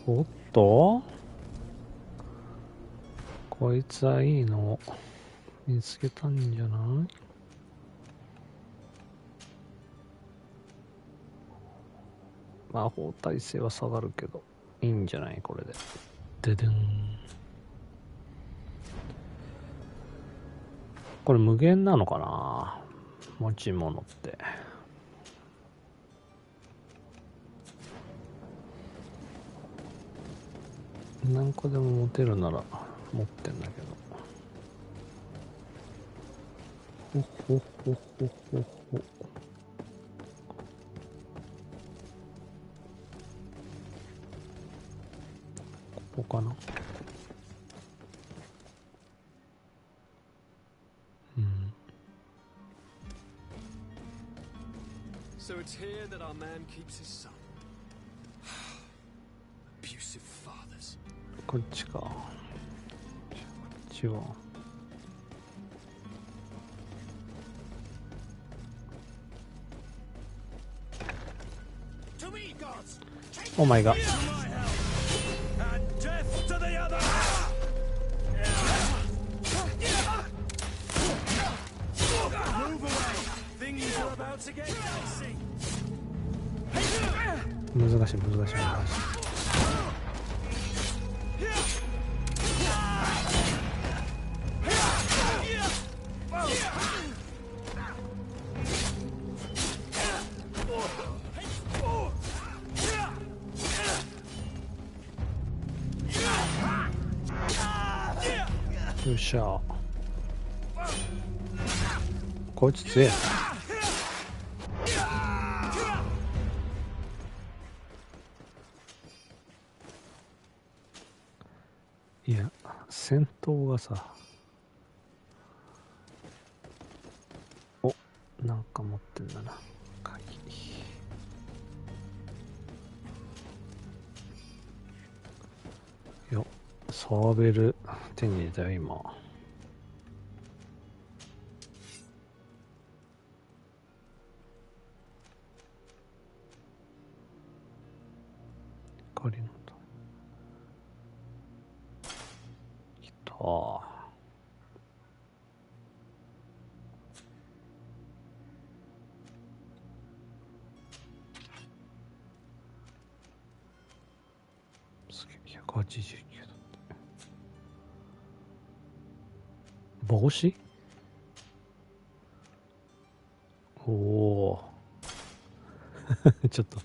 おっと、こいつはいいの見つけたんじゃない？魔法耐性は下がるけどいいんじゃない？これでででん。これ無限なのかな、持ち物って。何個でも持てるなら持ってんだけど。ほほほほほほ。ここかな。うん。So it's here that our man keeps his son. Abusive fathers. こっちか。こっちは。お前が。難しい。よっしゃ。こいつ強いな。いや、戦闘がさ、お、なんか持ってんだな、鍵。よ、サーベル手に入れたよ今。光のときた。すげえ、189だって。帽子？おおちょっと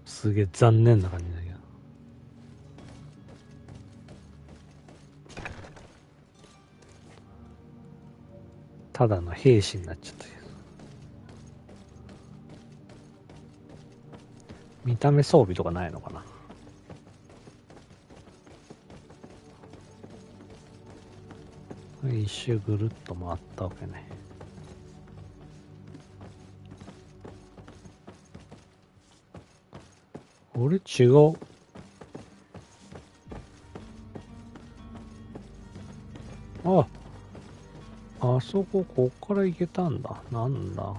すげえ残念な感じだけど。ただの兵士になっちゃったけど。見た目装備とかないのかな。一周ぐるっと回ったわけね。俺違う。あそこ、こっから行けたんだ。なんだ。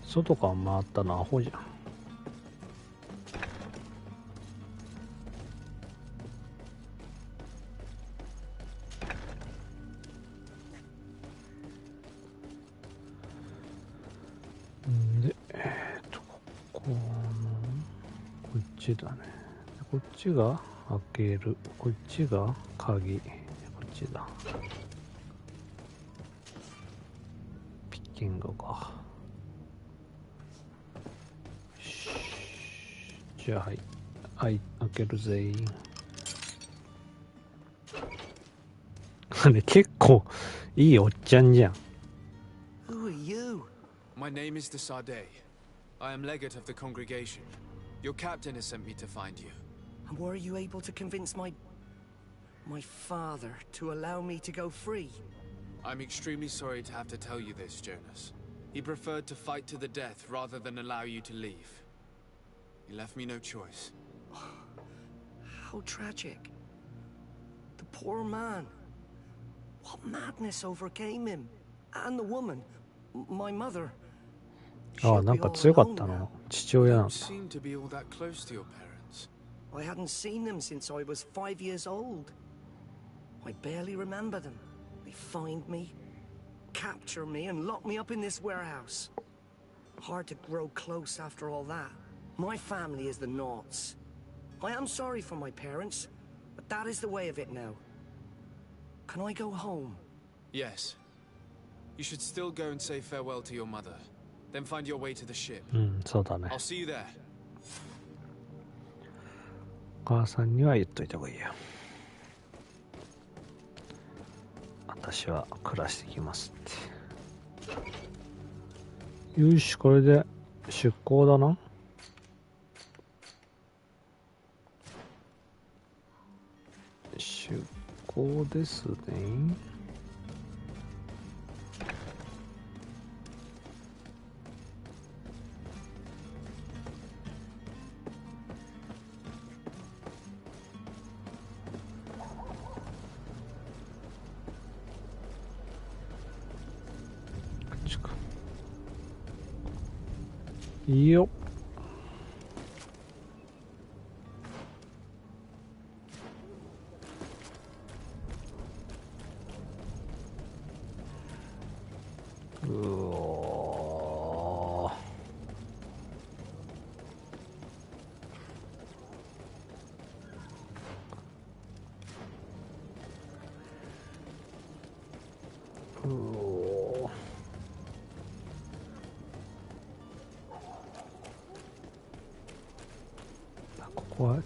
外から回ったのアホじゃん。で、こっちだね。こっちが開ける。こっちが鍵。こっちだ。ピッキングか。じゃあ、はい。開けるぜ。あれ、結構いいおっちゃんじゃん。Who are you? My name is the Sade. I am legate of the congregation. Your captain has sent me to find you. And were you able to convince my father to allow me to go free? I'm extremely sorry to have to tell you this, Jonas. He preferred to fight to the death rather than allow you to leave. He left me no choice. How tragic. The poor man. What madness overcame him? And the woman, my mother. ああ、なんか強かったな。父親なんだ。You don't seem to be all that close to your parents. I hadn't seen them since I was 5 years old. I barely remember them. They find me, capture me, and lock me up in this warehouse. Hard to grow close after all that. My family is the Naughts. I am sorry for my parents, but that is the way of it now. Can I go home? Yes. You should still go and say farewell to your mother. Then find your way to the ship. そうだね。 I'll see you there. お母さんには言っといた方がいいよ。私は暮らしてきますって。よし、これで出港だな。出港ですね。いいよ。うおー。うおー。ここは違う。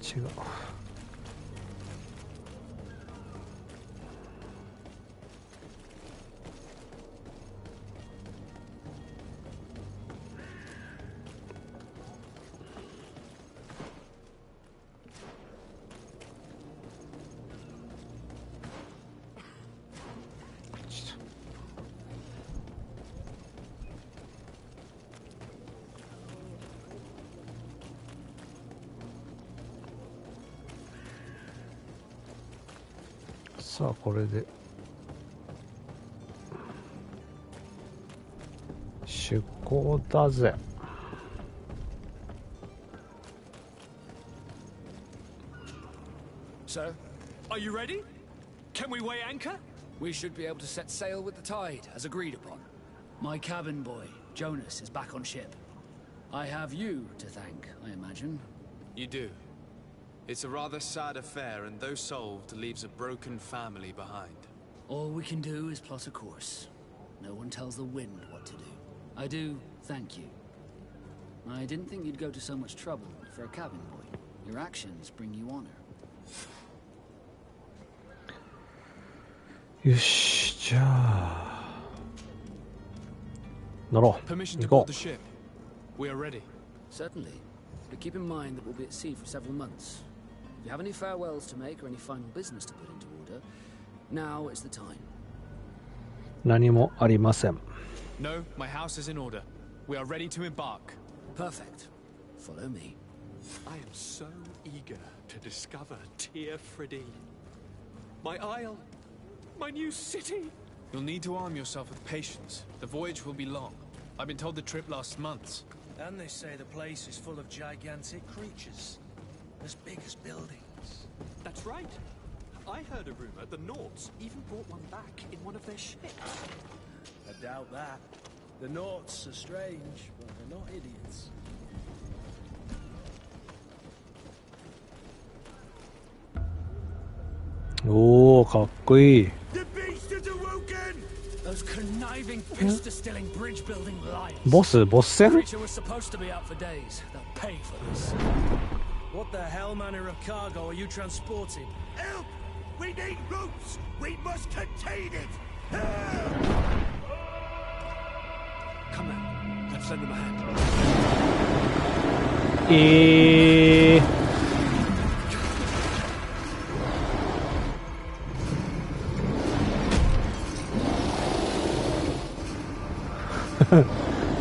さあこれで出港だぜ。So, are you ready? Can we weigh anchor? We should be able to set sail with the tide, as agreed upon. My cabin boy, Jonas, is back on ship. I have you to thank, I imagine. You do. It's a rather sad affair, and though solved, leaves a broken family behind. All we can do is plot a course. No one tells the wind what to do. I do thank you. I didn't think you'd go to so much trouble for a cabin boy. Your actions bring you honor. よし、じゃあ乗ろう。 Permission 行 to こ board the ship. We are ready. Certainly. But keep in mind that we'll be at sea for several months. If you have any farewells to make or any final business to put into order, now is the time. 何もありません。 No, my house is in order. We are ready to embark. Perfect. Follow me. I am so eager to discover Tear Freddy. My isle, my new city. You'll need to arm yourself with patience. The voyage will be long. I've been told the trip lasts months. And they say the place is full of gigantic creatures, as big as buildings. That's right. I heard a rumor the Naughts even brought one back in one of their ships. I doubt that. The Naughts are strange, but they're not idiots. Oh, かっこいい。 The beast has awoken! Those conniving, fist-distilling, bridge-building liars. ボス戦 The creature was supposed to be out for days. They'll pay for this. What the hell manner of cargo are you transporting? Help! We need ropes! We must contain it! Come on, let's lend them a hand.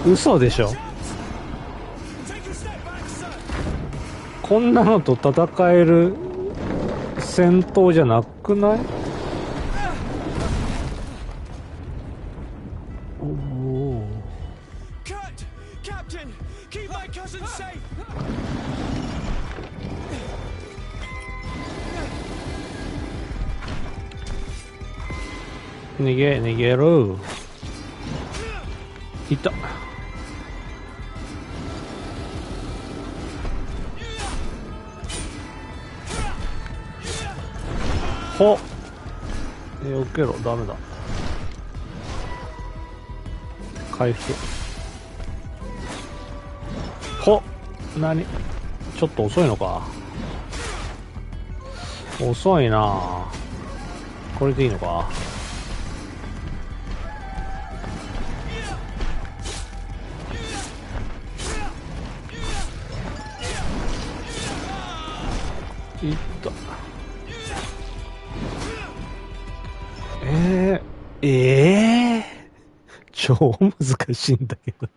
嘘でしょ。こんなのと戦える戦闘じゃなくない？おお。Captain, keep my cousin safe. 逃げる。いった。ほっ。避けろ、ダメだ。回復。ほっ。何？ちょっと遅いのか。遅いな。これでいいのか。いった。超難しいんだけど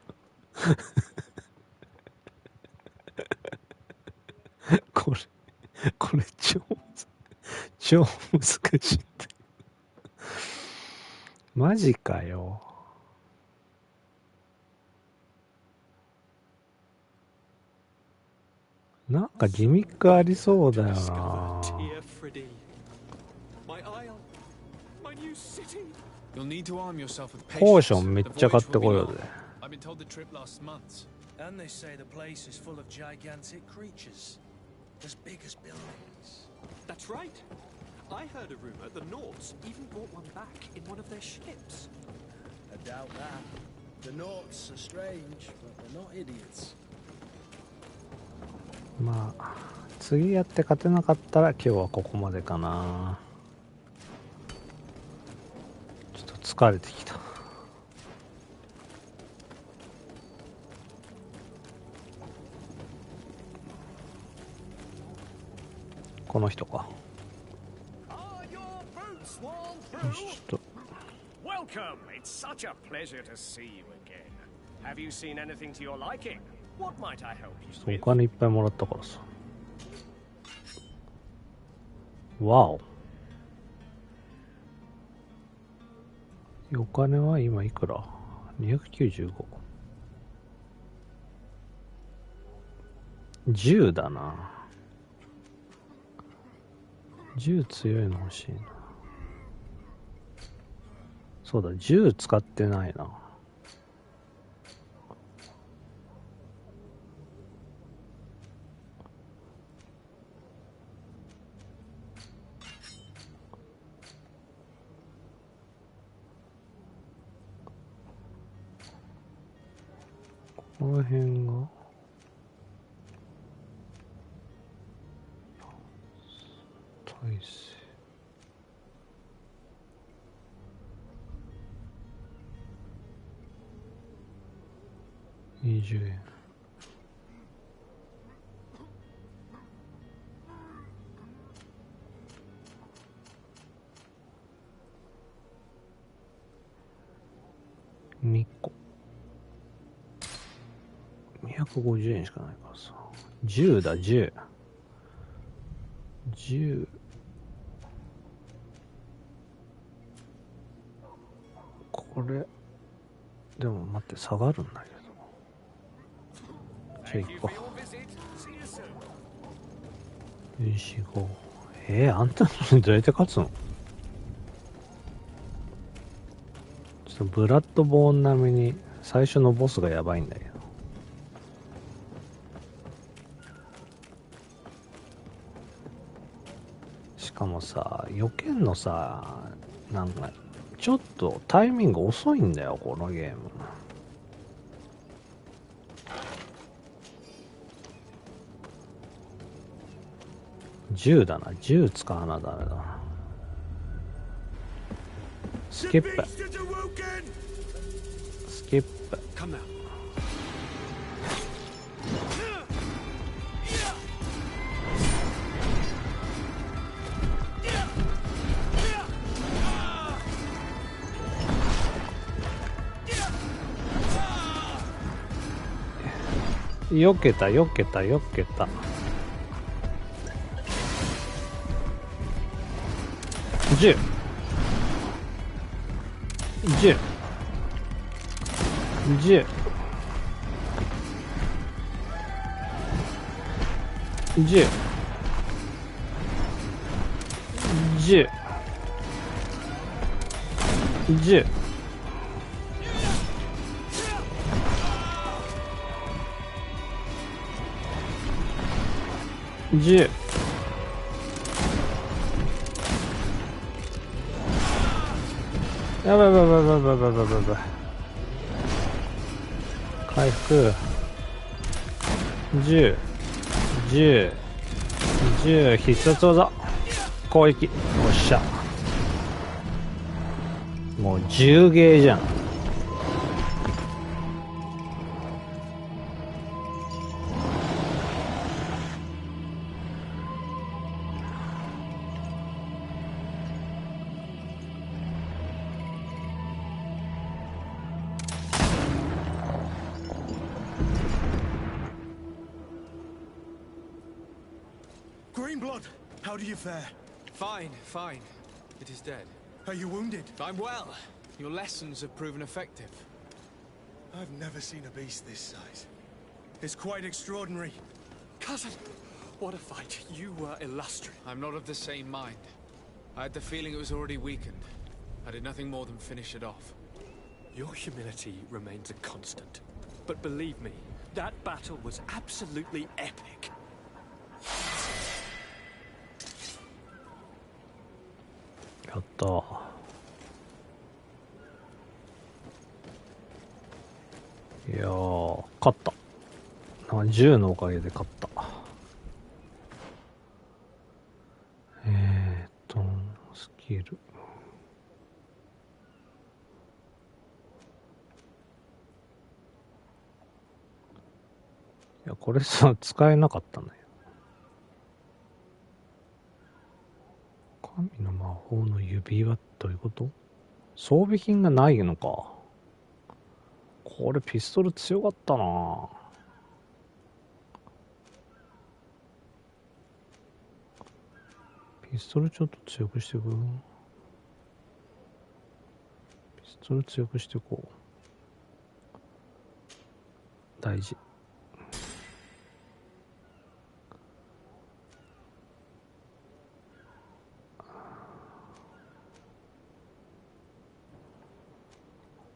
これ超難しいんだ。マジかよ。なんかギミックありそうだよな。ポーションめっちゃ買ってこようぜ。And they say the place is full of gigantic creatures, as big as buildings. That's right. I heard a rumor the Nords even brought one back in one of their ships. I doubt that. The Nords are strange, but they're not idiots. まあ次やって勝てなかったら今日はここまでかな。ちょっと疲れてきた。この人か。よし、ちょっと。Welcome. It's such a pleasure to see you again. Have you seen anything to your liking? What might I help you with? お金いっぱいもらったからさ。わお。お金は今いくら ?295。10だな。10強いの欲しいな。そうだ、10使ってないな。この辺が体制20円。2個250円しかないからさ。10だ、10。10。これ、でも待って、下がるんだけど。じゃあ行こう。4、5。あんたのにどうやって勝つの？ちょっとブラッドボーン並みに最初のボスがやばいんだけど。しかもさ、避けんのさ、なんかちょっとタイミング遅いんだよ、このゲーム。10だな、10使わなダメだな。スキップスキップ。避けた避けた避けた。10 10 10 10 10 10。10。やばいやばいやばいやばいやばいやばいやばい。回復。10、10、10、必殺技。攻撃。よっしゃ。もう10ゲーじゃん。Greenblood, how do you fare? Fine, fine. It is dead. Are you wounded? I'm well. Your lessons have proven effective. I've never seen a beast this size. It's quite extraordinary. Cousin, what a fight. You were illustrious. I'm not of the same mind. I had the feeling it was already weakened. I did nothing more than finish it off. Your humility remains a constant. But believe me, that battle was absolutely epic. Yatta.いやー、勝った。10のおかげで勝った。スキル。いや、これさ、使えなかったんだよ。神の魔法の指輪ってどういうこと？装備品がないのか。これピストル強かったな。ピストルちょっと強くしていく。ピストル強くしていこう。大事。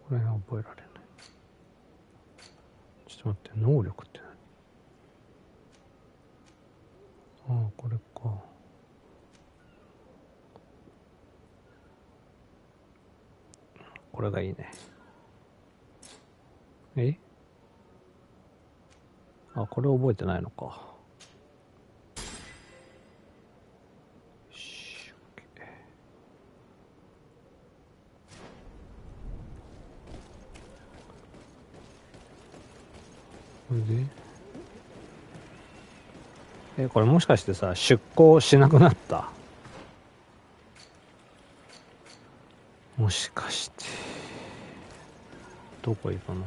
これは覚えられない。ちょっと待って、能力って何？ああ、これか。これがいいね。え？あ、これ覚えてないのか。これでこれもしかしてさ、出航しなくなった？もしかしてどこ行くの？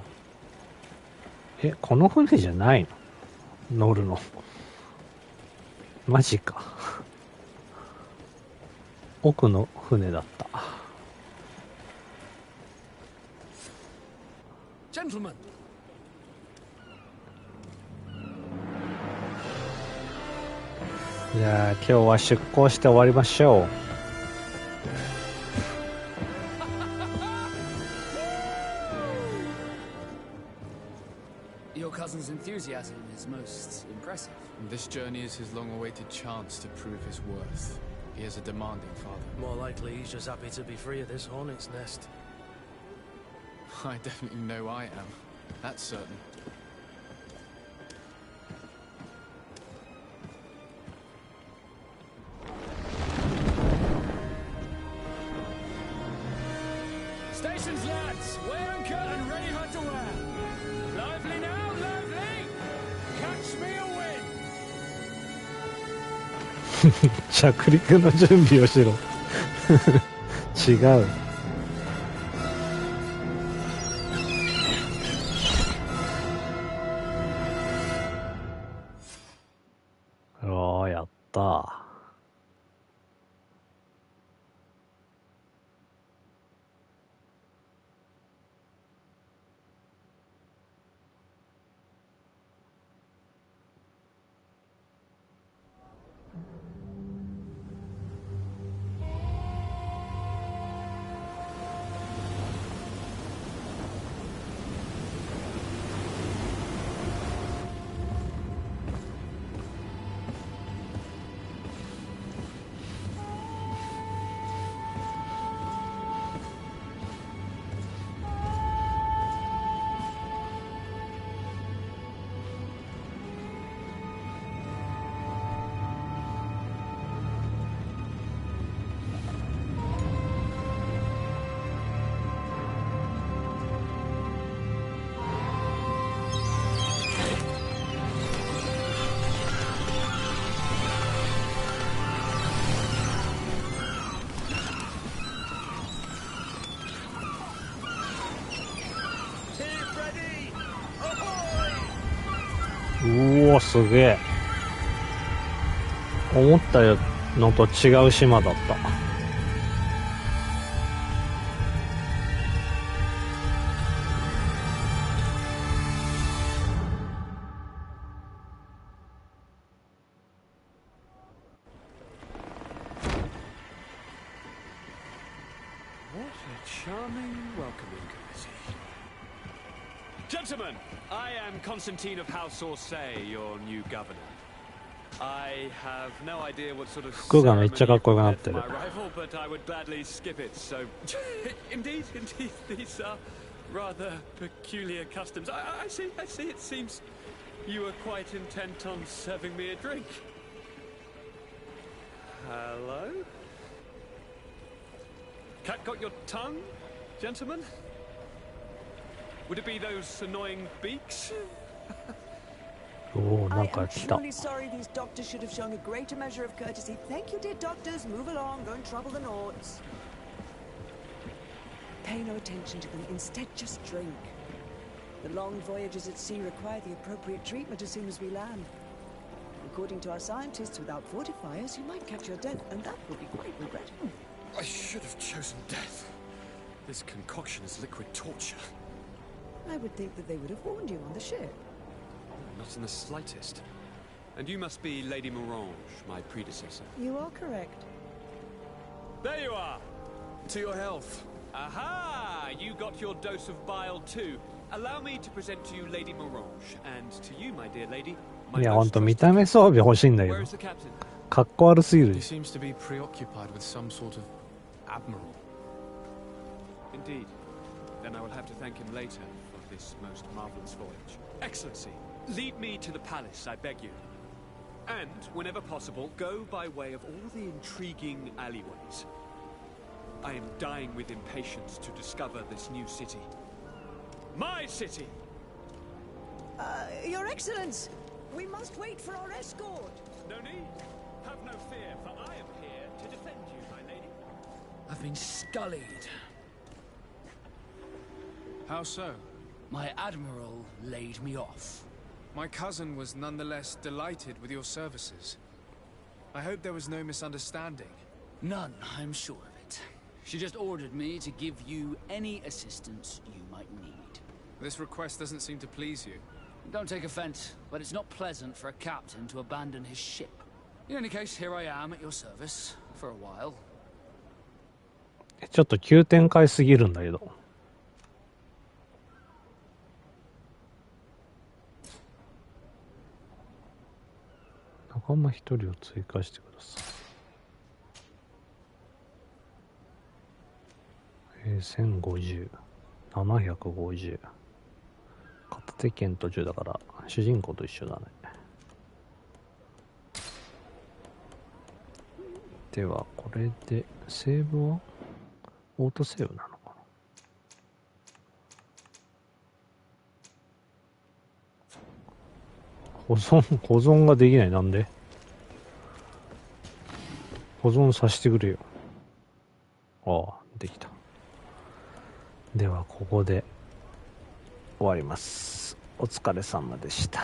この船じゃないの？乗るの？マジか。奥の船だった。Gentlemen. じゃあ今日は出航して終わりましょう。Your cousin's enthusiasm is most impressive. This journey is his long-awaited chance to prove his worth. He is a demanding father. More likely he's just happy to be free of this hornet's nest. I definitely know I am. That's certain. Stations, lads! Weigh anchor and ready for to wear. Lively now, lively! Catch me a wind! 着陸の準備をしろ。違う。おー、やったー。うお、すげえ。思ったのと違う島だった。Gentlemen, I am Constantine of House Orsay, your new governor. I have no idea what sort of ceremony led for my arrival, but I would gladly skip it. So, indeed, these are rather peculiar customs. I see. It seems you are quite intent on serving me a drink. Hello? Cat got your tongue, gentlemen? Would it be those annoying beaks? I am truly sorry. These doctors should have shown a greater measure of courtesy. Thank you, dear doctors. Move along. Don't trouble the Nords. Pay no attention to them. Instead, just drink. The long voyages at sea require the appropriate treatment as soon as we land. According to our scientists, without fortifiers, you might catch your death, and that would be quite regrettable. I should have chosen death. This concoction is liquid torture. I would think that they would have warned you on the ship. Not in the slightest. And you must be Lady Morange, my predecessor. You are correct. There you are! To your health. Aha! You got your dose of bile too. Allow me to present to you Lady Morange, and to you, my dear lady, いや、ほんと見た目装備欲しいんだけど。かっこ悪すぎる。He seems to be preoccupied with some sort of admiral. Indeed. Then I will have to thank him later for this most marvelous voyage. Excellency, lead me to the palace, I beg you. And, whenever possible, go by way of all the intriguing alleyways. I am dying with impatience to discover this new city. My city! Your Excellence! We must wait for our escort! No need. Have no fear, for I am here to defend you, my lady. I've been scullied. How so? My admiral laid me off. My cousin was nonetheless delighted with your services. I hope there was no misunderstanding. None, I'm sure of it. She just ordered me to give you any assistance you might need. This request doesn't seem to please you. Don't take offense, but it's not pleasant for a captain to abandon his ship. In any case, here I am at your service for a while. ちょっと急展開すぎるんだけど。仲間一人を追加してください。1050、750。片手剣途中だから主人公と一緒だね。ではこれでセーブはオートセーブなのかな。保存ができない。なんで保存させてくれよ。ああ、できた。ではここで終わります。お疲れ様でした。